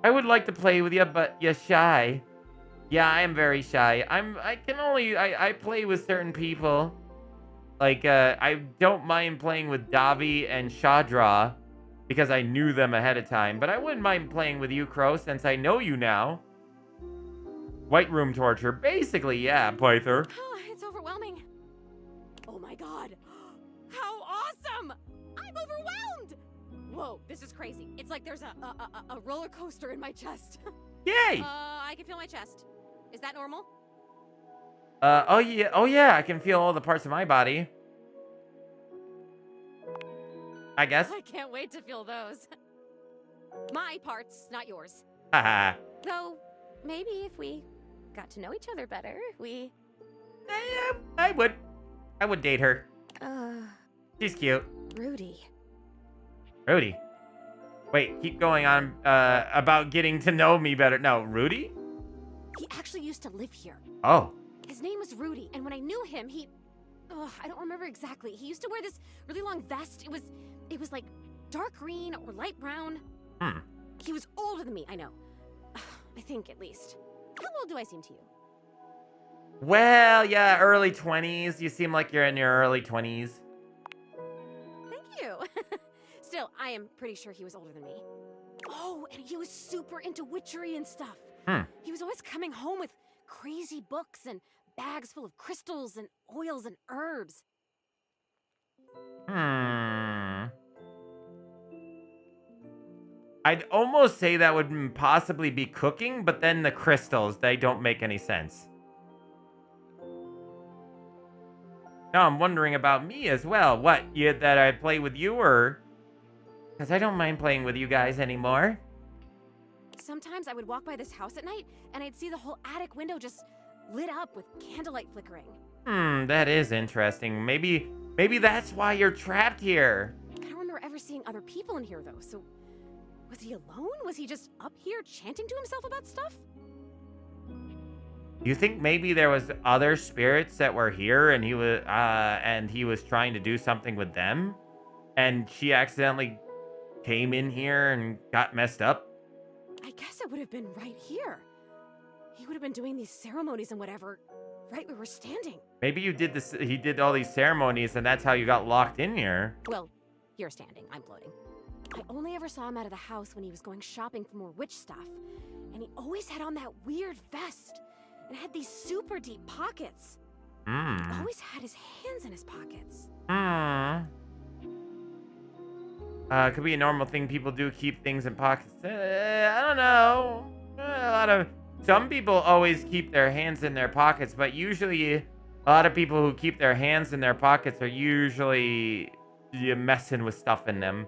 I would like to play with you, but you're shy. Yeah, I am very shy. I play with certain people. Like, I don't mind playing with Davi and Shadra because I knew them ahead of time. But I wouldn't mind playing with you, Crow, since I know you now. White room torture. Basically, yeah, Pyther. It's overwhelming. Oh my god. How awesome! I'm overwhelmed! Whoa, this is crazy. It's like there's a roller coaster in my chest. Yay! I can feel my chest. Is that normal? Oh yeah, I can feel all the parts of my body. I guess. I can't wait to feel those. My parts, not yours. Haha. Though, maybe if we got to know each other better, we... I would date her. She's cute. Rudy. Wait, keep going on about getting to know me better. No, Rudy? He actually used to live here. Oh. His name was Rudy, and when I knew him, I don't remember exactly. He used to wear this really long vest. It was like dark green or light brown. He was older than me, I know. I think, at least. How old do I seem to you? Well, yeah, early 20s. You seem like you're in your early 20s. Thank you. Still, I am pretty sure he was older than me. Oh, and he was super into witchery and stuff. He was always coming home with crazy books and bags full of crystals and oils and herbs. I'd almost say that would possibly be cooking, but then the crystals, they don't make any sense. Now I'm wondering about me as well. What, that I play with you, or... Because I don't mind playing with you guys anymore. Sometimes I would walk by this house at night, and I'd see the whole attic window just lit up with candlelight flickering. That is interesting. Maybe that's why you're trapped here. I don't remember ever seeing other people in here, though, so... Was he alone? Was he just up here chanting to himself about stuff? You think maybe there was other spirits that were here and he was trying to do something with them? And she accidentally came in here and got messed up? I guess it would have been right here. He would have been doing these ceremonies and whatever, right where we're standing. Maybe he did all these ceremonies and that's how you got locked in here. Well, you're standing, I'm floating. I only ever saw him out of the house when he was going shopping for more witch stuff. And he always had on that weird vest. And had these super deep pockets. He always had his hands in his pockets. Could be a normal thing people do, keep things in pockets. I don't know. Some people always keep their hands in their pockets, but usually a lot of people who keep their hands in their pockets are usually messing with stuff in them.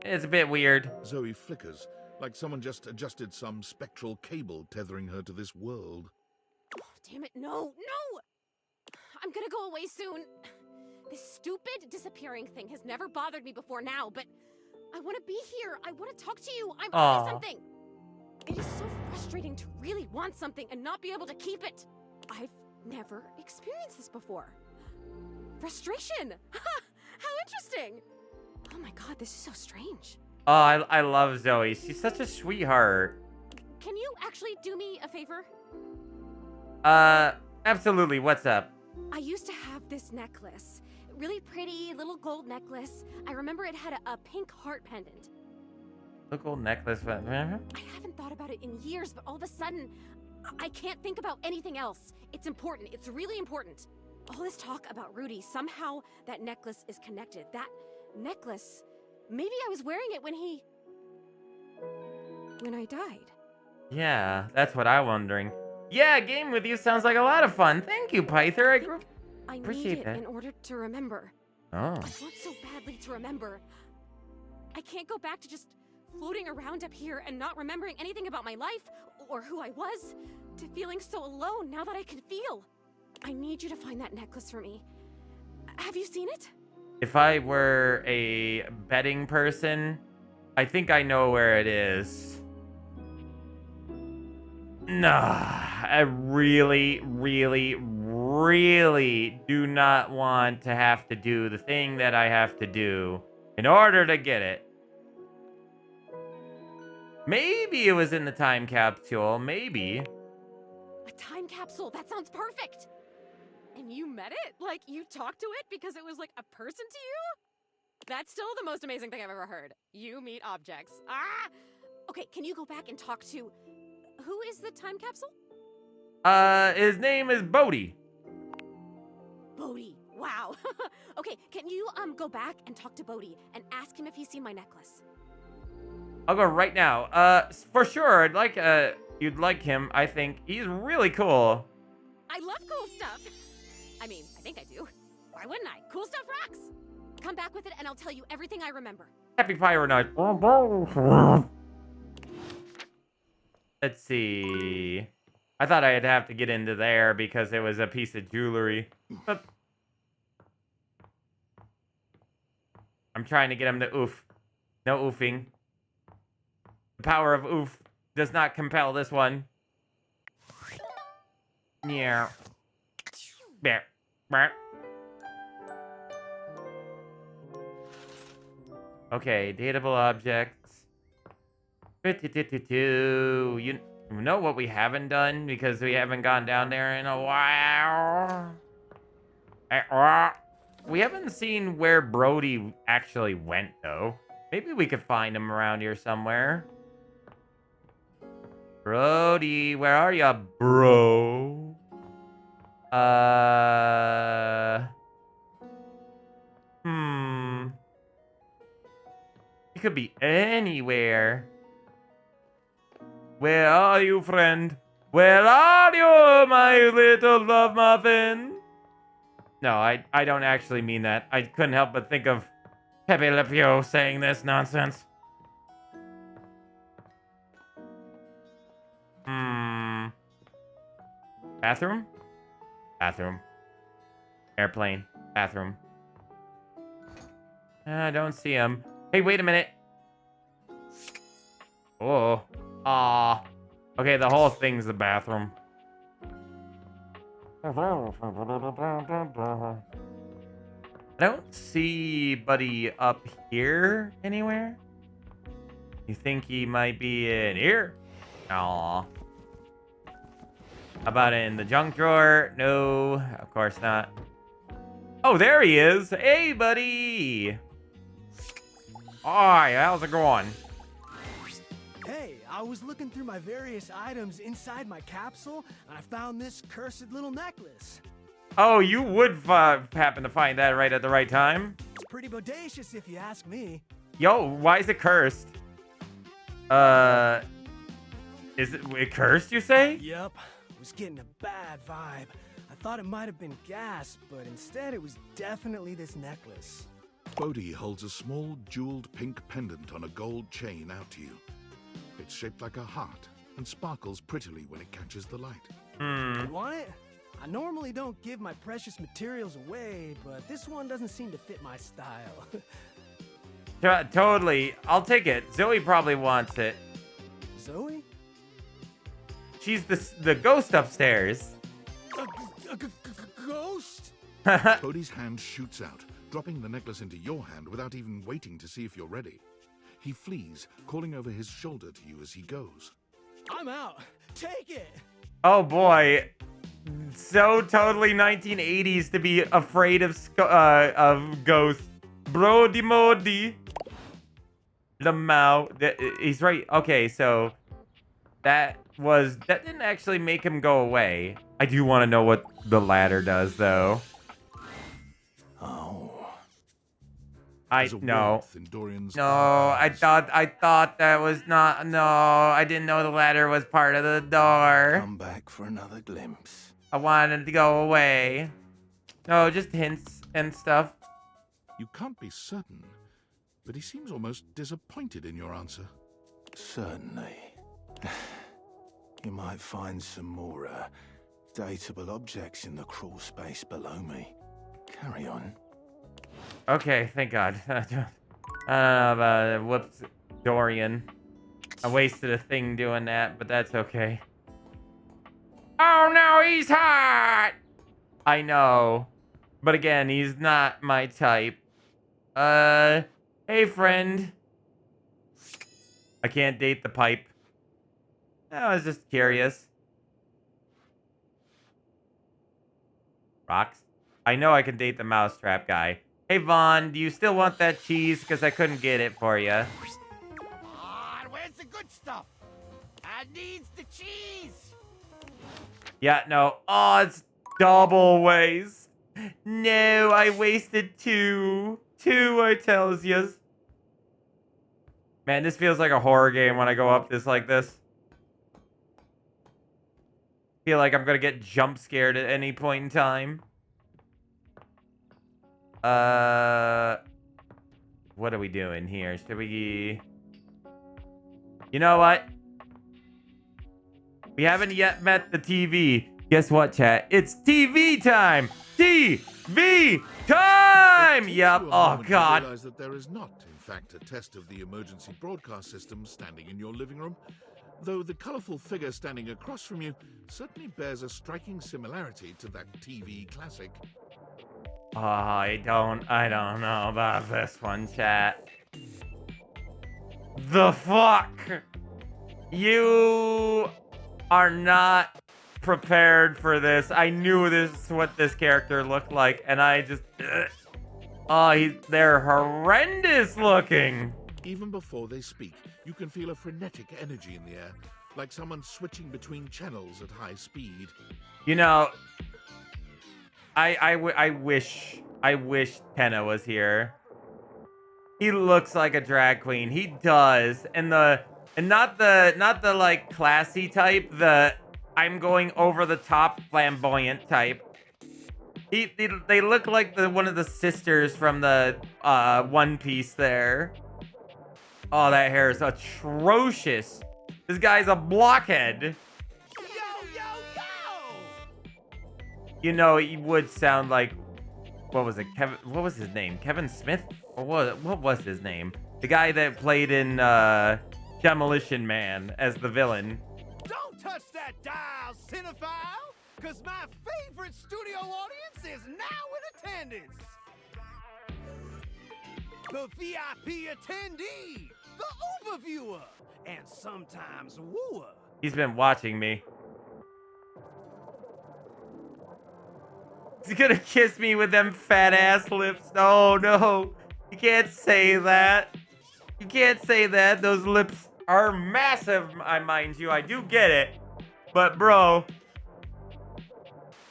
It's a bit weird. Zoe flickers, like someone just adjusted some spectral cable tethering her to this world. Oh, damn it, no! I'm gonna go away soon. This stupid disappearing thing has never bothered me before now, but I want to be here. I want to talk to you. I'm onto something. It is so frustrating to really want something and not be able to keep it. I've never experienced this before. Frustration! How interesting! Oh my god, this is so strange. Oh, I love Zoe. She's such a sweetheart. Can you actually do me a favor? Absolutely. What's up? I used to have this necklace. Really pretty, little gold necklace. I remember it had a pink heart pendant. The gold necklace. I haven't thought about it in years, but all of a sudden, I can't think about anything else. It's important. It's really important. All this talk about Rudy, somehow that necklace is connected. That necklace, maybe I was wearing it when I died. Yeah, that's what I'm wondering. Yeah, game with you sounds like a lot of fun. Thank you, Pyther. I appreciate need it that. in order to remember. Oh. I want so badly to remember. I can't go back to just floating around up here and not remembering anything about my life or who I was, to feeling so alone now that I can feel. I need you to find that necklace for me. Have you seen it? If I were a betting person, I think I know where it is. Nah, I really, really, really do not want to have to do the thing that I have to do in order to get it. Maybe it was in the time capsule, maybe. A time capsule, that sounds perfect! And you met it? Like, you talked to it because it was like a person to you? That's still the most amazing thing I've ever heard. You meet objects. Ah! Okay, can you go back and talk to... Who is the time capsule? His name is Bodhi. Bodhi. Wow. Okay, can you go back and talk to Bodhi and ask him if he's seen my necklace? I'll go right now. For sure, you'd like him, I think. He's really cool. I love cool stuff. I mean, I think I do. Why wouldn't I? Cool stuff rocks. Come back with it and I'll tell you everything I remember. Happy Pyro Night. Let's see. I thought I'd have to get into there because it was a piece of jewelry. But I'm trying to get him to oof. No oofing. The power of oof does not compel this one. Yeah. There. Okay, dateable objects. You know what we haven't done because we haven't gone down there in a while? We haven't seen where Brody actually went, though. Maybe we could find him around here somewhere. Brody, where are ya, bro? He could be anywhere. Where are you, friend? Where are you, my little love muffin? No, I don't actually mean that. I couldn't help but think of Pepe Le Pew saying this nonsense. Bathroom? Bathroom. Airplane. Bathroom. I don't see him. Hey, wait a minute. Oh. Aw. Okay, the whole thing's the bathroom. I don't see Buddy up here anywhere. You think he might be in here? Aw. How about in the junk drawer? No, of course not. Oh, there he is. Hey, buddy. Hi, how's it going? Hey, I was looking through my various items inside my capsule, and I found this cursed little necklace. Oh, you would happen to find that right at the right time. It's pretty bodacious if you ask me. Yo, why is it cursed? Is it cursed, you say? Yep, I was getting a bad vibe. I thought it might have been gas, but instead it was definitely this necklace. Bodhi holds a small jeweled pink pendant on a gold chain out to you. It's shaped like a heart and sparkles prettily when it catches the light. You want it? I normally don't give my precious materials away, but this one doesn't seem to fit my style. Totally. I'll take it. Zoe probably wants it. Zoe? She's the ghost upstairs. A ghost? Bodhi's hand shoots out, dropping the necklace into your hand without even waiting to see if you're ready. He flees, calling over his shoulder to you as he goes. I'm out. Take it. Oh boy. So totally 1980s to be afraid of ghosts. Brody Modi. The Mao. He's right. Okay, so that didn't actually make him go away. I do want to know what the ladder does, though. Oh. No, I thought that was not. No, I didn't know the ladder was part of the door. Come back for another glimpse. I wanted to go away. No, just hints and stuff. You can't be certain, but he seems almost disappointed in your answer. Certainly. You might find some more datable objects in the crawl space below me. Carry on. Okay, thank God. I don't know about whoops, Dorian. I wasted a thing doing that, but that's okay. Oh no, he's hot! I know. But again, he's not my type. Hey friend. I can't date the pipe. I was just curious. Rocks? I know I can date the mousetrap guy. Hey Vaughn, do you still want that cheese? Because I couldn't get it for you. Come on, where's the good stuff? I needs the cheese. Yeah, no. Oh, it's double waste. No, I wasted two. Two, I tells yous. Man, this feels like a horror game when I go up this like this. Feel like I'm gonna get jump scared at any point in time. What are we doing here? Should we... You know what? We haven't yet met the TV. Guess what, chat? It's TV time! TV time! Yep. Oh, God. Realize that there is not, in fact, a test of the emergency broadcast system standing in your living room, though the colorful figure standing across from you certainly bears a striking similarity to that TV classic. Oh, I don't know about this one, chat. The fuck? You are not prepared for this. I knew this is what this character looked like, and I just... Oh, they're horrendous looking. Even before they speak, you can feel a frenetic energy in the air, like someone switching between channels at high speed. You know, I wish Tenna was here. He looks like a drag queen. He does. And not the like classy type, the I'm going over the top flamboyant type. They look like one of the sisters from the One Piece there. Oh, that hair is atrocious. This guy's a blockhead. Yo! You know, he would sound like what was it? Kevin, what was his name? Kevin Smith? Or what was his name? The guy that played in Demolition Man as the villain. Don't touch that dial, cinephile, because my favorite studio audience is now in attendance. The VIP attendee, the overviewer, and sometimes wooer. He's been watching me. He's gonna kiss me with them fat ass lips. Oh no, you can't say that. You can't say that. Those lips are massive, I mind you. I do get it. But bro,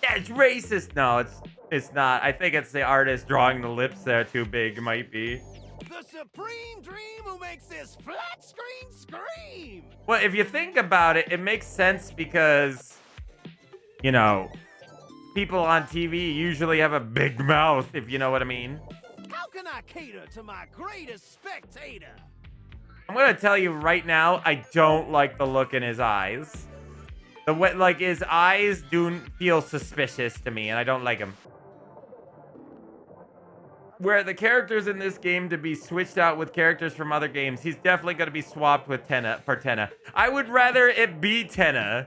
that's racist. No, it's not. I think it's the artist drawing the lips there too big. It might be. The supreme dream who makes this flat screen scream. Well, if you think about it, it makes sense because, you know, people on TV usually have a big mouth, if you know what I mean. How can I cater to my greatest spectator? I'm gonna tell you right now, I don't like the look in his eyes. The way, like, his eyes do feel suspicious to me, and I don't like him. Where the characters in this game to be switched out with characters from other games, he's definitely gonna be swapped with Tenna for Tenna. I would rather it be Tenna.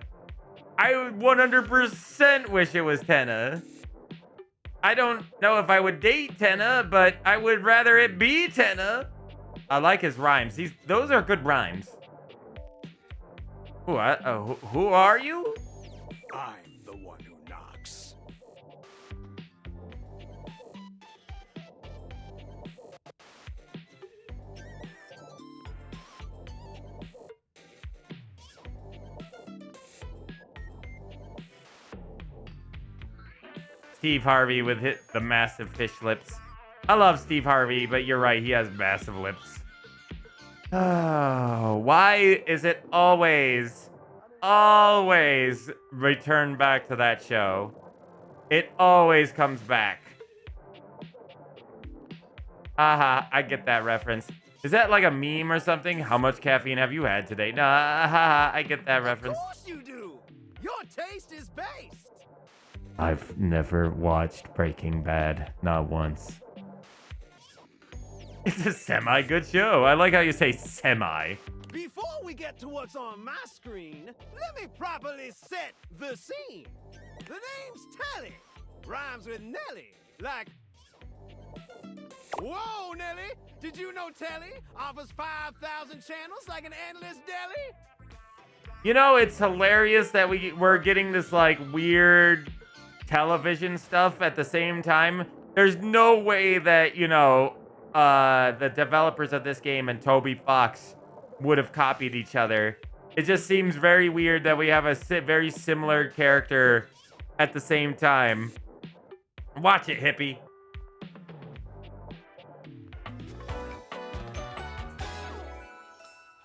I would 100% wish it was Tenna. I don't know if I would date Tenna, but I would rather it be Tenna. I like his rhymes. Those are good rhymes. Who are you? I'm the one who knocks. Steve Harvey with the massive fish lips. I love Steve Harvey, but you're right, he has massive lips. Oh, why is it always return back to that show? It always comes back. Haha, I get that reference. Is that like a meme or something? How much caffeine have you had today? Nah, haha, I get that reference. Of course you do. Your taste is based. I've never watched Breaking Bad, not once. It's a semi-good show. I like how you say semi. Before we get to what's on my screen, let me properly set the scene. The name's Telly. Rhymes with Nelly. Like, whoa, Nelly! Did you know Telly offers 5,000 channels like an endless deli? You know, it's hilarious that we're getting this, like, weird television stuff at the same time. There's no way that, you know, the developers of this game and Toby Fox would have copied each other. It just seems very weird that we have a very similar character at the same time. Watch it, hippie.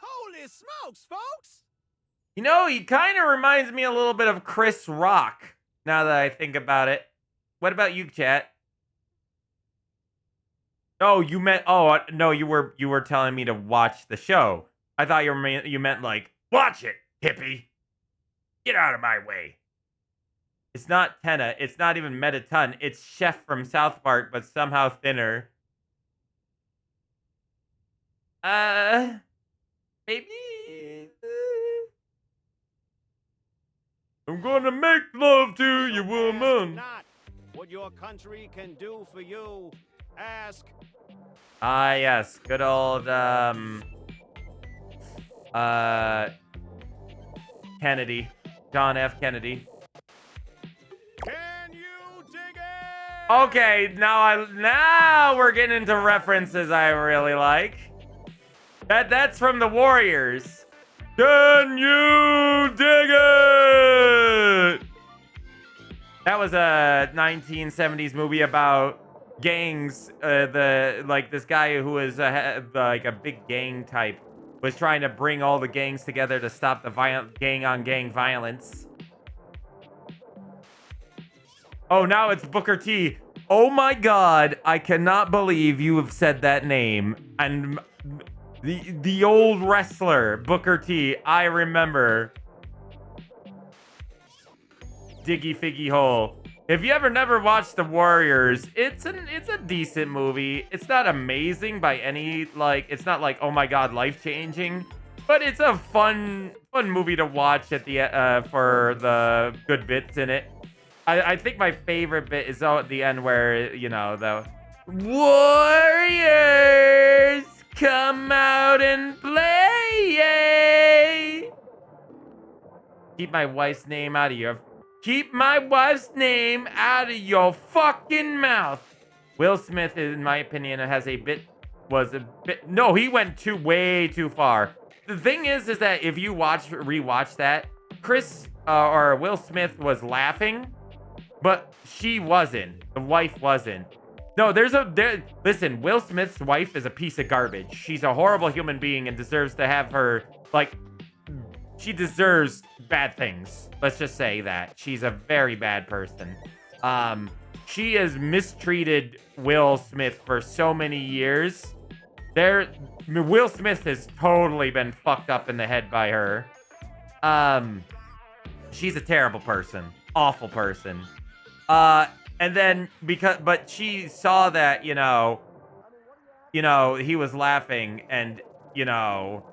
Holy smokes, folks! You know, he kind of reminds me a little bit of Chris Rock, now that I think about it. What about you, chat? Oh, you meant, oh, no, you were telling me to watch the show. I thought you meant like, watch it, hippie. Get out of my way. It's not Tenna. It's not even Mettaton. It's Chef from South Park, but somehow thinner. Maybe. I'm gonna make love to you, woman. Not what your country can do for you. Ask. Ah, yes. Good old, Kennedy. John F. Kennedy. Can you dig it? Okay, now we're getting into references I really like. That's from the Warriors. Can you dig it? That was a 1970s movie about gangs. This guy who was like a big gang type was trying to bring all the gangs together to stop the gang-on-gang violence. Oh, now it's Booker T. Oh my God, I cannot believe you have said that name. And the old wrestler, Booker T, I remember. Diggy Figgy Hole. If you ever never watched The Warriors, it's a decent movie. It's not amazing by any, like, it's not like, oh my god, life-changing, but it's a fun movie to watch at the for the good bits in it. I think my favorite bit is at the end where, you know, the Warriors come out and play. Keep my wife's name out of your fucking mouth. Will Smith, in my opinion, no, he went way too far. The thing is that if you rewatch that, Chris or Will Smith was laughing, but she wasn't. The wife wasn't. No, listen, Will Smith's wife is a piece of garbage. She's a horrible human being and deserves to have her, like, she deserves bad things. Let's just say that. She's a very bad person. She has mistreated Will Smith for so many years. Will Smith has totally been fucked up in the head by her. She's a terrible person. Awful person. And then but she saw that, you know, he was laughing and, you know,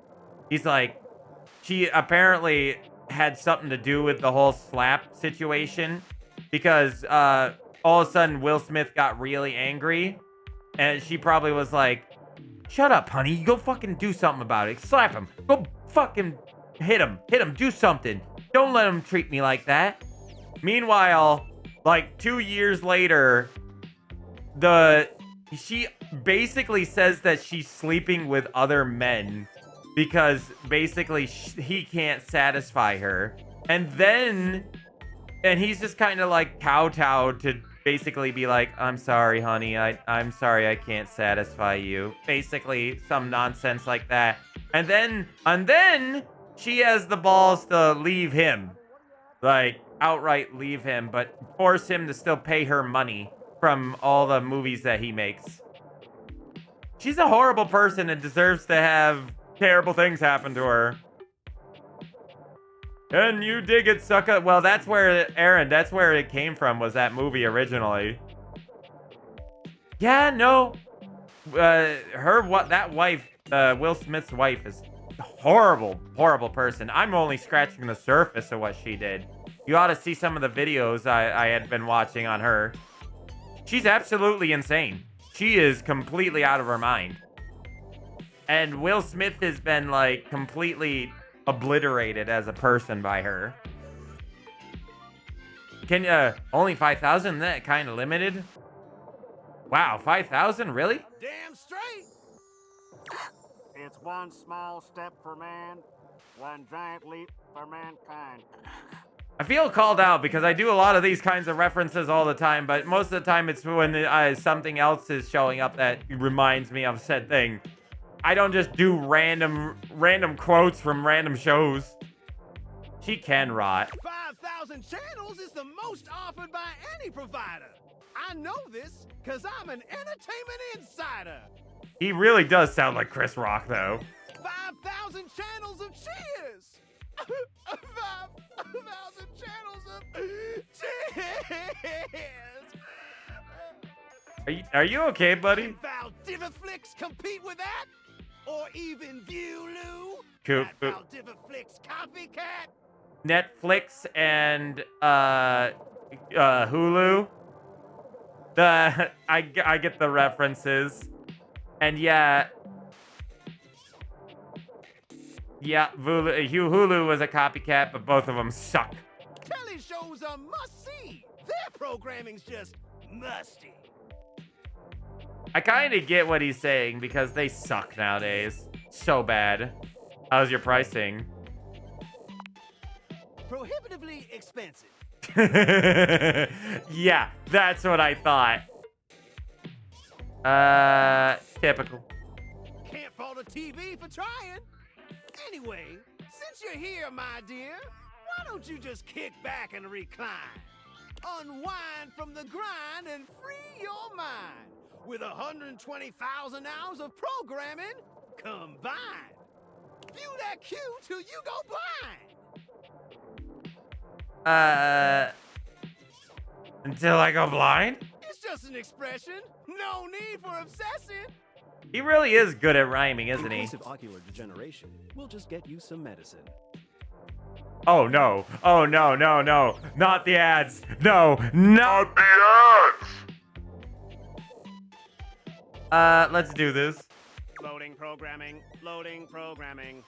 he's like, she apparently had something to do with the whole slap situation because, all of a sudden Will Smith got really angry and she probably was like, shut up, honey. Go fucking do something about it. Slap him. Go fucking hit him. Do something. Don't let him treat me like that. Meanwhile, like 2 years later, she basically says that she's sleeping with other men because basically he can't satisfy her. And he's just kind of like kowtowed to basically be like, I'm sorry, honey. I'm sorry I can't satisfy you. Basically, some nonsense like that. And then she has the balls to leave him. Like, outright leave him, but force him to still pay her money from all the movies that he makes. She's a horrible person and deserves to have terrible things happen to her. And you dig it, sucker. Well, that's where, Aaron, that's where it came from, was that movie originally. Yeah, no. That wife, Will Smith's wife, is a horrible person. I'm only scratching the surface of what she did. You ought to see some of the videos I had been watching on her. She's absolutely insane. She is completely out of her mind. And Will Smith has been, like, completely obliterated as a person by her. Only 5,000? That kind of limited? Wow, 5,000? Really? Damn straight! It's one small step for man, one giant leap for mankind. I feel called out because I do a lot of these kinds of references all the time, but most of the time it's when something else is showing up that reminds me of said thing. I don't just do random quotes from random shows. She can rot. 5,000 channels is the most offered by any provider. I know this because I'm an entertainment insider. He really does sound like Chris Rock, though. 5,000 channels of cheers. 5,000 channels of cheers. Are you okay, buddy? Can Valdiviflix compete with that? Or even Viewloo? Cool. Valdiviflix copycat? Netflix and Hulu. I get the references. And yeah, Hulu was a copycat, but both of them suck. Telly shows are must-see. Their programming's just musty. I kind of get what he's saying because they suck nowadays. So bad. How's your pricing? Prohibitively expensive. Yeah, that's what I thought. Typical. Can't fault a TV for trying. Anyway, since you're here, my dear, why don't you just kick back and recline? Unwind from the grind and free your mind with 120,000 hours of programming combined. View that queue till you go blind. Until I go blind? It's just an expression. No need for obsessing. He really is good at rhyming, isn't he? In case of ocular degeneration, we'll just get you some medicine. Oh no. Oh no, no, no. Not the ads. No, not the ads. Let's do this. Loading programming. Loading programming.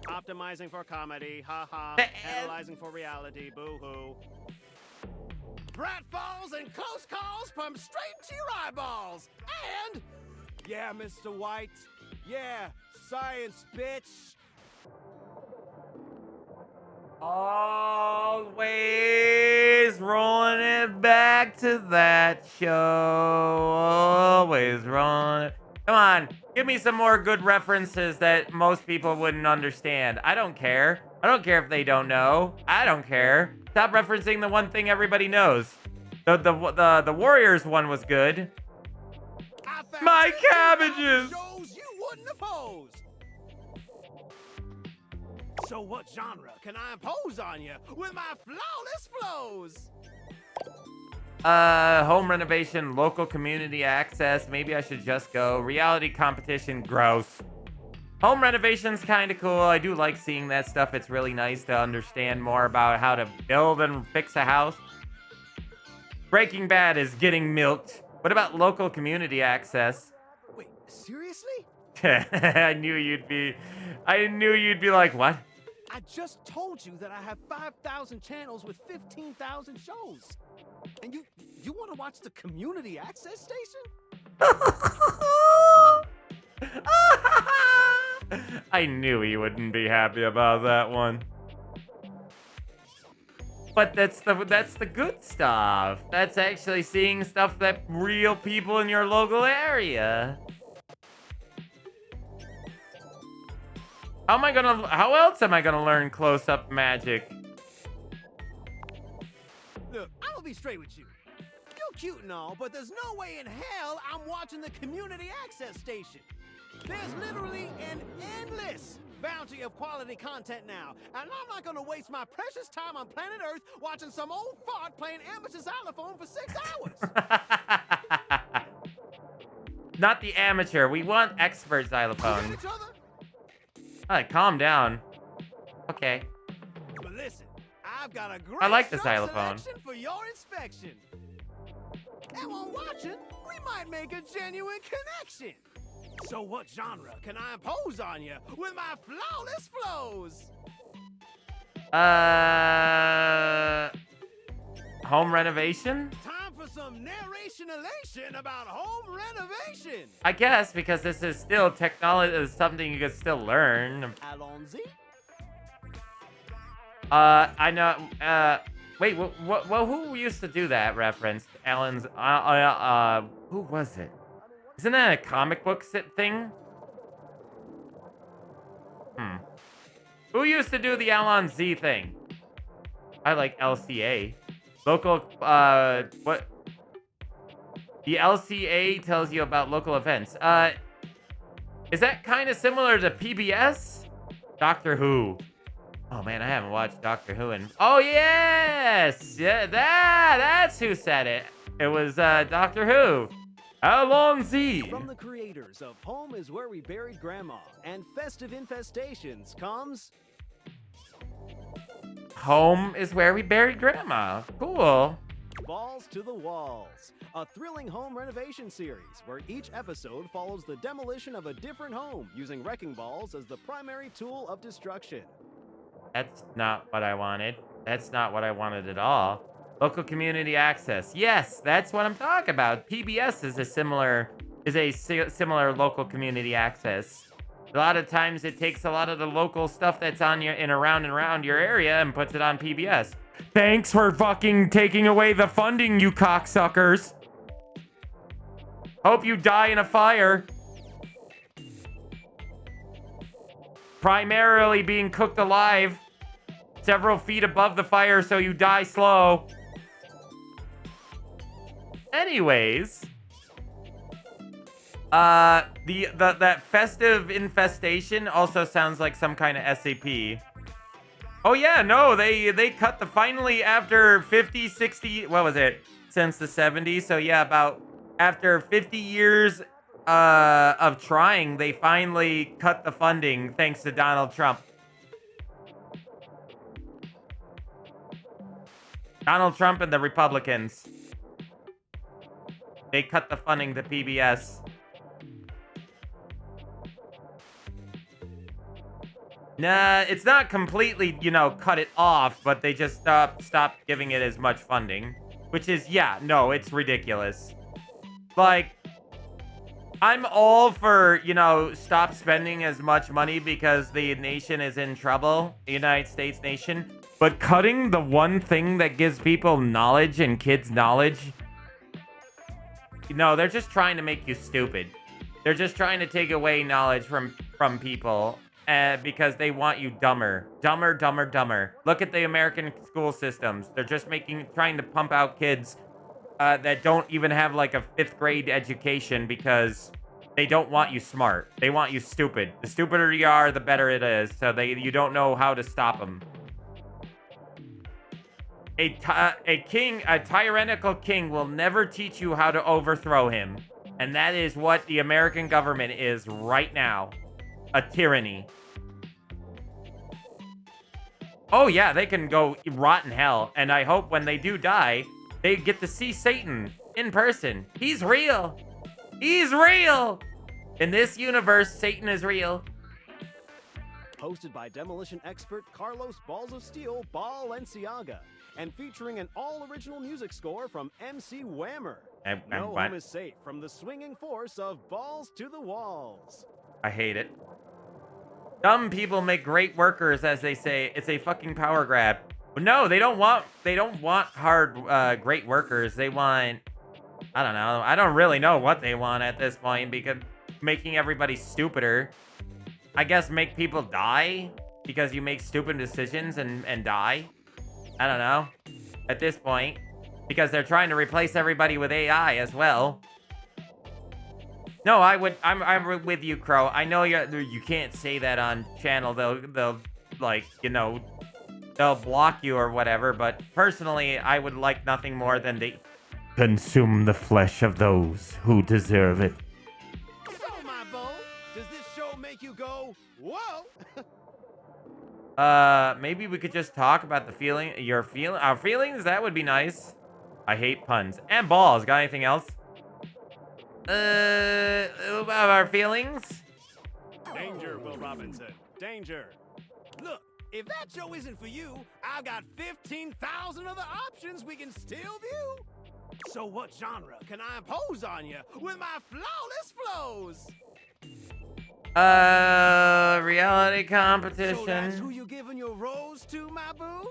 Optimizing for comedy. Ha ha. Analyzing for reality. Boo hoo. Pratfalls and close calls pumped straight into your eyeballs. And yeah, Mr. White. Yeah, science, bitch. Always rolling it back to that show. Always rolling it. Come on, give me some more good references that most people wouldn't understand. I don't care. I don't care if they don't know. I don't care. Stop referencing the one thing everybody knows. The Warriors one was good. My cabbages! Shows you wouldn't oppose. So what genre can I impose on you with my flawless flows? Home renovation, local community access. Maybe I should just go. Reality competition, gross. Home renovation's kind of cool. I do like seeing that stuff. It's really nice to understand more about how to build and fix a house. Breaking Bad is getting milked. What about local community access? Wait, seriously? I knew you'd be like, what? I just told you that I have 5,000 channels with 15,000 shows. And you want to watch the community access station? I knew he wouldn't be happy about that one. But that's the good stuff. That's actually seeing stuff that real people in your local area. How else am I gonna learn close-up magic? Look, I'm gonna be straight with you. You're cute and all, but there's no way in hell I'm watching the community access station. There's literally an endless bounty of quality content now, and I'm not gonna waste my precious time on planet Earth watching some old fart playing amateur xylophone for 6 hours. Not the amateur. We want expert xylophone. Alright, calm down. Okay. But listen, I've got a great I like the show xylophone. selection for your inspection. And while watching, we might make a genuine connection. So what genre can I impose on you with my flawless flows? Home renovation? Time for some narration elation about home renovation. I guess, because this is still technology, is something you can still learn. Allons-y. I know, wait, who used to do that reference? Alan's, who was it? Isn't that a comic book thing? Who used to do the Alon Z thing? I like LCA. Local, what? The LCA tells you about local events. Is that kind of similar to PBS? Doctor Who. Oh man, I haven't watched Doctor Who in... Oh yes! Yeah, that's who said it. It was, Doctor Who. Alon Z. From the creators of Home is Where We Buried Grandma and Festive Infestations comes... Home is Where We Buried Grandma. Cool. Balls to the Walls, a thrilling home renovation series where each episode follows the demolition of a different home using wrecking balls as the primary tool of destruction. That's not what I wanted. That's not what I wanted at all. Local community access. Yes, that's what I'm talking about. PBS is a similar local community access. A lot of times it takes a lot of the local stuff that's on your around your area and puts it on PBS. Thanks for fucking taking away the funding, you cocksuckers. Hope you die in a fire. Primarily being cooked alive. Several feet above the fire so you die slow. Anyways. That festive infestation also sounds like some kind of SCP. Oh yeah, no, they cut the finally after 50, 60, what was it? Since the 70s. So yeah, about after 50 years of trying, they finally cut the funding thanks to Donald Trump. Donald Trump and the Republicans. They cut the funding to PBS. Nah, it's not completely, you know, cut it off, but they just stopped giving it as much funding. Which is, yeah, no, it's ridiculous. Like, I'm all for, you know, stop spending as much money because the nation is in trouble, the United States nation. But cutting the one thing that gives people knowledge and kids knowledge, no, they're just trying to make you stupid. They're just trying to take away knowledge from people because they want you dumber. Dumber, dumber, dumber. Look at the American school systems. They're just trying to pump out kids that don't even have like a 5th grade education because they don't want you smart. They want you stupid. The stupider you are, the better it is. So you don't know how to stop them. A tyrannical king will never teach you how to overthrow him. And that is what the American government is right now. A tyranny. Oh yeah, they can go rot in hell. And I hope when they do die, they get to see Satan in person. He's real. He's real. In this universe, Satan is real. Hosted by demolition expert Carlos Balls of Steel Balenciaga, and featuring an all-original music score from MC Whammer. No home is safe from the swinging force of Balls to the Walls. I hate it. Dumb people make great workers, as they say. It's a fucking power grab. But no, they don't want hard, great workers. They want, I don't know. I don't really know what they want at this point because making everybody stupider. I guess make people die because you make stupid decisions and die. I don't know. At this point, because they're trying to replace everybody with AI as well. No, I'm with you, Crow. I know you can't say that on channel. They'll like, you know, they'll block you or whatever, but personally, I would like nothing more than they consume the flesh of those who deserve it. So, my bow, does this show make you go, whoa? Maybe we could just talk about our feelings. That would be nice. I hate puns. And balls. Got anything else? About our feelings? Danger, Will Robinson. Danger. Look, if that show isn't for you, I've got 15,000 other options we can still view. So what genre can I impose on you with my flawless flows? Reality competition. So that's who you giving your rose to, my boo?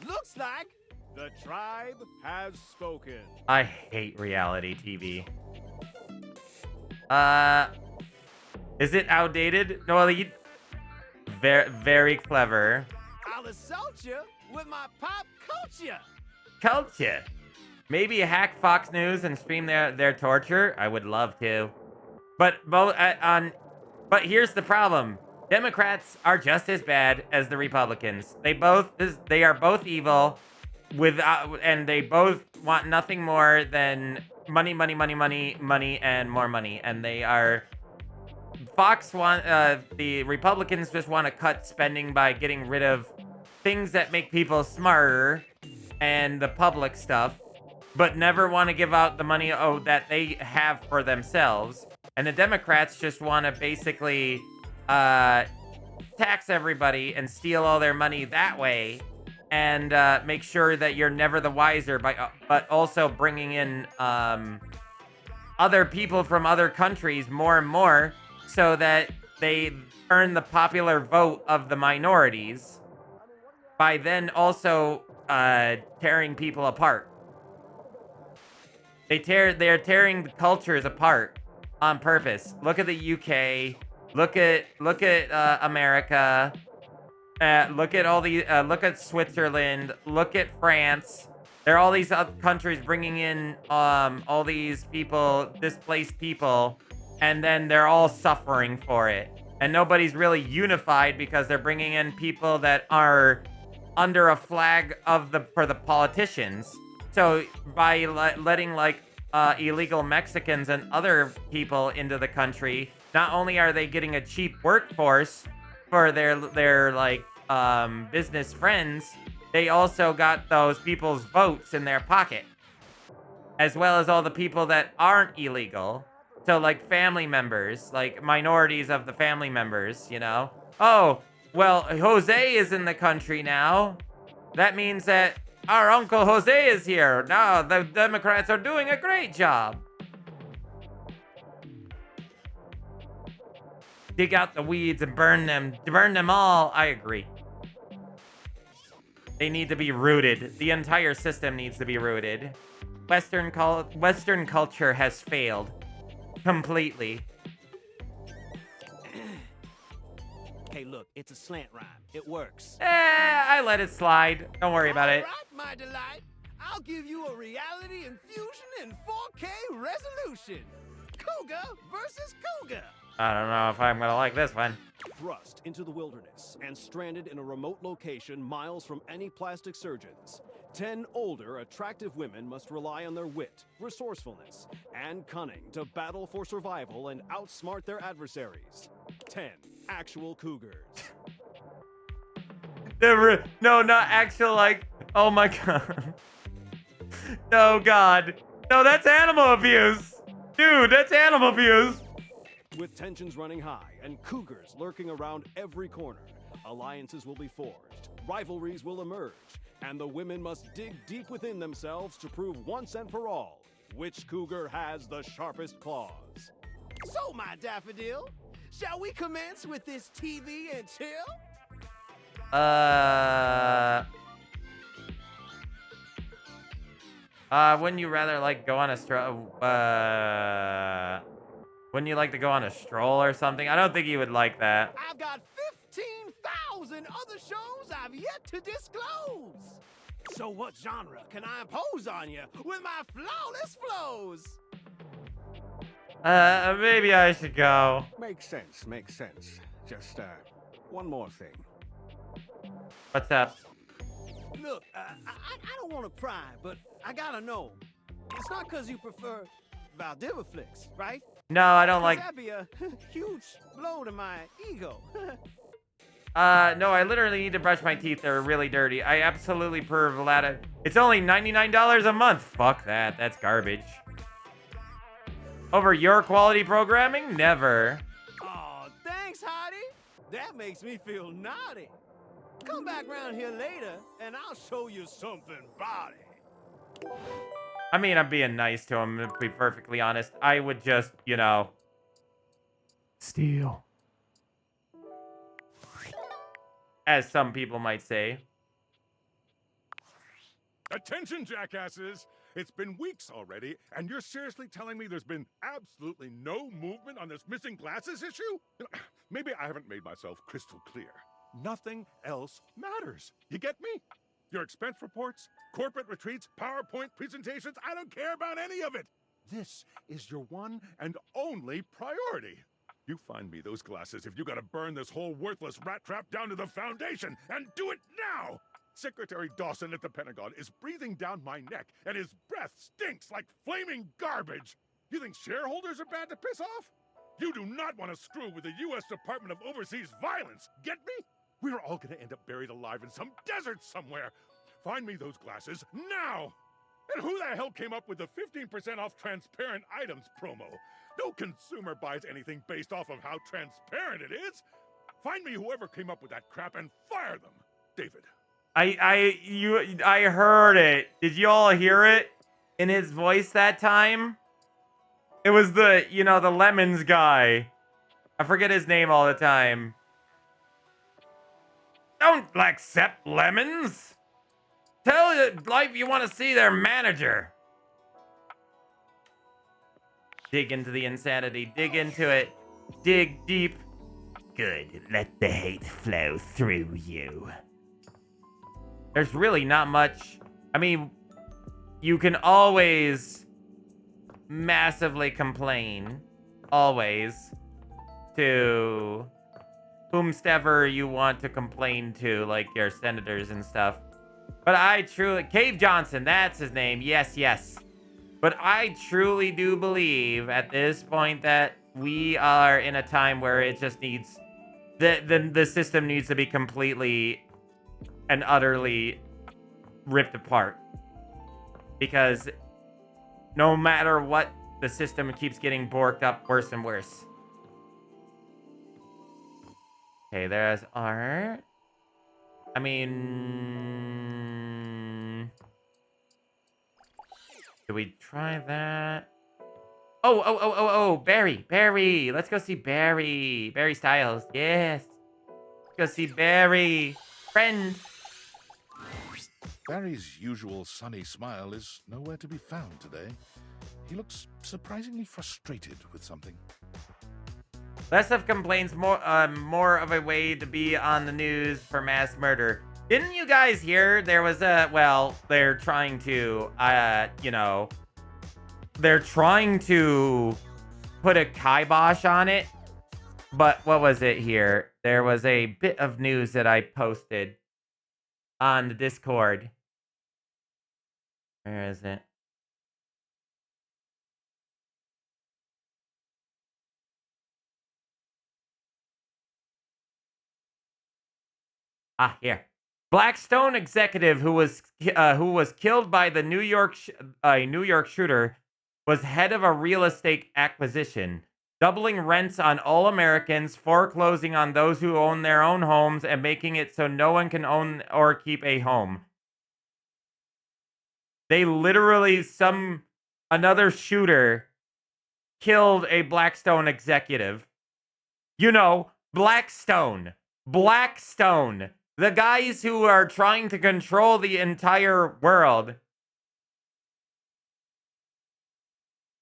Looks like the tribe has spoken. I hate reality TV. Is it outdated? No, very, very clever. I'll assault you with my pop culture. Culture. Maybe hack Fox News and stream their torture. I would love to. But here's the problem. Democrats are just as bad as the Republicans. They are both evil, and they both want nothing more than money, money, money, money, money, and more money. And they are. The Republicans just want to cut spending by getting rid of things that make people smarter and the public stuff, but never want to give out the money that they have for themselves. And the Democrats just want to basically tax everybody and steal all their money that way, and make sure that you're never the wiser, but also bringing in other people from other countries more and more, so that they earn the popular vote of the minorities by then also tearing people apart. They're tearing the cultures apart on purpose. Look at the UK. Look at America. Look at look at Switzerland. Look at France. There are all these other countries bringing in all these people, displaced people, and then they're all suffering for it. And nobody's really unified because they're bringing in people that are under a flag of for the politicians. So by letting like illegal Mexicans and other people into the country, not only are they getting a cheap workforce for their like business friends, they also got those people's votes in their pocket, as well as all the people that aren't illegal. So like family members, like minorities of the family members, you know. Oh, well, Jose is in the country now. That means that our Uncle Jose is here. Now the Democrats are doing a great job. Dig out the weeds and burn them all. I agree. They need to be rooted. The entire system needs to be rooted. Western culture has failed completely. Hey, look, it's a slant rhyme. It works. I let it slide. Don't worry about it. All right, my delight. I'll give you a reality infusion in 4K resolution. Cougar versus Cougar. I don't know if I'm gonna like this one. Thrust into the wilderness and stranded in a remote location miles from any plastic surgeons. 10 older, attractive women must rely on their wit, resourcefulness, and cunning to battle for survival and outsmart their adversaries. 10 actual cougars. No, not actual, like, oh my god. No, God. No, that's animal abuse. Dude, that's animal abuse. With tensions running high and cougars lurking around every corner, alliances will be forged, rivalries will emerge, and the women must dig deep within themselves to prove once and for all which cougar has the sharpest claws. So, my daffodil, shall we commence with this TV and chill? Wouldn't you rather like go on a wouldn't you like to go on a stroll or something? I don't think you would like that. I've got 15,000 other shows I've yet to disclose. So what genre can I impose on you with my flawless flows? Maybe I should go. Makes sense, makes sense. Just, one more thing. What's up? Look, I don't want to pry, but I gotta know. It's not because you prefer Valdiviflix, right? No, I don't like... That'd be a huge blow to my ego. No, I literally need to brush my teeth. They're really dirty. I absolutely prefer Vlada. It's only $99 a month. Fuck that. That's garbage. Over your quality programming? Never. Oh, thanks, Hottie. That makes me feel naughty. Come back round here later, and I'll show you something body. I mean, I'm being nice to him, to be perfectly honest. I would just, you know... steal. As some people might say. Attention, jackasses! It's been weeks already, and you're seriously telling me there's been absolutely no movement on this missing glasses issue? Maybe I haven't made myself crystal clear. Nothing else matters. You get me? Your expense reports, corporate retreats, PowerPoint presentations, I don't care about any of it. This is your one and only priority. You find me those glasses if you gotta burn this whole worthless rat trap down to the Foundation, and do it now! Secretary Dawson at the Pentagon is breathing down my neck, and his breath stinks like flaming garbage. You think shareholders are bad to piss off? You do not want to screw with the U.S. Department of Overseas Violence, get me? We're all gonna end up buried alive in some desert somewhere. Find me those glasses now! And who the hell came up with the 15% off transparent items promo? No consumer buys anything based off of how transparent it is. Find me whoever came up with that crap and fire them. David. I heard it. Did you all hear it in his voice that time? It was the, you know, the lemons guy. I forget his name all the time. Don't accept lemons. Tell life you want to see their manager. Dig into the insanity. Dig into it. Dig deep. Good. Let the hate flow through you. There's really not much. I mean, you can always massively complain. Always. To whomstever you want to complain to, like your senators and stuff. But I truly, Cave Johnson, that's his name. Yes, yes. But I truly do believe at this point that we are in a time where it just needs, the system needs to be completely and utterly ripped apart. Because no matter what, the system keeps getting borked up worse and worse. Okay, there's art. I mean... Do we try that? Oh, Barry. Let's go see Barry. Barry Styles, yes. Let's go see Barry. Friend. Barry's usual sunny smile is nowhere to be found today. He looks surprisingly frustrated with something. Less of complaints, more of a way to be on the news for mass murder. Didn't you guys hear there was a, well, they're trying to, they're trying to put a kibosh on it. But what was it here? There was a bit of news that I posted on the Discord. Where is it? Ah, here. Blackstone executive who was killed by the New York shooter was head of a real estate acquisition, doubling rents on all Americans, foreclosing on those who own their own homes, and making it so no one can own or keep a home. They literally, another shooter killed a Blackstone executive. You know, Blackstone. The guys who are trying to control the entire world.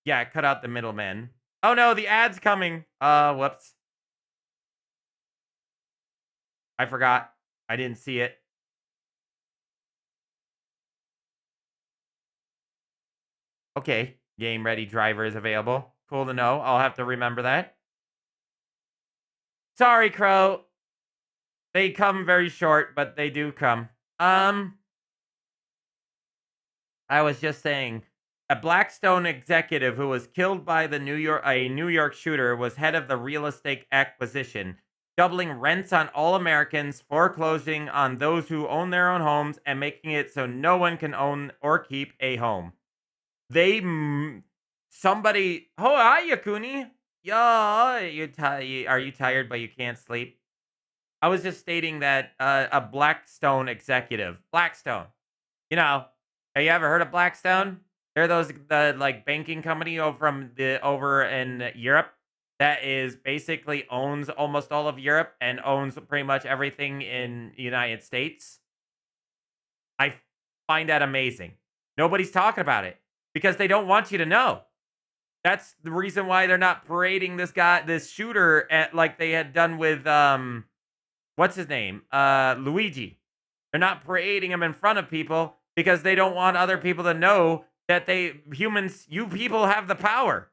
Yeah, cut out the middleman. Oh no, the ad's coming. Whoops. I forgot. I didn't see it. Okay, game ready driver is available. Cool to know. I'll have to remember that. Sorry, Crow. They come very short, but they do come. I was just saying, a Blackstone executive who was killed by a New York shooter was head of the real estate acquisition, doubling rents on all Americans, foreclosing on those who own their own homes, and making it so no one can own or keep a home. Somebody, oh, hi, Yakuni. Yo, are you tired but you can't sleep? I was just stating that a Blackstone executive, Blackstone, have you ever heard of Blackstone? They're the like banking company over in Europe that is basically owns almost all of Europe and owns pretty much everything in the United States. I find that amazing. Nobody's talking about it because they don't want you to know. That's the reason why they're not parading this shooter like they had done with what's his name? Luigi. They're not parading him in front of people because they don't want other people to know that you people have the power.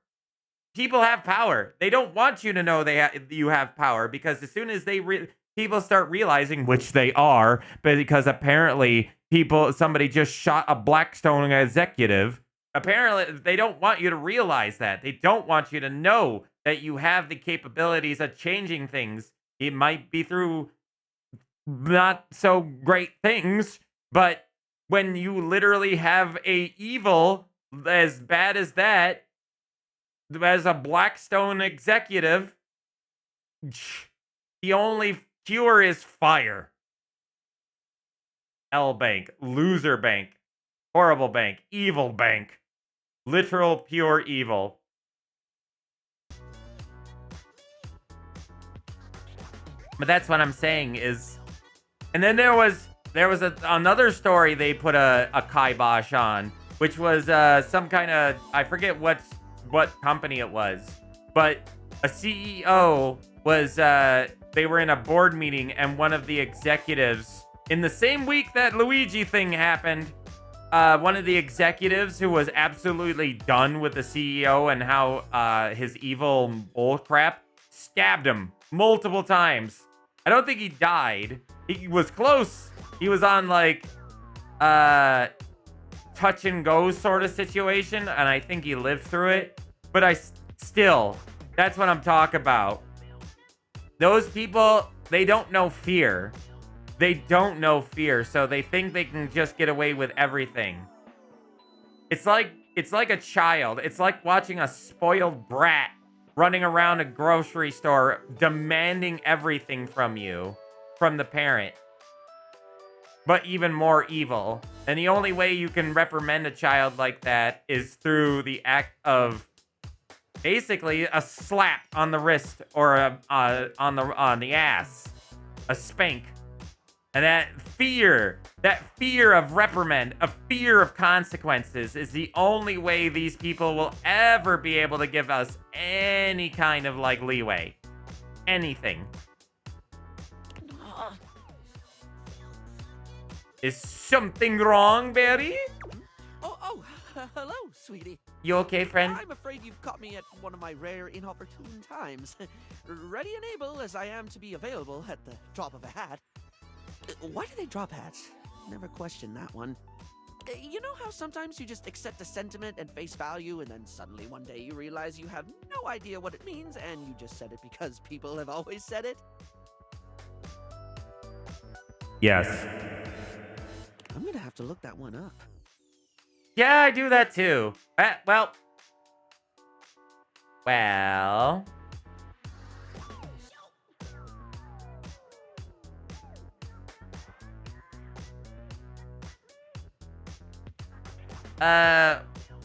People have power. They don't want you to know you have power because as soon as people start realizing, which they are, because apparently somebody just shot a Blackstone executive. Apparently, they don't want you to realize that. They don't want you to know that you have the capabilities of changing things. It might be through not so great things, but when you literally have a evil as bad as that, as a Blackstone executive, the only cure is fire. L bank, loser bank, horrible bank, evil bank, literal pure evil. But that's what I'm saying is, and then there was another story they put a kibosh on, which was some kind of, I forget what company it was, but a CEO was they were in a board meeting and one of the executives in the same week that Luigi thing happened, one of the executives who was absolutely done with the CEO and how his evil bullcrap stabbed him multiple times. I don't think he died. He was close. He was on like touch and go sort of situation, and I think he lived through it. But still, that's what I'm talking about. Those people, they don't know fear. They don't know fear, so they think they can just get away with everything. It's like a child. It's like watching a spoiled brat running around a grocery store demanding everything from you, from the parent. But even more evil. And the only way you can reprimand a child like that is through the act of basically a slap on the wrist or on the ass, a spank. And that fear of reprimand, a fear of consequences is the only way these people will ever be able to give us any kind of like leeway. Anything. Is something wrong, Barry? Oh, hello, sweetie. You okay, friend? I'm afraid you've caught me at one of my rare inopportune times. Ready and able as I am to be available at the drop of a hat. Why do they drop hats? Never questioned that one. You know how sometimes you just accept a sentiment at face value and then suddenly one day you realize you have no idea what it means and you just said it because people have always said it? Yes. I'm gonna have to look that one up. Yeah, I do that too. Well.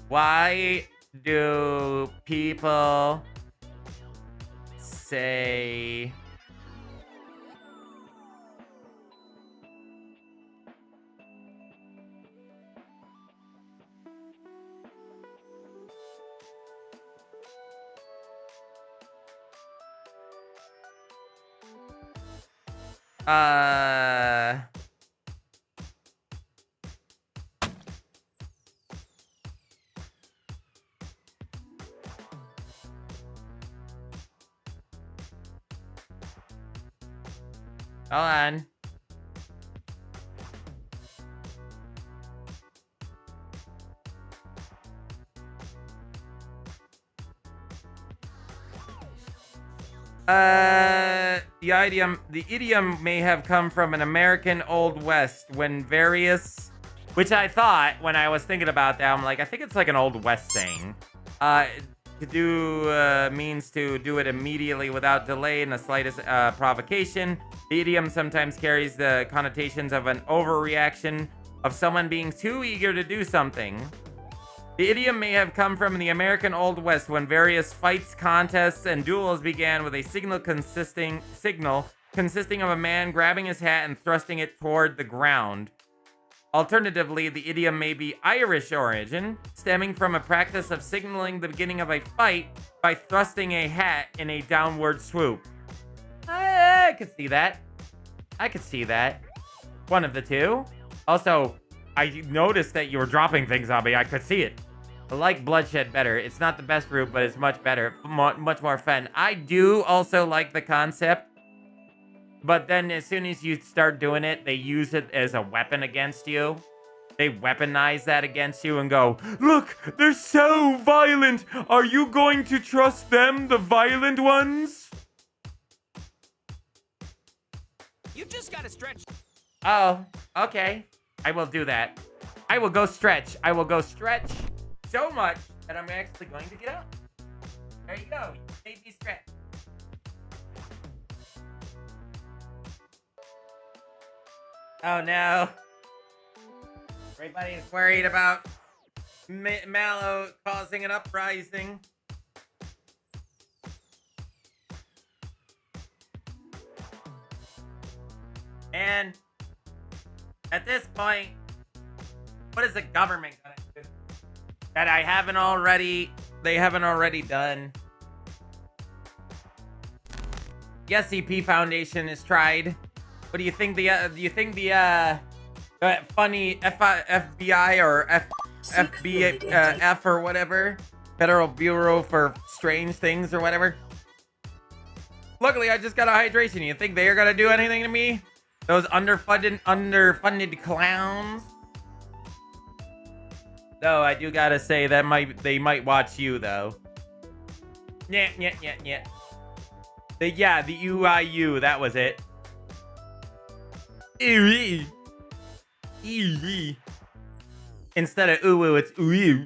Why do people say hold on. The idiom may have come from an American Old West when various, which I thought when I was thinking about that, I'm like, I think it's like an Old West saying. To do means to do it immediately without delay in the slightest provocation. The idiom sometimes carries the connotations of an overreaction, of someone being too eager to do something. The idiom may have come from the American Old West when various fights, contests, and duels began with a signal consisting of a man grabbing his hat and thrusting it toward the ground. Alternatively, the idiom may be Irish origin, stemming from a practice of signaling the beginning of a fight by thrusting a hat in a downward swoop. I could see that. I could see that. One of the two. Also, I noticed that you were dropping things on me. I could see it. I like bloodshed better. It's not the best route, but it's much better. Much more fun. I do also like the concept. But then as soon as you start doing it, they use it as a weapon against you. They weaponize that against you and go, look, they're so violent. Are you going to trust them, the violent ones? You just gotta stretch. Oh, okay. I will do that. I will go stretch. I will go stretch so much that I'm actually going to get up. There you go. You made me stretch. Oh no. Everybody's worried about MalO causing an uprising. And at this point, what is the government gonna do that they haven't already done? The SCP Foundation has tried. What do you think the funny FBI or FBF or whatever, Federal Bureau for Strange Things or whatever? Luckily, I just got a hydration. You think they are gonna do anything to me? Those underfunded clowns. Though I do gotta say that they might watch you though. Yeah. The UIU, that was it. Eee. Instead of ooh, it's ooh.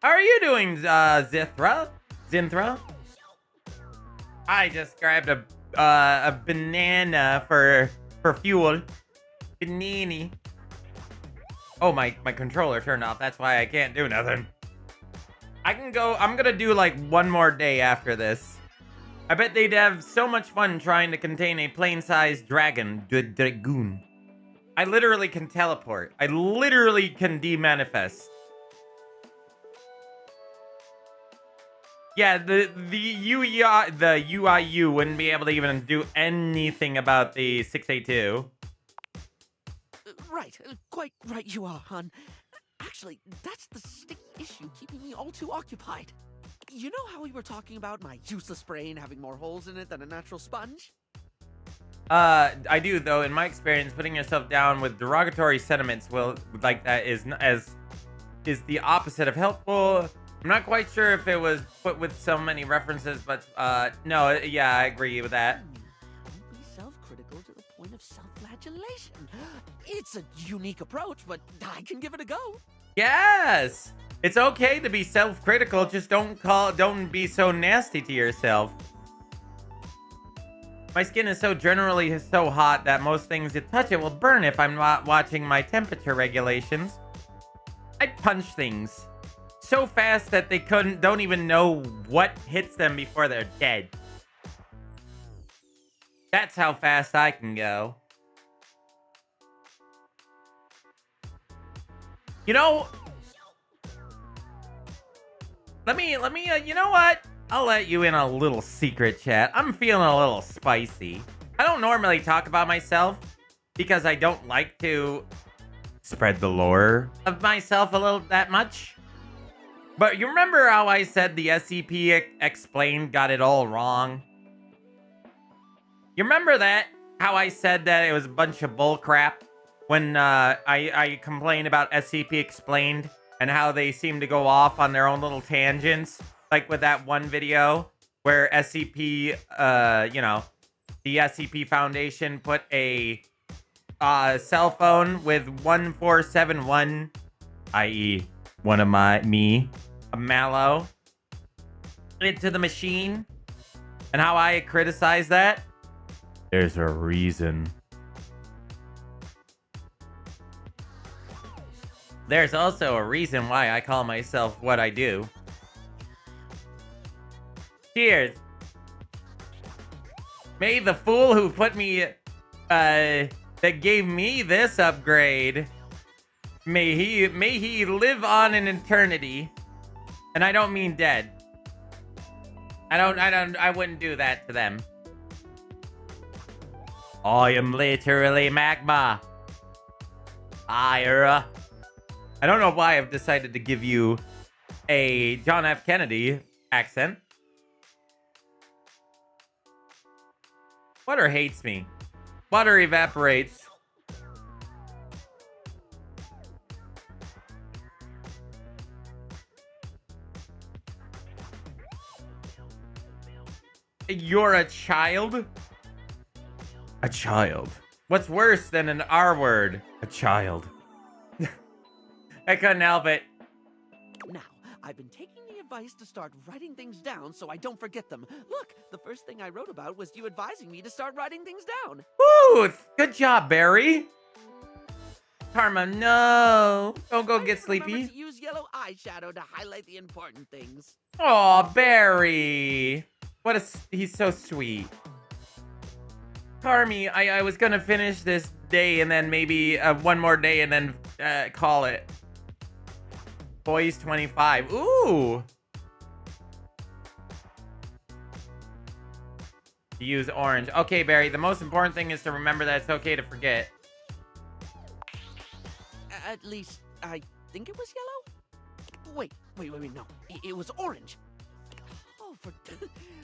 How are you doing, Zinthra? I just grabbed a banana for fuel. Banana. Oh, my controller turned off. That's why I can't do nothing. I'm gonna do like one more day after this. I bet they'd have so much fun trying to contain a plain-sized dragoon. I literally can teleport. I literally can demanifest. Yeah, the UIU wouldn't be able to even do anything about the 682. Right, quite right you are, hon. Actually, that's the sticky issue keeping me all too occupied. You know how we were talking about my useless brain having more holes in it than a natural sponge? I do, though. In my experience, putting yourself down with derogatory sentiments like that is the opposite of helpful. I'm not quite sure if it was put with so many references, but no, yeah, I agree with that. Don't be self-critical to the point of self-flagellation. It's a unique approach, but I can give it a go. Yes! It's okay to be self-critical, just don't be so nasty to yourself. My skin is generally so hot that most things that touch it will burn if I'm not watching my temperature regulations. I punch things so fast that they don't even know what hits them before they're dead. That's how fast I can go. You know, let me, you know what? I'll let you in a little secret chat. I'm feeling a little spicy. I don't normally talk about myself because I don't like to spread the lore of myself that much. But you remember how I said the SCP Explained got it all wrong? You remember that? How I said that it was a bunch of bullcrap when I complained about SCP Explained and how they seem to go off on their own little tangents? Like with that one video where SCP, the SCP Foundation put a cell phone with 1471, i.e. one of a MalO, into the machine, and how I criticize that. There's a reason. There's also a reason why I call myself what I do. Cheers. May the fool who put me, that gave me this upgrade, may he live on in eternity. And I don't mean dead. I wouldn't do that to them. I am literally magma. I don't know why I've decided to give you a John F. Kennedy accent. Water hates me. Water evaporates. You're a child? A child. What's worse than an R word? A child. I couldn't help it. Now, I've been taking the advice to start writing things down so I don't forget them. Look, the first thing I wrote about was you advising me to start writing things down. Woo! Good job, Barry. Karma, no. Don't go get sleepy. Remember to use yellow eyeshadow to highlight the important things. Aw, Barry. He's so sweet. Carmi, I was gonna finish this day and then maybe one more day and then call it. Boys 25. Ooh. Use orange. Okay, Barry, the most important thing is to remember that it's okay to forget. At least, I think it was yellow? Wait, no. It was orange. Oh, for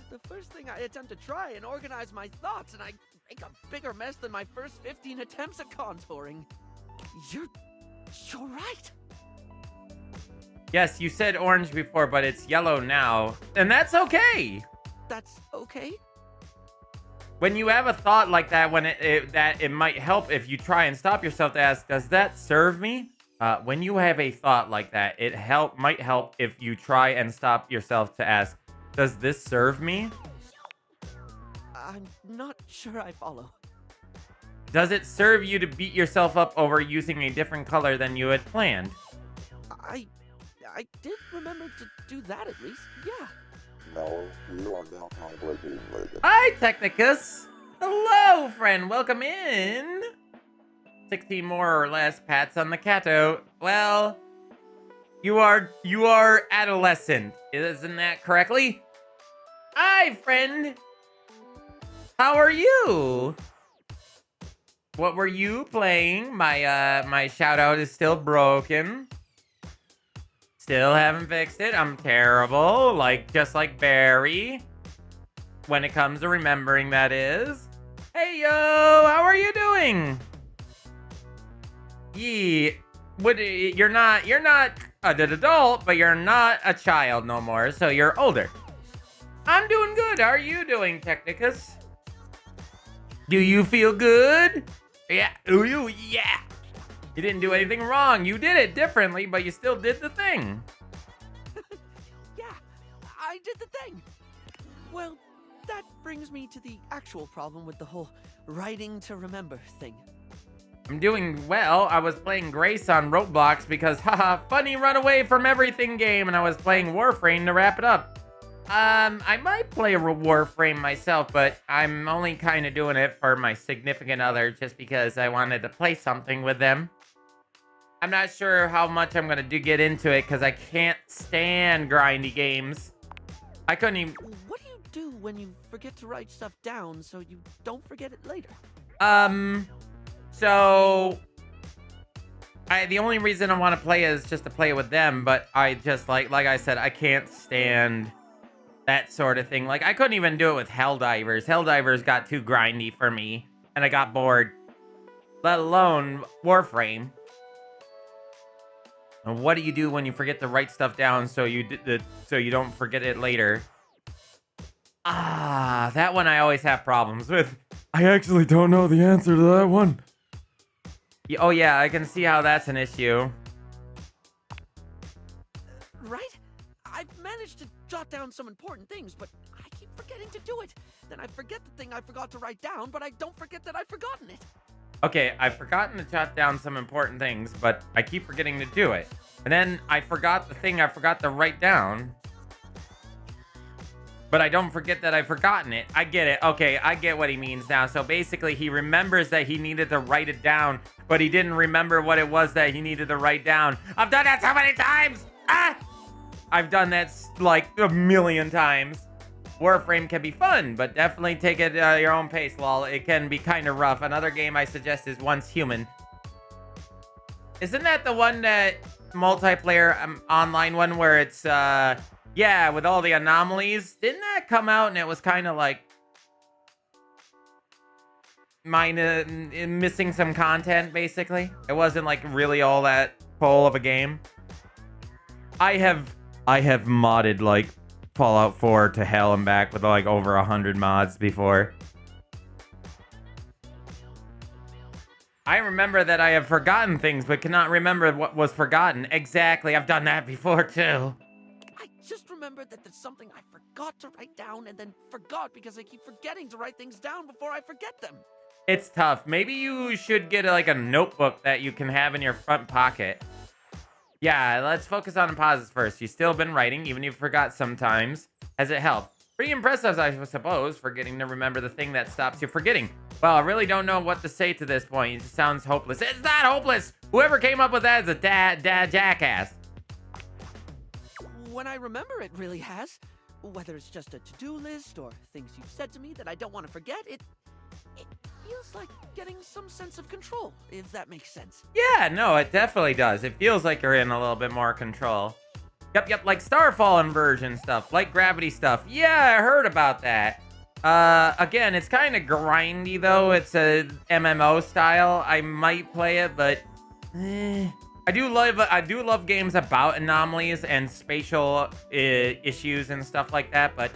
the first thing I attempt to try and organize my thoughts, and I make a bigger mess than my first 15 attempts at contouring. You're right. Yes, you said orange before, but it's yellow now. And that's okay. That's okay? When you have a thought like that, when it might help if you try and stop yourself to ask, does that serve me? When you have a thought like that, it might help if you try and stop yourself to ask, does this serve me? I'm not sure I follow. Does it serve you to beat yourself up over using a different color than you had planned? I did remember to do that at least, yeah. No, you are now completely muted. Hi, Technicus. Hello, friend. Welcome in. 16 more or less pats on the cato. Well, you are adolescent. Isn't that correctly? Hi, friend. How are you? What were you playing? My shout out is still broken. Still haven't fixed it. I'm terrible. Just like Barry. When it comes to remembering, that is. Hey, yo! How are you doing? You're not an adult, but you're not a child no more, so you're older. I'm doing good. How are you doing, Technicus? Do you feel good? Yeah. Ooh, yeah. You didn't do anything wrong. You did it differently, but you still did the thing. Yeah, I did the thing. Well, that brings me to the actual problem with the whole writing to remember thing. I'm doing well. I was playing Grace on Roblox because, haha, funny runaway from everything game, and I was playing Warframe to wrap it up. I might play Warframe myself, but I'm only kind of doing it for my significant other just because I wanted to play something with them. I'm not sure how much I'm going to get into it because I can't stand grindy games. I couldn't even... What do you do when you forget to write stuff down so you don't forget it later? So... the only reason I want to play is just to play it with them, but I just, like I said, I can't stand that sort of thing. I couldn't even do it with Helldivers. Helldivers got too grindy for me, and I got bored. Let alone Warframe. And what do you do when you forget to write stuff down so you don't forget it later? That one I always have problems with. I actually don't know the answer to that one. Oh yeah, I can see how that's an issue. Right? I've managed to jot down some important things, but I keep forgetting to do it. Then I forget the thing I forgot to write down, but I don't forget that I've forgotten it. Okay, I've forgotten to jot down some important things, but I keep forgetting to do it. And then I forgot the thing I forgot to write down. But I don't forget that I've forgotten it. I get it. Okay, I get what he means now. So basically, he remembers that he needed to write it down, but he didn't remember what it was that he needed to write down. I've done that so many times! I've done that like a million times. Warframe can be fun, but definitely take it at your own pace, lol. It can be kind of rough. Another game I suggest is Once Human. Isn't that the one that multiplayer online one where it's, yeah, with all the anomalies? Didn't that come out and it was kind of like missing some content, basically? It wasn't like really all that full of a game. I have modded like Fallout 4 to hell and back with like over 100 mods before. I remember that I have forgotten things, but cannot remember what was forgotten. Exactly, I've done that before too. I just remembered that there's something I forgot to write down and then forgot because I keep forgetting to write things down before I forget them. It's tough. Maybe you should get like a notebook that you can have in your front pocket. Yeah, let's focus on the positives first. You've still been writing, even if you forgot sometimes. Has it helped? Pretty impressive, I suppose, forgetting to remember the thing that stops you forgetting. Well, I really don't know what to say to this point. It just sounds hopeless. It's not hopeless! Whoever came up with that is a dad jackass. When I remember, it really has. Whether it's just a to-do list or things you've said to me that I don't want to forget, it feels like getting some sense of control, if that makes sense. Yeah, no, it definitely does. It feels like you're in a little bit more control. Yep, like Starfall inversion stuff, like Gravity stuff. Yeah, I heard about that. Again, it's kind of grindy though. It's a MMO style. I might play it, but I do love games about anomalies and spatial issues and stuff like that. But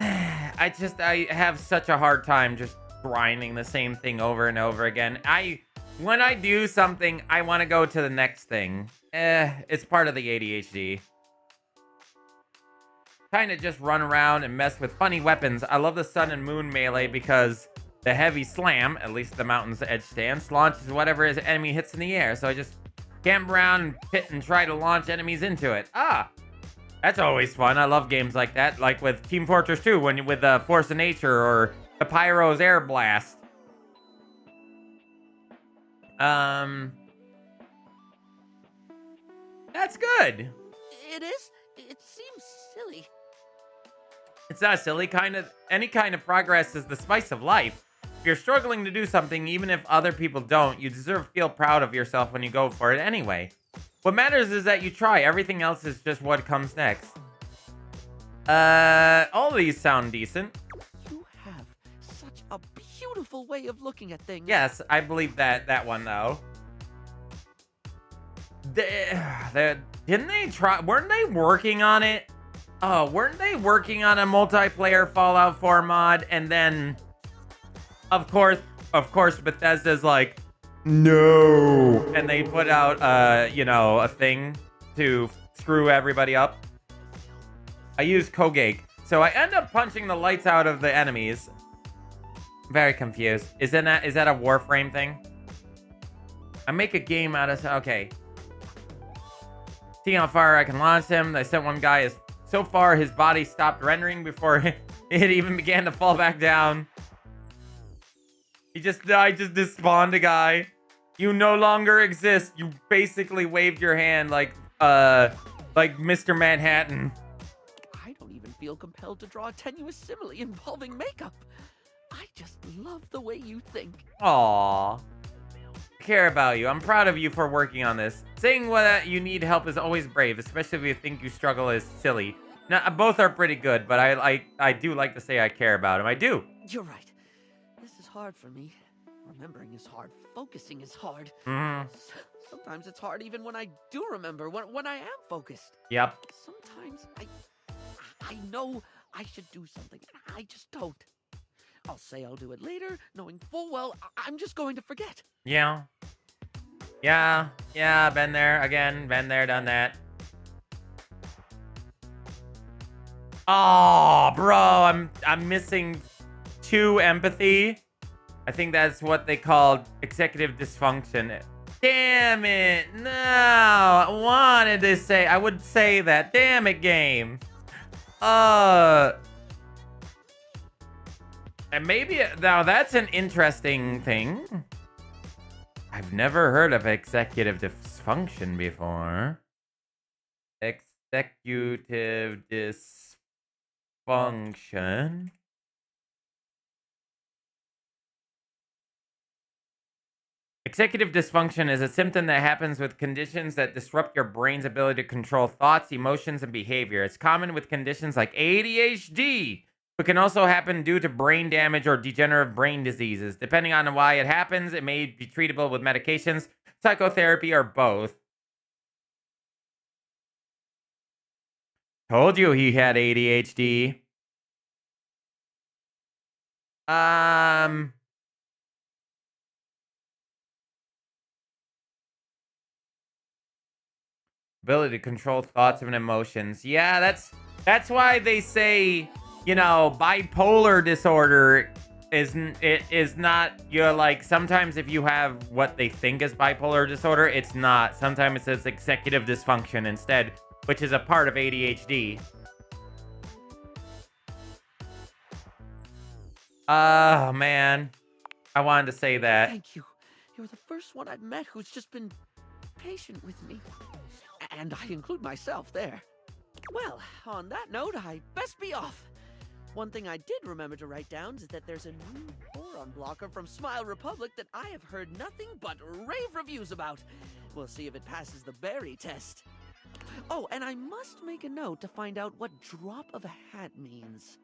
I have such a hard time just grinding the same thing over and over again. When I do something, I want to go to the next thing. It's part of the ADHD. Kind of just run around and mess with funny weapons. I love the sun and moon melee because the heavy slam, at least the mountain's edge stance, launches whatever his enemy hits in the air. So I just camp around and pit and try to launch enemies into it. That's always fun. I love games like that, like with Team Fortress 2, with Force of Nature or the Pyro's Air Blast. That's good. It is? It seems silly. It's not silly. Any kind of progress is the spice of life. If you're struggling to do something, even if other people don't, you deserve to feel proud of yourself when you go for it anyway. What matters is that you try. Everything else is just what comes next. All of these sound decent. You have such a beautiful way of looking at things. Yes, I believe that one though. Didn't they try? Weren't they working on it? Oh, weren't they working on a multiplayer Fallout 4 mod? And then, of course, Bethesda's like, no, and they put out, a thing to screw everybody up. I use Kogake, so I end up punching the lights out of the enemies. Very confused. Is that a Warframe thing? I make a game out of... Okay. See how far I can launch him. I sent one guy. So far, his body stopped rendering before it even began to fall back down. He just died. Just despawned a guy. You no longer exist. You basically waved your hand like Mr. Manhattan. I don't even feel compelled to draw a tenuous simile involving makeup. I just love the way you think. Aww. I care about you. I'm proud of you for working on this. Saying that you need help is always brave, especially if you think you struggle is silly. Now, both are pretty good, but I do like to say I care about him. I do. You're right. This is hard for me. Remembering is hard. Focusing is hard. Sometimes it's hard even when I do remember, when I am focused. Yep. Sometimes I know I should do something, and I just don't. I'll say I'll do it later, knowing full well I'm just going to forget. Yeah. Yeah, been there again. Been there, done that. Oh, bro, I'm missing 2 empathy. I think that's what they called executive dysfunction. Damn it. No, I would say that. Damn it, game. And maybe, now that's an interesting thing. I've never heard of executive dysfunction before. Executive dysfunction. Executive dysfunction is a symptom that happens with conditions that disrupt your brain's ability to control thoughts, emotions, and behavior. It's common with conditions like ADHD, but can also happen due to brain damage or degenerative brain diseases. Depending on why it happens, it may be treatable with medications, psychotherapy, or both. Told you he had ADHD. Ability to control thoughts and emotions. Yeah, that's why they say, bipolar disorder is not, like, sometimes if you have what they think is bipolar disorder, it's not. Sometimes it says executive dysfunction instead, which is a part of ADHD. Oh, man. I wanted to say that. Thank you. You're the first one I've met who's just been patient with me. And I include myself there. Well, on that note, I best be off. One thing I did remember to write down is that there's a new boron blocker from Smile Republic that I have heard nothing but rave reviews about. We'll see if it passes the berry test. Oh, and I must make a note to find out what drop of a hat means.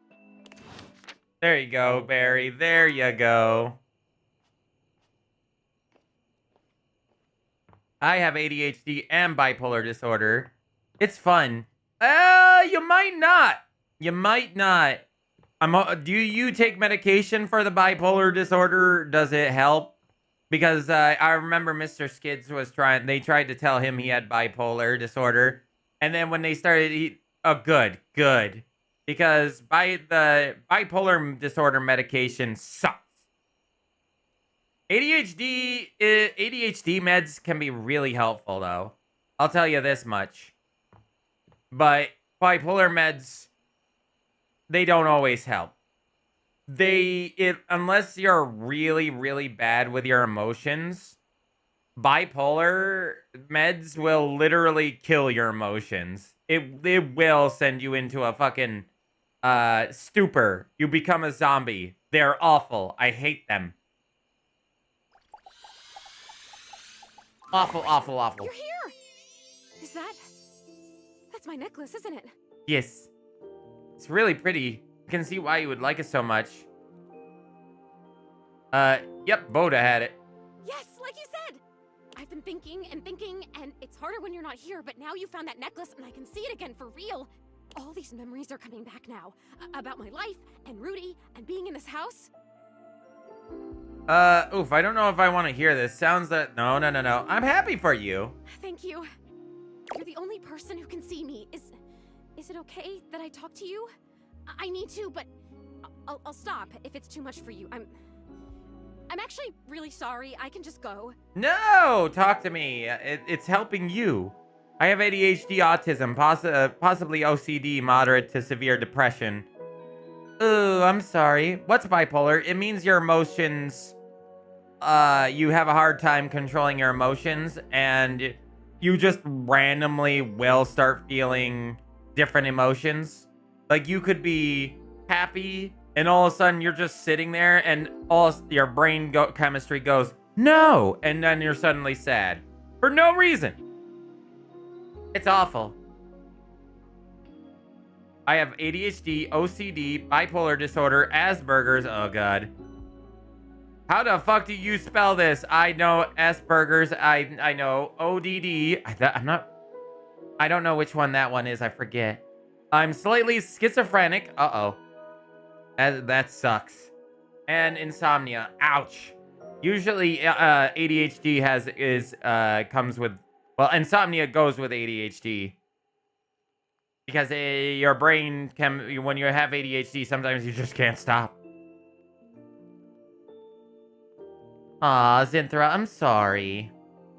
There you go, Barry. There you go. I have ADHD and bipolar disorder. It's fun. You might not. You might not. Do you take medication for the bipolar disorder? Does it help? Because I remember Mr. Skids they tried to tell him he had bipolar disorder. And then when they started, good. Because the bipolar disorder medication sucks. ADHD meds can be really helpful, though. I'll tell you this much. But bipolar meds, they don't always help. Unless you're really, really bad with your emotions, bipolar meds will literally kill your emotions. It will send you into a fucking stupor. You become a zombie. They're awful. I hate them. Awful, awful, awful. You're here! That's my necklace, isn't it? Yes. It's really pretty. I can see why you would like it so much. Yep, Boda had it. Yes, like you said! I've been thinking, and it's harder when you're not here, but now you found that necklace, and I can see it again for real. All these memories are coming back now. About my life, and Rudy, and being in this house. Oof, I don't know if I want to hear this. Sounds that... No. I'm happy for you. Thank you. You're the only person who can see me. Is it okay that I talk to you? I need to, but I'll stop if it's too much for you. I'm actually really sorry. I can just go. No! Talk to me. It's helping you. I have ADHD, autism, possibly OCD, moderate to severe depression. Ooh, I'm sorry. What's bipolar? It means your emotions... you have a hard time controlling your emotions, and you just randomly will start feeling different emotions. Like, you could be happy, and all of a sudden you're just sitting there, and your brain chemistry goes, no! And then you're suddenly sad. For no reason. It's awful. I have ADHD, OCD, bipolar disorder, Asperger's. Oh, God. How the fuck do you spell this? I know Asperger's. I know ODD. I don't know which one that one is. I forget. I'm slightly schizophrenic. Uh-oh. That sucks. And insomnia. Ouch. Usually, ADHD comes with... Well, insomnia goes with ADHD. Because your brain can... When you have ADHD, sometimes you just can't stop. Aw, Zinthra, I'm sorry.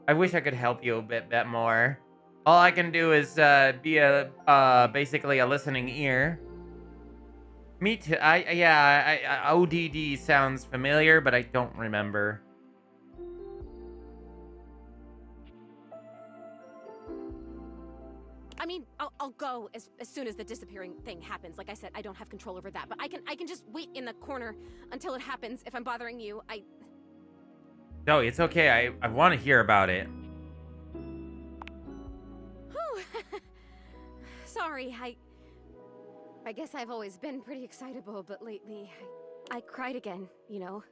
I wish I could help you a bit more. All I can do is be basically a listening ear. Me too. ODD sounds familiar, but I don't remember. I mean, I'll go as soon as the disappearing thing happens. Like I said, I don't have control over that, but I can just wait in the corner until it happens. If I'm bothering you, No, it's okay. I want to hear about it. Sorry, I guess I've always been pretty excitable, but lately I cried again, you know.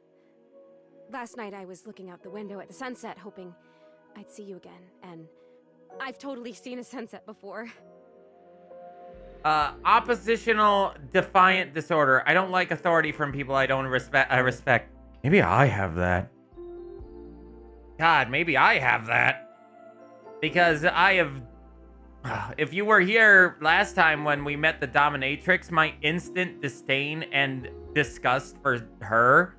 Last night I was looking out the window at the sunset, hoping I'd see you again, and I've totally seen a sunset before. Oppositional defiant disorder. I don't like authority from people I don't respect. Maybe I have that. God, maybe I have that. Because I have... If you were here last time when we met the dominatrix, my instant disdain and disgust for her,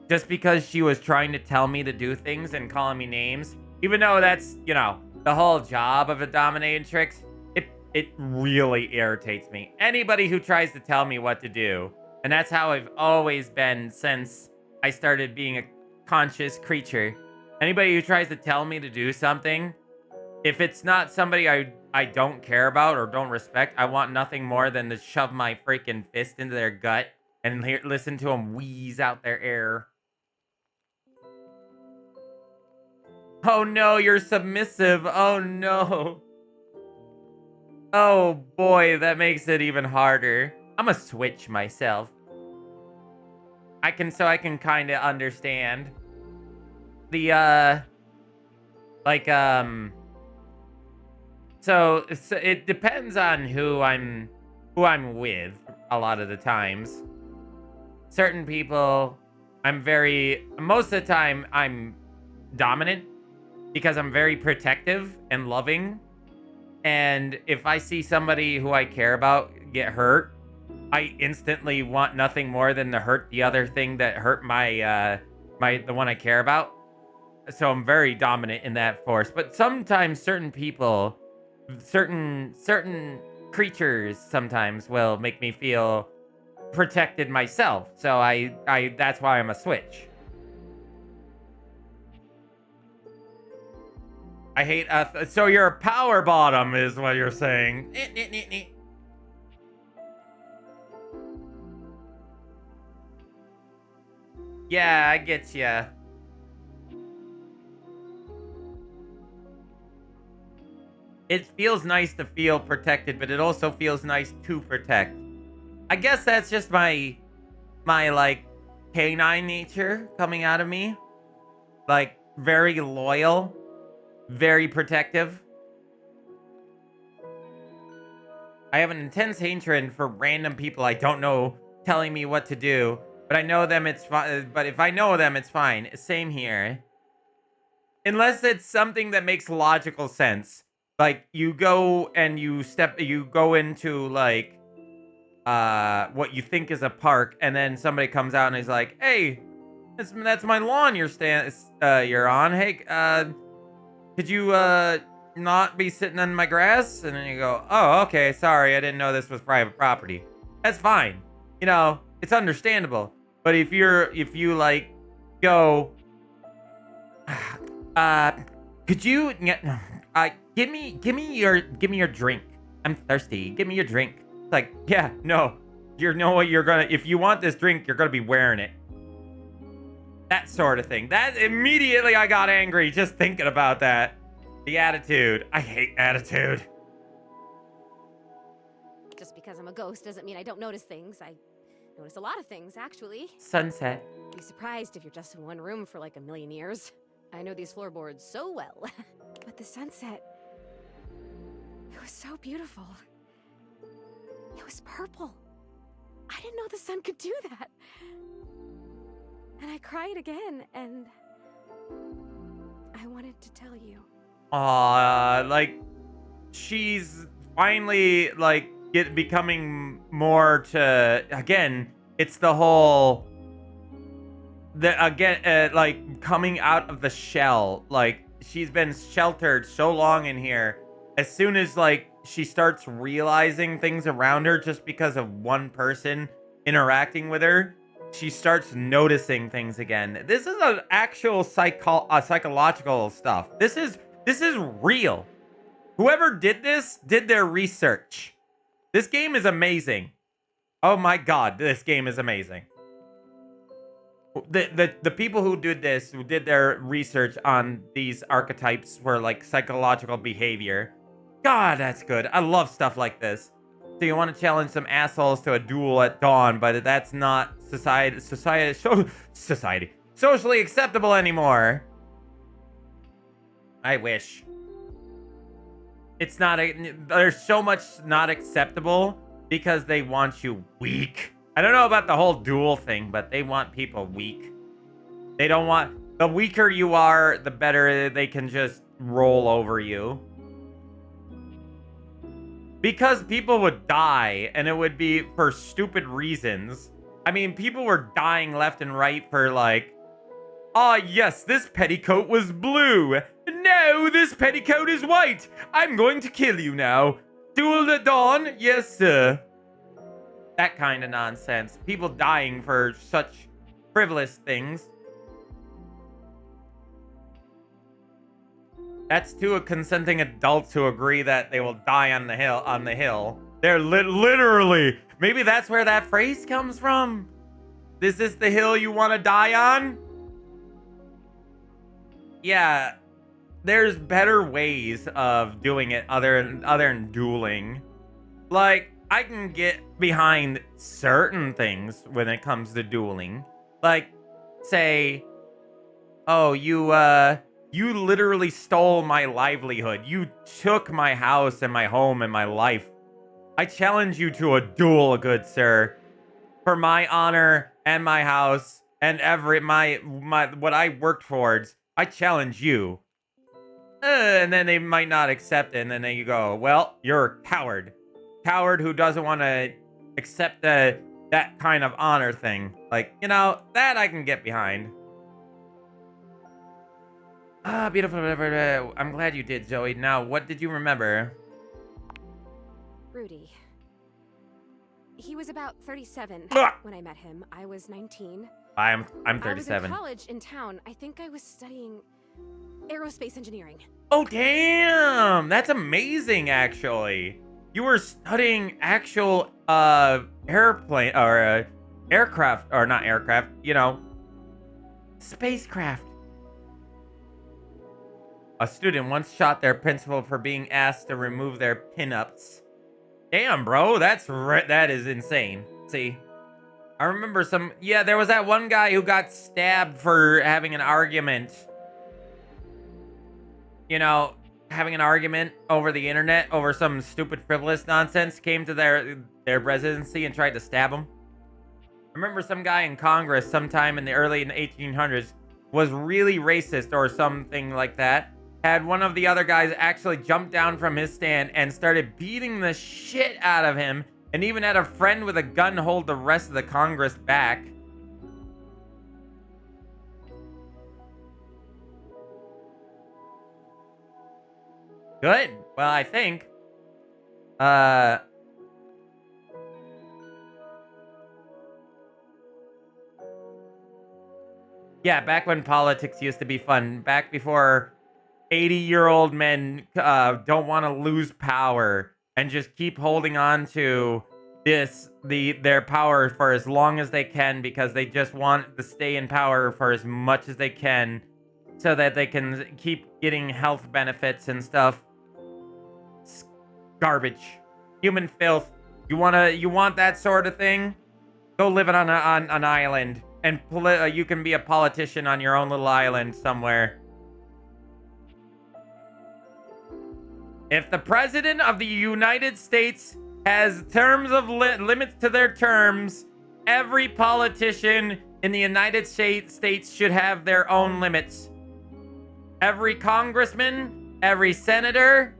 just because she was trying to tell me to do things and calling me names, even though that's, you know, the whole job of a dominatrix, it really irritates me. Anybody who tries to tell me what to do, and that's how I've always been since I started being a conscious creature. Anybody who tries to tell me to do something, if it's not somebody I don't care about or don't respect, I want nothing more than to shove my freaking fist into their gut and listen to them wheeze out their air. Oh no, you're submissive. Oh no. Oh boy, that makes it even harder. I'm a switch myself. I can kind of understand the like so it depends on who I'm with a lot of the times. Certain people most of the time I'm dominant because I'm very protective and loving. And if I see somebody who I care about get hurt, I instantly want nothing more than to hurt the other thing that hurt the one I care about. So I'm very dominant in that force. But sometimes certain people, certain creatures sometimes will make me feel protected myself. So I that's why I'm a switch. I hate so you're a power bottom is what you're saying. Yeah, I get ya. It feels nice to feel protected, but it also feels nice to protect. I guess that's just my like canine nature coming out of me. Like very loyal, very protective. I have an intense hatred for random people I don't know telling me what to do, but I know them, it's fine. But if I know them, it's fine. Same here. Unless it's something that makes logical sense. Like you go and you go into like what you think is a park, and then somebody comes out and is like, "Hey, that's my lawn you're on. Hey, could you not be sitting on my grass?" And then you go, "Oh, okay, sorry, I didn't know this was private property." That's fine. You know, it's understandable. But if you like go, could you give me your drink. I'm thirsty. Give me your drink. It's like, yeah, no. You know what you're gonna, if you want this drink, you're gonna be wearing it. That sort of thing. That immediately I got angry just thinking about that. The attitude. I hate attitude. Just because I'm a ghost doesn't mean I don't notice things. I notice a lot of things, actually. Sunset. Be surprised if you're just in one room for like a million years. I know these floorboards so well. But the sunset, it was so beautiful. It was purple. I didn't know the sun could do that. And I cried again, and I wanted to tell you. Like, she's finally, like, becoming more to, again, it's the whole, like, coming out of the shell. Like, she's been sheltered so long in here. As soon as, like, she starts realizing things around her just because of one person interacting with her, she starts noticing things again. This is an actual psychological stuff. This is real. Whoever did this did their research. This game is amazing. Oh my god, this game is amazing. The people who did this, who did their research on these archetypes for like psychological behavior. God, that's good. I love stuff like this. So you want to challenge some assholes to a duel at dawn, but that's not socially acceptable anymore. I wish. It's not there's so much not acceptable because they want you weak. I don't know about the whole duel thing, but they want people weak. They don't want, the weaker you are, the better they can just roll over you. Because people would die, and it would be for stupid reasons. I mean, people were dying left and right for like, ah, yes, this petticoat was blue. No, this petticoat is white. I'm going to kill you now. Duel at dawn? Yes, sir. That kind of nonsense. People dying for such frivolous things. That's two consenting adults who agree that they will die on the hill. They're literally. Maybe that's where that phrase comes from. Is this the hill you want to die on? Yeah. there's better ways of doing it other than dueling. Like, I can get behind certain things when it comes to dueling. Like, say, oh, you literally stole my livelihood. You took my house and my home and my life. I challenge you to a duel, good sir. For my honor and my house and my what I worked towards, I challenge you. And then they might not accept it, and then you go, well, you're a coward. Coward who doesn't want to accept that kind of honor thing. Like, you know, that I can get behind. Ah, beautiful. I'm glad you did, Zoe. Now, what did you remember? Rudy. He was about 37 when I met him. I was 19. I'm 37. I was in college in town. I think I was studying aerospace engineering. Oh, damn! That's amazing, actually. You were studying actual airplane or aircraft, or not aircraft, you know, spacecraft. A student once shot their principal for being asked to remove their pinups. Damn, bro, that is insane. See, I remember there was that one guy who got stabbed for having an argument. You know, having an argument over the internet over some stupid frivolous nonsense, came to their residency and tried to stab him. I remember some guy in Congress sometime in the early 1800s was really racist or something like that. Had one of the other guys actually jump down from his stand and started beating the shit out of him, and even had a friend with a gun hold the rest of the Congress back. Good. Well, I think. Yeah, back when politics used to be fun. Back before 80-year-old men don't want to lose power and just keep holding on to their power for as long as they can, because they just want to stay in power for as much as they can so that they can keep getting health benefits and stuff. It's garbage. Human filth. You want that sort of thing? Go live on an island, and you can be a politician on your own little island somewhere. If the president of the United States has terms of limits to their terms, every politician in the United States should have their own limits. Every congressman, every senator,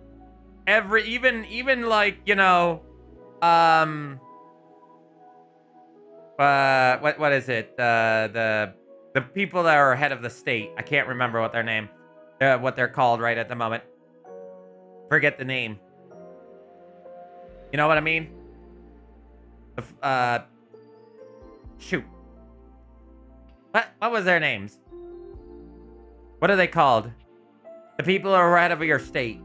even like, you know, what is it? The people that are head of the state. I can't remember what their name, what they're called right at the moment. Forget the name. You know what I mean? Shoot. What was their names? What are they called? The people who are head of your state.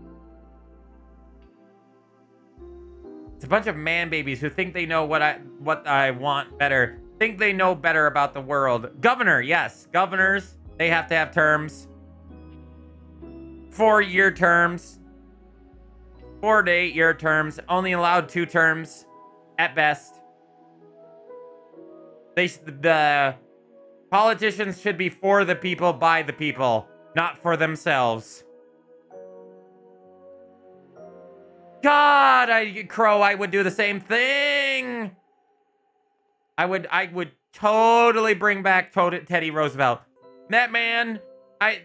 It's a bunch of man babies who think they know what I want better. Think they know better about the world. Governor, yes. Governors, they have to have terms. 4-year terms. 4 to 8 year terms. Only allowed 2 terms at best. The politicians should be for the people, by the people, not for themselves. God, Crow, I would do the same thing. I would totally bring back Teddy Roosevelt. That man,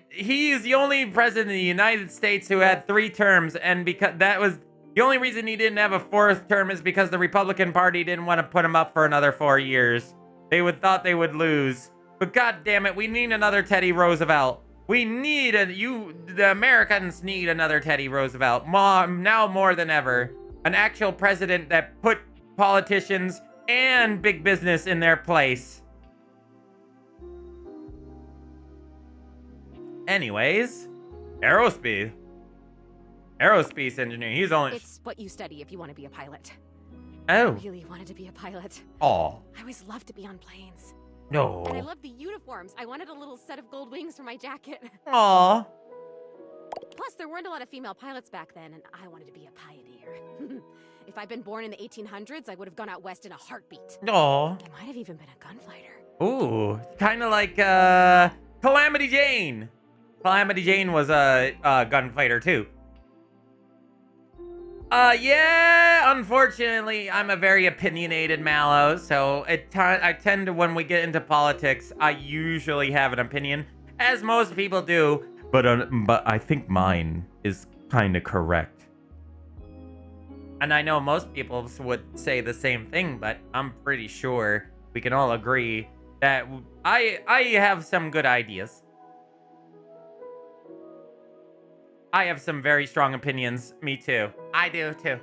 he is the only president of the United States who had 3 terms, and because that was the only reason he didn't have a 4th term is because the Republican Party didn't want to put him up for another 4 years. They thought they would lose. But god damn it, we need another Teddy Roosevelt. We need the Americans need another Teddy Roosevelt. Now more than ever. An actual president that put politicians and big business in their place. Anyways, aerospace engineering. He's only. It's what you study if you want to be a pilot. Oh. I really wanted to be a pilot. Aw. I always loved to be on planes. No. And I loved the uniforms. I wanted a little set of gold wings for my jacket. Aw. Plus, there weren't a lot of female pilots back then, and I wanted to be a pioneer. If I'd been born in the 1800s, I would have gone out west in a heartbeat. Aw. I might have even been a gunfighter. Ooh, kind of like Calamity Jane. Calamity Jane was a gunfighter too. Yeah, unfortunately, I'm a very opinionated MalO, so I tend to, when we get into politics, I usually have an opinion, as most people do, but I think mine is kind of correct. And I know most people would say the same thing, but I'm pretty sure we can all agree that I have some good ideas. I have some very strong opinions. Me too. I do too.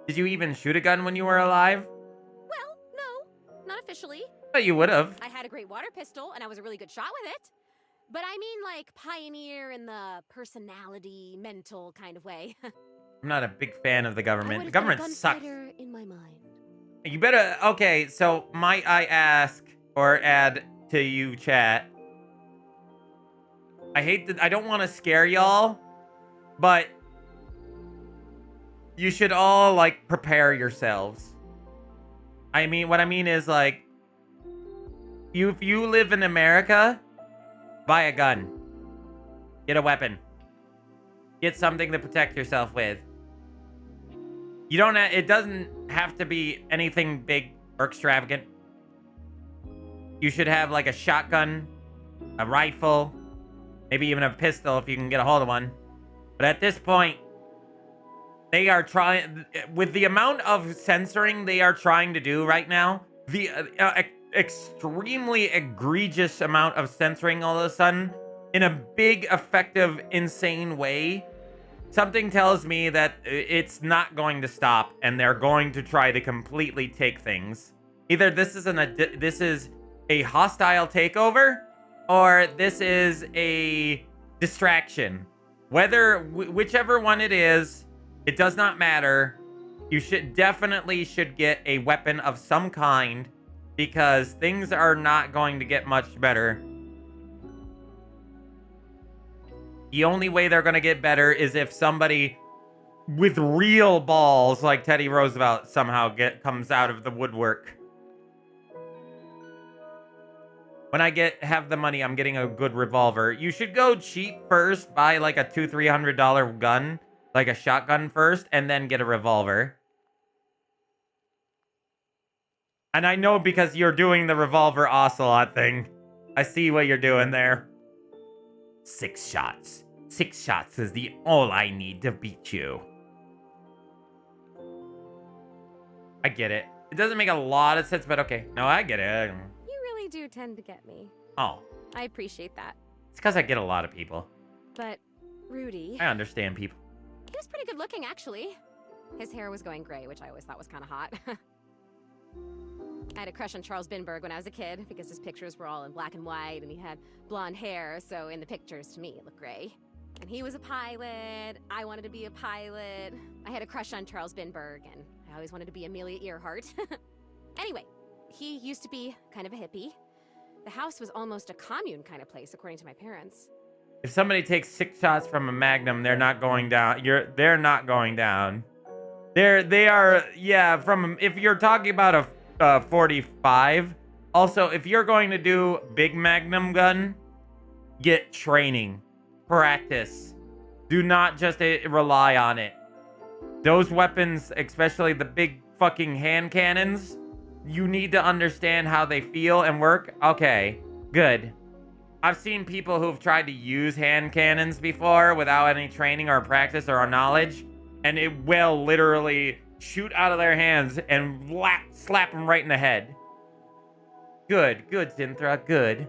Did you even shoot a gun when you were alive? Well, no, not officially. But you would have. I had a great water pistol, and I was a really good shot with it. But I mean, like, pioneer in the personality, mental kind of way. I'm not a big fan of the government. The been a government sucks. gunfighter in my mind. You better... Okay, so might I ask or add to you, chat? I don't want to scare y'all, but you should all, like, prepare yourselves. I mean, what I mean is, like, if you live in America, buy a gun. Get a weapon. Get something to protect yourself with. You don't it doesn't have to be anything big or extravagant. You should have, like, a shotgun, a rifle, maybe even a pistol if you can get a hold of one. But at this point, they are trying, with the amount of censoring they are trying to do right now, the extremely egregious amount of censoring all of a sudden, in a big, effective, insane way, something tells me that it's not going to stop, and they're going to try to completely take things. Either this is a hostile takeover, or this is a distraction. Whichever one it is, it does not matter. You definitely should get a weapon of some kind, because things are not going to get much better. The only way they're going to get better is if somebody with real balls like Teddy Roosevelt somehow comes out of the woodwork. When I have the money, I'm getting a good revolver. You should go cheap first, buy like a $200-300 gun, like a shotgun first, and then get a revolver. And I know because you're doing the revolver ocelot thing. I see what you're doing there. 6 shots. 6 shots is all I need to beat you. I get it. It doesn't make a lot of sense, but okay. No, I get it. You really do tend to get me. Oh. I appreciate that. It's because I get a lot of people. But, Rudy... I understand people. He was pretty good looking, actually. His hair was going gray, which I always thought was kind of hot. I had a crush on Charles Binberg when I was a kid, because his pictures were all in black and white, and he had blonde hair, so in the pictures, to me, it looked gray. And he was a pilot. I wanted to be a pilot. I had a crush on Charles Binberg, and I always wanted to be Amelia Earhart. Anyway, he used to be kind of a hippie. The house was almost a commune kind of place, according to my parents. If somebody takes 6 shots from a Magnum, they're not going down. They're not going down. They are, yeah, if you're talking about a 45. Also, if you're going to do big Magnum gun, get training. Practice. Do not just rely on it. Those weapons, especially the big fucking hand cannons, you need to understand how they feel and work. Okay, good. I've seen people who've tried to use hand cannons before without any training or practice or knowledge, and it will literally shoot out of their hands and slap them right in the head. Good, Zinthra, good.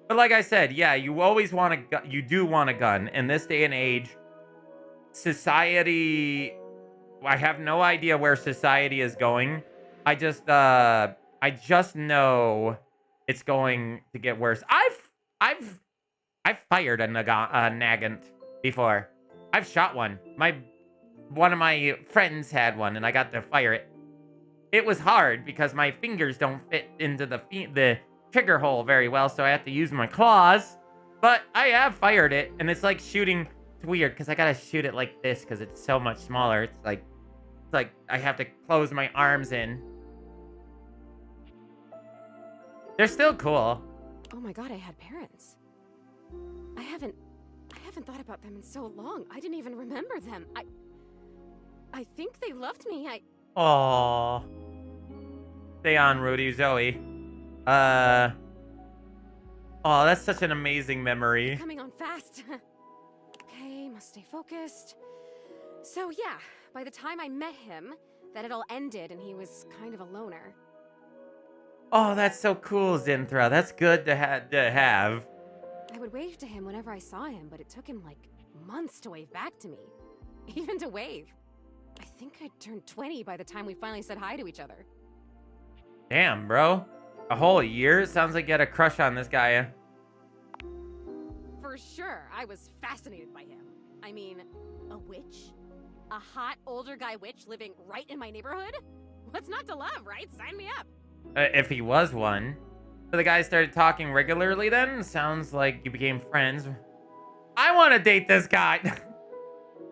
But like I said, yeah, you always want you do want a gun. In this day and age, society, I have no idea where society is going. I just know it's going to get worse. I've fired a Nagant before. I've shot one. One of my friends had one, and I got to fire it. It was hard because my fingers don't fit into the trigger hole very well, so I have to use my claws. But I have fired it, and it's like shooting. It's weird because I gotta shoot it like this because it's so much smaller. It's like I have to close my arms in. They're still cool. Oh my god, I had parents. I haven't thought about them in so long. I didn't even remember them. I think they loved me. Aww. Stay on, Rudy, Zoe. Oh, that's such an amazing memory. Coming on fast. Okay, must stay focused. So yeah, by the time I met him, that had all ended and he was kind of a loner. Oh, that's so cool, Zinthra. That's good to have. I would wave to him whenever I saw him, but it took him like months to wave back to me. Even to wave. I think I'd turned 20 by the time we finally said hi to each other. Damn, bro. A whole year? Sounds like you had a crush on this guy. For sure, I was fascinated by him. I mean, a witch? A hot older guy witch living right in my neighborhood? What's not to love, right? Sign me up. If he was one. So the guy started talking regularly then? Sounds like you became friends. I want to date this guy.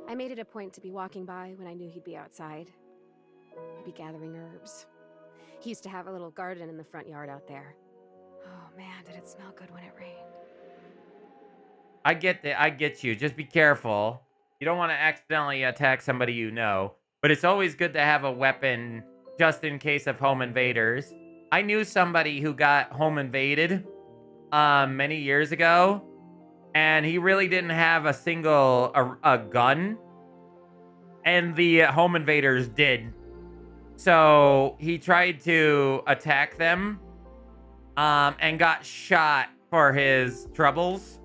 I made it a point to be walking by when I knew he'd be outside. He'd be gathering herbs. He used to have a little garden in the front yard out there. Oh man, did it smell good when it rained. I get you. Just be careful. You don't want to accidentally attack somebody you know. But it's always good to have a weapon just in case of home invaders. I knew somebody who got home invaded many years ago. And he really didn't have a single gun. And the home invaders did. So he tried to attack them. And got shot for his troubles.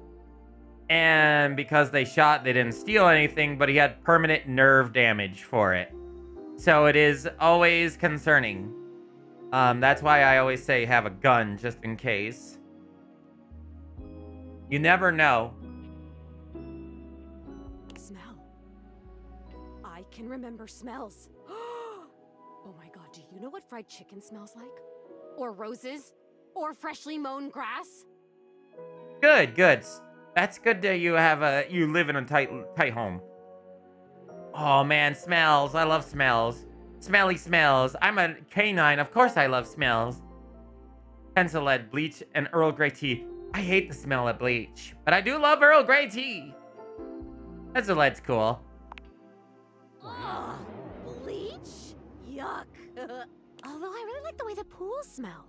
And because they shot, they didn't steal anything, but he had permanent nerve damage for it. So it is always concerning. That's why I always say have a gun, just in case. You never know. Smell. I can remember smells. Oh my god, do you know what fried chicken smells like? Or roses? Or freshly mown grass? Good. That's good that you live in a tight home. Oh man, smells. I love smells. Smelly smells. I'm a canine. Of course I love smells. Pencil lead, bleach, and Earl Grey tea. I hate the smell of bleach, but I do love Earl Grey tea. Pencil lead's cool. Ugh, bleach? Yuck. Although I really like the way the pools smell.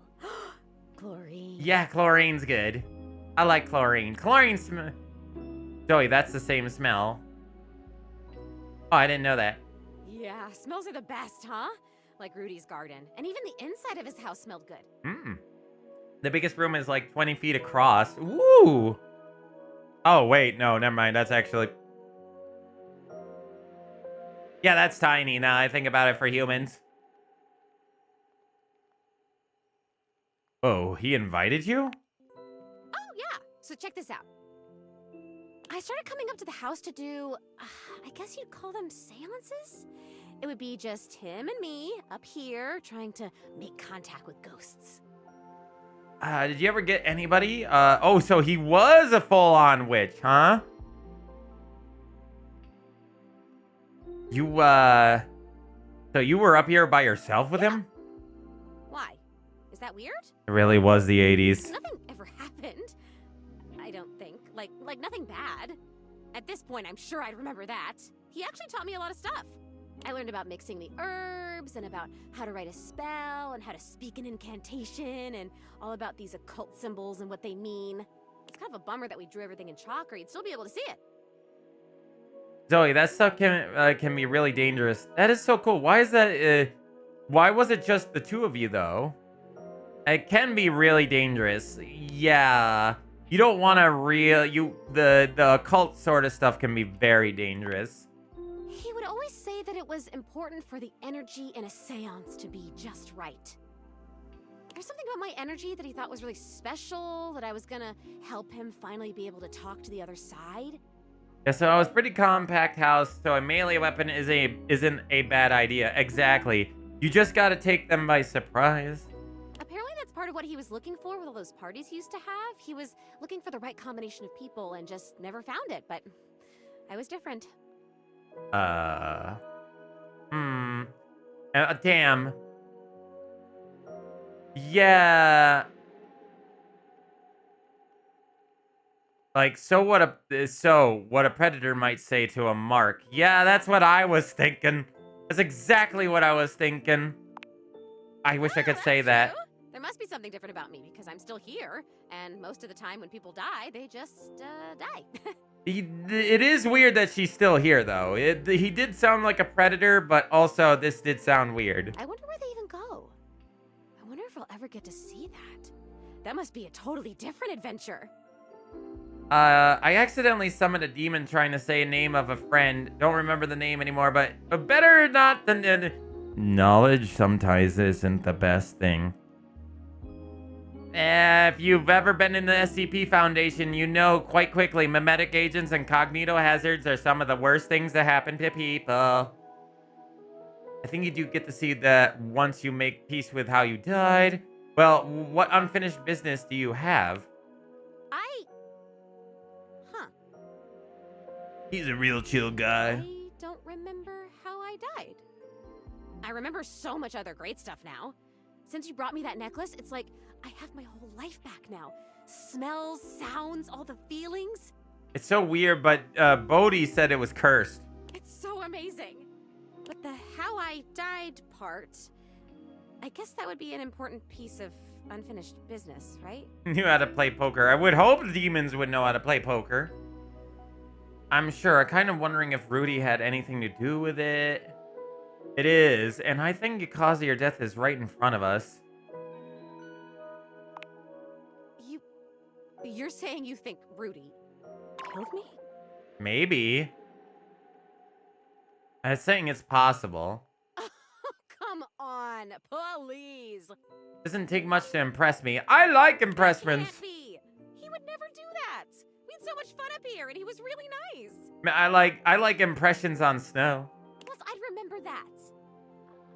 Chlorine. Yeah, chlorine's good. I like chlorine. Chlorine smell. Joey, that's the same smell. Oh, I didn't know that. Yeah, smells are the best, huh? Like Rudy's garden. And even the inside of his house smelled good. The biggest room is like 20 feet across. Woo! Oh, wait. No, never mind. That's actually... Yeah, that's tiny now I think about it for humans. Oh, he invited you? Oh, yeah. So check this out. I started coming up to the house to do, I guess you'd call them seances? It would be just him and me up here trying to make contact with ghosts. Did you ever get anybody? Oh, so he was a full-on witch, huh? So you were up here by yourself with him? Why? Is that weird? It really was the 80s. Nothing ever happened. I don't think. Like nothing bad. At this point, I'm sure I'd remember that. He actually taught me a lot of stuff. I learned about mixing the herbs and about how to write a spell and how to speak an incantation and all about these occult symbols and what they mean. It's kind of a bummer that we drew everything in chalk or you'd still be able to see it. Zoe, that stuff can be really dangerous. That is so cool. Why is that? Why was it just the two of you though? It can be really dangerous. Yeah, you don't want to the occult sort of stuff can be very dangerous. He would always say that it was important for the energy in a seance to be just right. There's something about my energy that he thought was really special, that I was gonna help him finally be able to talk to the other side. Yeah, so I was pretty compact house, so a melee weapon isn't a bad idea. Exactly. You just gotta take them by surprise. Apparently that's part of what he was looking for with all those parties he used to have. He was looking for the right combination of people and just never found it, but I was different. Damn. Yeah. Like, so what a predator might say to a mark. Yeah, that's what I was thinking. That's exactly what I was thinking. I wish I could say that. True. There must be something different about me because I'm still here, and most of the time when people die, they just die. It is weird that she's still here, though. He did sound like a predator, but also this did sound weird. I wonder where they even go. I wonder if I'll ever get to see that. That must be a totally different adventure. I accidentally summoned a demon trying to say a name of a friend. Don't remember the name anymore, but better not than... knowledge sometimes isn't the best thing. If you've ever been in the SCP Foundation, you know quite quickly mimetic agents and cognito hazards are some of the worst things that happen to people. I think you do get to see that once you make peace with how you died. Well, what unfinished business do you have? He's a real chill guy. I don't remember how I died. I remember so much other great stuff now. Since you brought me that necklace, it's like I have my whole life back now. Smells, sounds, all the feelings. It's so weird, but Bodhi said it was cursed. It's so amazing. But the how I died part, I guess that would be an important piece of unfinished business, right? Knew how to play poker. I would hope demons would know how to play poker. I'm sure. I'm kind of wondering if Rudy had anything to do with it. It is, and I think the cause of your death is right in front of us. You're saying you think Rudy killed me? Maybe. I was saying it's possible. Oh, come on, please. Doesn't take much to impress me. I like impressments. Can't be. He would never do that. We had so much fun up here, and he was really nice. I like impressions on snow. Plus, I'd remember that.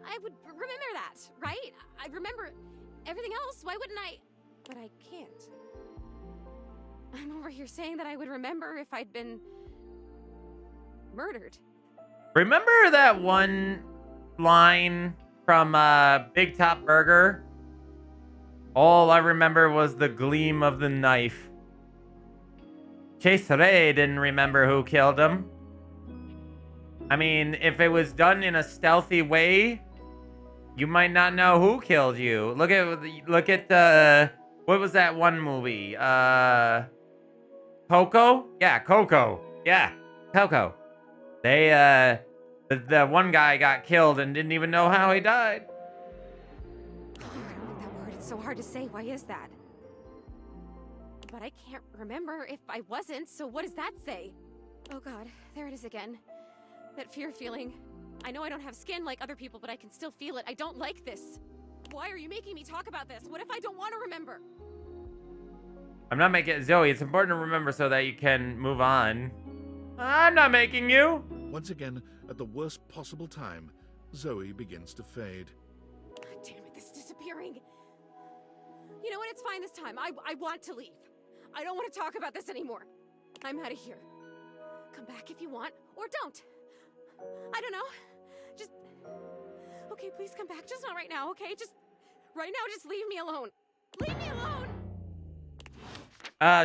I would remember that, right? I'd remember everything else. Why wouldn't I? But I can't. I'm over here saying that I would remember if I'd been murdered. Remember that one line from Big Top Burger? All I remember was the gleam of the knife. Chase Ray didn't remember who killed him. I mean, if it was done in a stealthy way, you might not know who killed you. Look at what was that one movie? Coco? Yeah, Coco. Yeah, Coco. They the one guy got killed and didn't even know how he died. Oh, I don't like that word. It's so hard to say. Why is that? But I can't remember if I wasn't, so what does that say? Oh god, there it is again. That fear feeling. I know I don't have skin like other people, but I can still feel it. I don't like this. Why are you making me talk about this? What if I don't want to remember? I'm not making it, Zoe. It's important to remember so that you can move on. I'm not making you. Once again, at the worst possible time, Zoe begins to fade. God damn it, this is disappearing. You know what? It's fine this time. I want to leave. I don't want to talk about this anymore. I'm out of here. Come back if you want, or don't. I don't know. Just... Okay, please come back. Just not right now, okay? Just... Right now, just leave me alone. Leave me alone!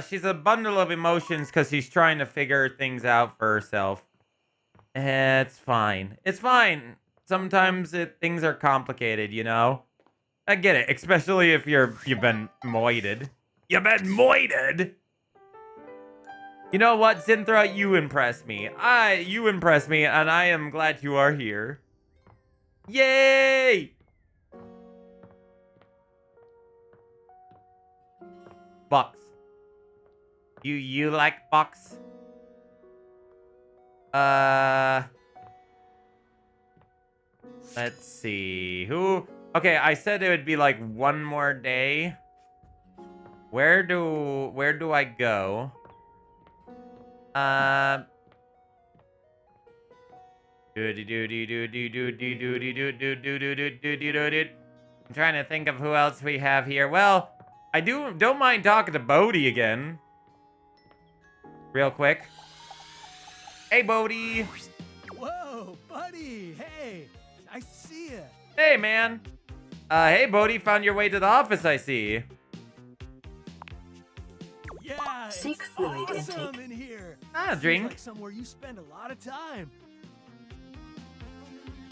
She's a bundle of emotions because she's trying to figure things out for herself. It's fine. It's fine. Sometimes things are complicated, you know? I get it, especially if you've been moited. You've been moited? You know what, Zinthra? You impress me. You impress me, and I am glad you are here. Yay! Box. You like box? Let's see. Who? Okay, I said it would be like one more day. Where do I go? I'm trying to think of who else we have here. Well, I don't mind talking to Bodhi again. Real quick. Hey, Bodhi. Whoa, buddy. Hey, nice to see you. Hey, man. Hey, Bodhi, found your way to the office, I see. Yeah, it's awesome in here. Ah, drink. Seems like somewhere you spend a lot of time.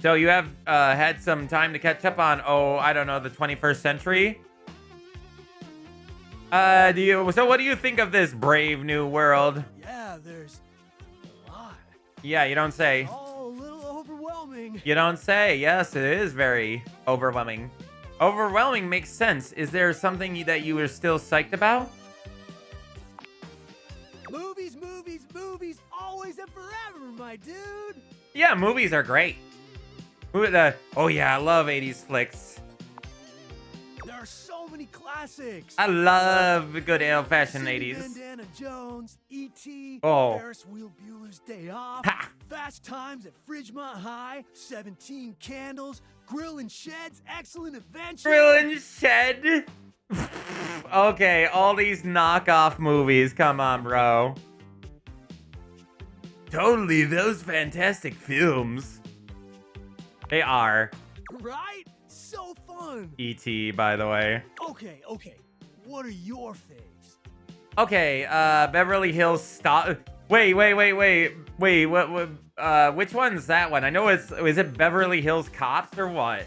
So you have had some time to catch up on, I don't know, the 21st century? So what do you think of this brave new world? Yeah, there's a lot. Yeah, you don't say. All a little overwhelming. You don't say. Yes, it is very overwhelming. Overwhelming makes sense. Is there something that you are still psyched about? Movies, movies, movies, always and forever, my dude. Yeah, movies are great. Oh yeah, I love 80s flicks. There are so many classics. I love good old-fashioned 80s. Indiana Jones, E.T., Oh. Ferris Wheel Bueller's Day Off, Fast Times at Fridgemont High, 17 Candles, Grill and Shed's Excellent Adventure. Grill and Shed? Okay, all these knockoff movies. Come on, bro. Totally, those fantastic films. They are. Right? So fun. E.T., by the way. Okay. What are your faves? Okay, Beverly Hills Stop. Wait. What? Which one's that one? I know is it Beverly Hills Cops or what?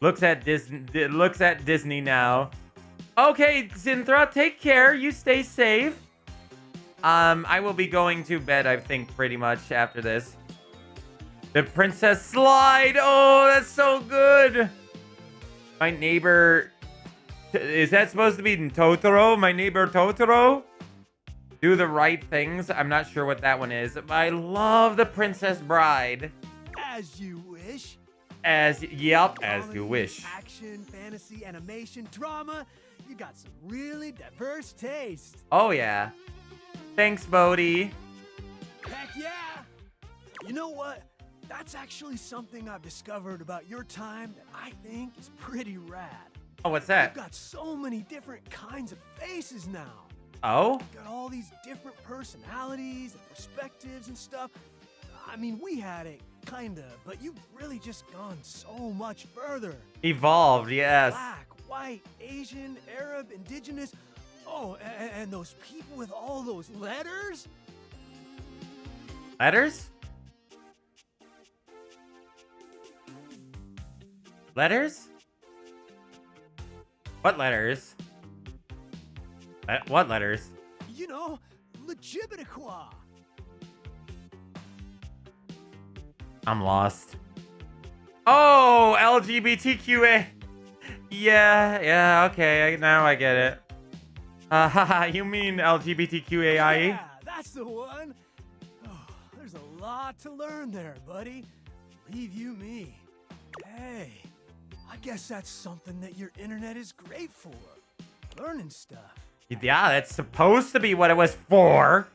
Looks at Disney now. Okay, Zinthra, take care. You stay safe. I will be going to bed, I think, pretty much after this. The Princess Slide. Oh, that's so good. My neighbor. Is that supposed to be Totoro? My neighbor Totoro? Do the right things. I'm not sure what that one is. But I love The Princess Bride. As you wish. As you wish. Action, fantasy, animation, drama. You got some really diverse taste. Oh, yeah. Thanks, Bodhi. Heck yeah. You know what? That's actually something I've discovered about your time that I think is pretty rad. Oh, what's that? You've got so many different kinds of faces now. Oh? You've got all these different personalities and perspectives and stuff. I mean, we had it, kinda, but you've really just gone so much further. Evolved, yes. Black, white, Asian, Arab, indigenous. Oh, and those people with all those letters? Letters? Letters? What letters? What letters? You know, Legibitiqua. I'm lost. Oh, LGBTQA. Yeah, okay, now I get it. Haha, you mean LGBTQAIE? Yeah, that's the one. Oh, there's a lot to learn there, buddy. Believe you me. Hey, I guess that's something that your internet is great for. Learning stuff. Yeah, that's supposed to be what it was for.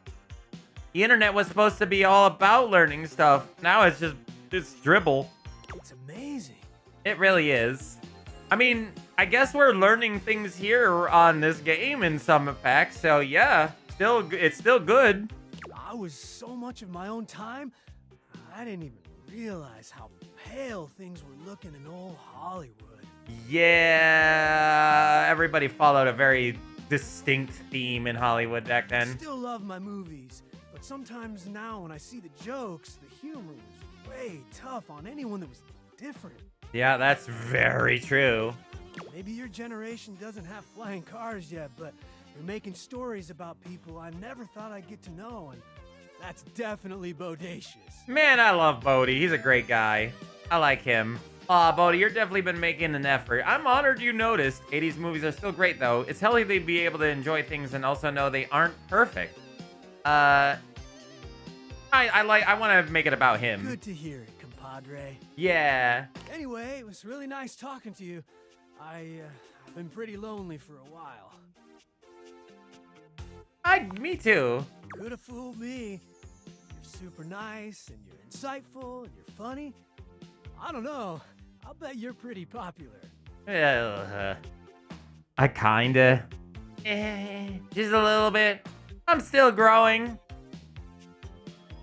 The internet was supposed to be all about learning stuff. Now it's just dribble. It's amazing. It really is. I mean, I guess we're learning things here on this game in some effects. So yeah, it's still good. I was so much of my own time, I didn't even realize how pale things were looking in old Hollywood. Yeah, everybody followed a very distinct theme in Hollywood back I then. still love my movies, but sometimes now when I see the jokes, the humor was way tough on anyone that was different. Yeah, that's very true. Maybe your generation doesn't have flying cars yet, but you're making stories about people I never thought I'd get to know, and that's definitely bodacious. Man, I love Bodhi. He's a great guy. I like him. Aw, Bodhi, you're definitely been making an effort. I'm honored you noticed. 80s movies are still great, though. It's healthy to be able to enjoy things and also know they aren't perfect. I want to make it about him. Good to hear it, compadre. Yeah. Anyway, it was really nice talking to you. I've been pretty lonely for a while. Me too. Could have fooled me. You're super nice, and you're insightful, and you're funny. I don't know. I'll bet you're pretty popular. I kinda. Just a little bit. I'm still growing.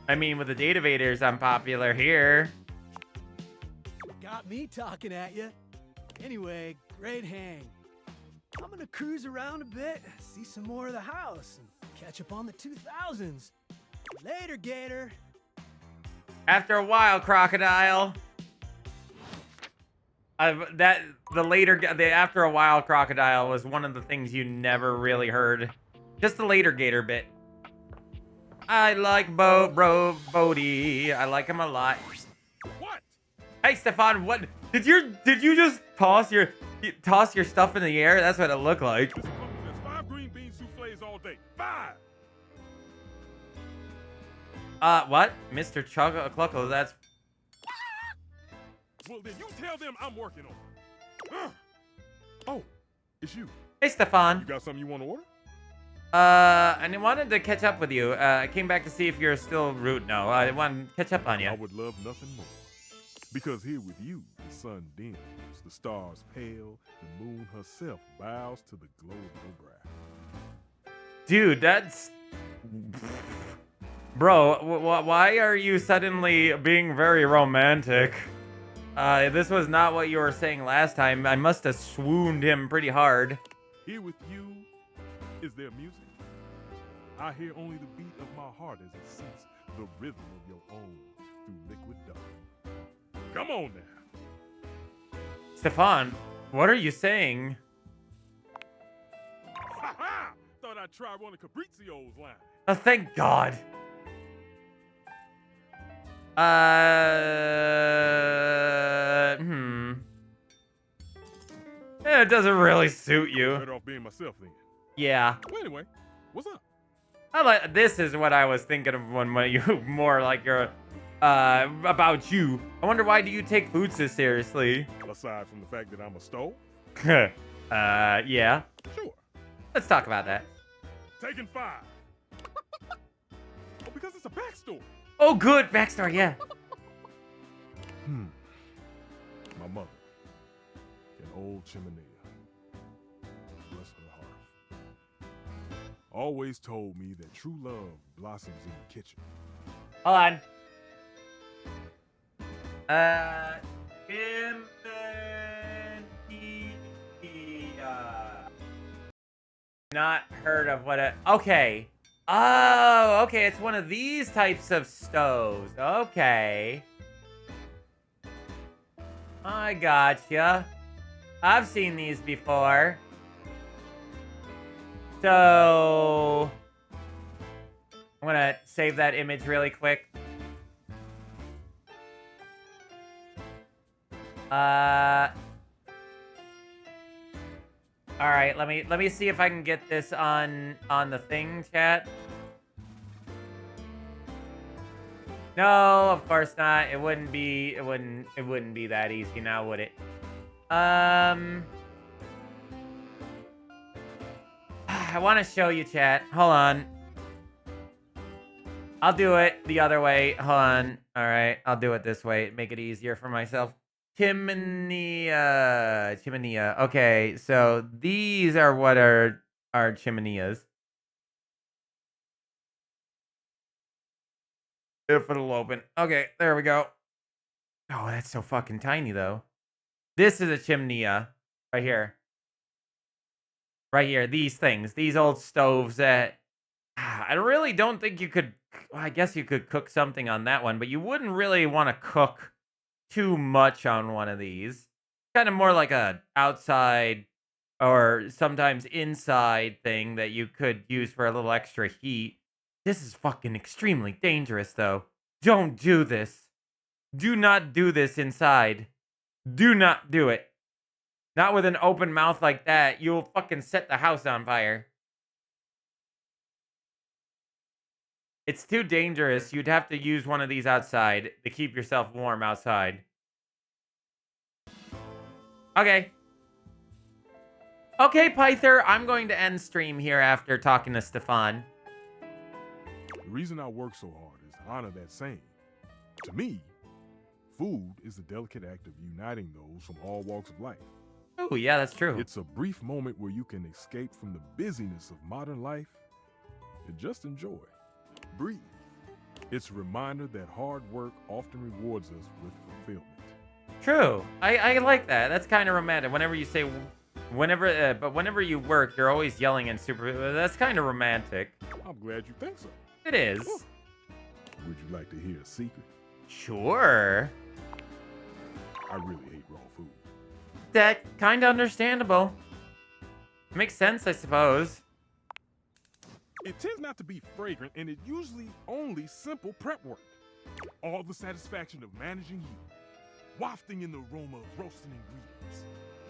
I mean, with the Datavaders, I'm popular here. Got me talking at you. Anyway, great hang. I'm gonna cruise around a bit, see some more of the house, and catch up on the 2000s. Later, Gator. After a while, Crocodile. The after a while Crocodile was one of the things you never really heard. Just the later Gator bit. I like Bodie. I like him a lot. What? Hey, Stefan, what did you just toss your stuff in the air? That's what it looked like. There's 5 green bean soufflés all day. 5. What? Mr. Cluckle, that's... Well, then you tell them I'm working on it. Oh, it's you. Hey, Stefan. You got something you want to order? I wanted to catch up with you. I came back to see if you're still root. No, I wanted to catch up on you. I would love nothing more. Because here with you, the sun dims, the stars pale, the moon herself bows to the glow of your brow. Dude, that's... Bro, why are you suddenly being very romantic? This was not what you were saying last time. I must have swooned him pretty hard. Here with you is there music. I hear only the beat of my heart as it seeks the rhythm of your own through liquid dawn. Come on now. Stefan, what are you saying? Ha ha! Thought I'd try one of Fabrizio's lines. Oh, thank God. It doesn't really suit you. Better off being myself then. Yeah. Well, anyway, what's up? This is what I was thinking of when you more like your about you. I wonder, why do you take food so seriously? Aside from the fact that I'm a stove? Yeah. Sure. Let's talk about that. Taking 5. Oh, because it's a backstory. Oh, good backstory, yeah. My mother, an old chimenea, bless her heart, always told me that true love blossoms in the kitchen. Hold on. Not heard of what a... Okay. Oh, okay. It's one of these types of stoves. Okay. I gotcha. I've seen these before. So... I'm gonna save that image really quick. All right, let me see if I can get this on the thing, chat. No, of course not. It wouldn't be that easy now, would it? I want to show you, chat. Hold on. I'll do it the other way. Hold on. All right, I'll do it this way. Make it easier for myself. Chimenea. Okay, so these are what are chimeneas. If it'll open. Okay, there we go. Oh, that's so fucking tiny, though. This is a chimenea. Right here. Right here. These things. These old stoves that... I really don't think you could... I guess you could cook something on that one, but you wouldn't really want to cook too much on one of these. Kind of more like a outside or sometimes inside thing that you could use for a little extra heat. This is fucking extremely dangerous, though. Don't do this. Do not do this inside. Do not do it. Not with an open mouth like that. You'll fucking set the house on fire. It's too dangerous. You'd have to use one of these outside to keep yourself warm outside. Okay. Okay, Pyther, I'm going to end stream here after talking to Stefan. The reason I work so hard is to honor that saying. To me, food is the delicate act of uniting those from all walks of life. Oh, yeah, that's true. It's a brief moment where you can escape from the busyness of modern life and just enjoy. Breathe. It's a reminder that hard work often rewards us with fulfillment. True. I like that. That's kind of romantic. Whenever you say, but whenever you work, you're always yelling and super. That's kind of romantic. I'm glad you think so. It is. Would you like to hear a secret? Sure. I really hate raw food. That kind of understandable. Makes sense, I suppose. It tends not to be fragrant, and it usually only simple prep work. All the satisfaction of managing you, wafting in the aroma of roasting ingredients,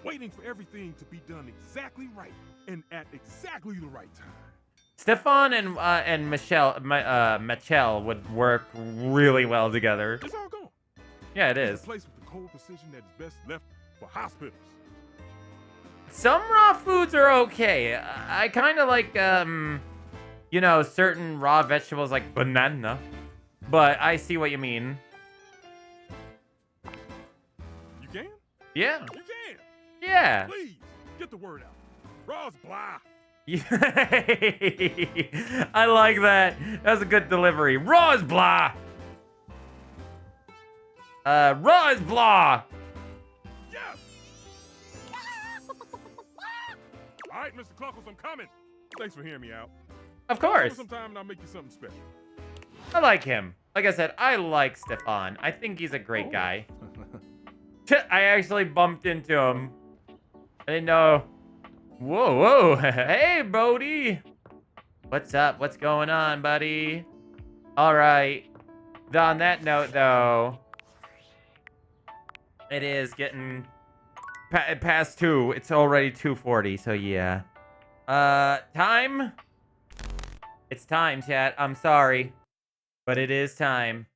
waiting for everything to be done exactly right and at exactly the right time. Stefan and Michelle would work really well together. It's all gone. Yeah, it It's is. a place with the cold precision that is best left for hospitals. Some raw foods are okay. I kind of like, you know, certain raw vegetables like banana. But I see what you mean. You can? Yeah. You can. Yeah. Please, get the word out. Raw's blah. I like that. That was a good delivery. Raw is blah. Raw is blah. Yes. All right, Mr. Cluckles, I'm coming. Thanks for hearing me out. Of course. Sometime and I'll make you something special. I like him. Like I said, I like Stefan. I think he's a great guy. I actually bumped into him. I didn't know. Whoa, whoa. Hey, Bodie. What's up? What's going on, buddy? All right. On that note, though, it is getting past 2. It's already 2:40, so yeah. Time? It's time, chat. I'm sorry. But it is time.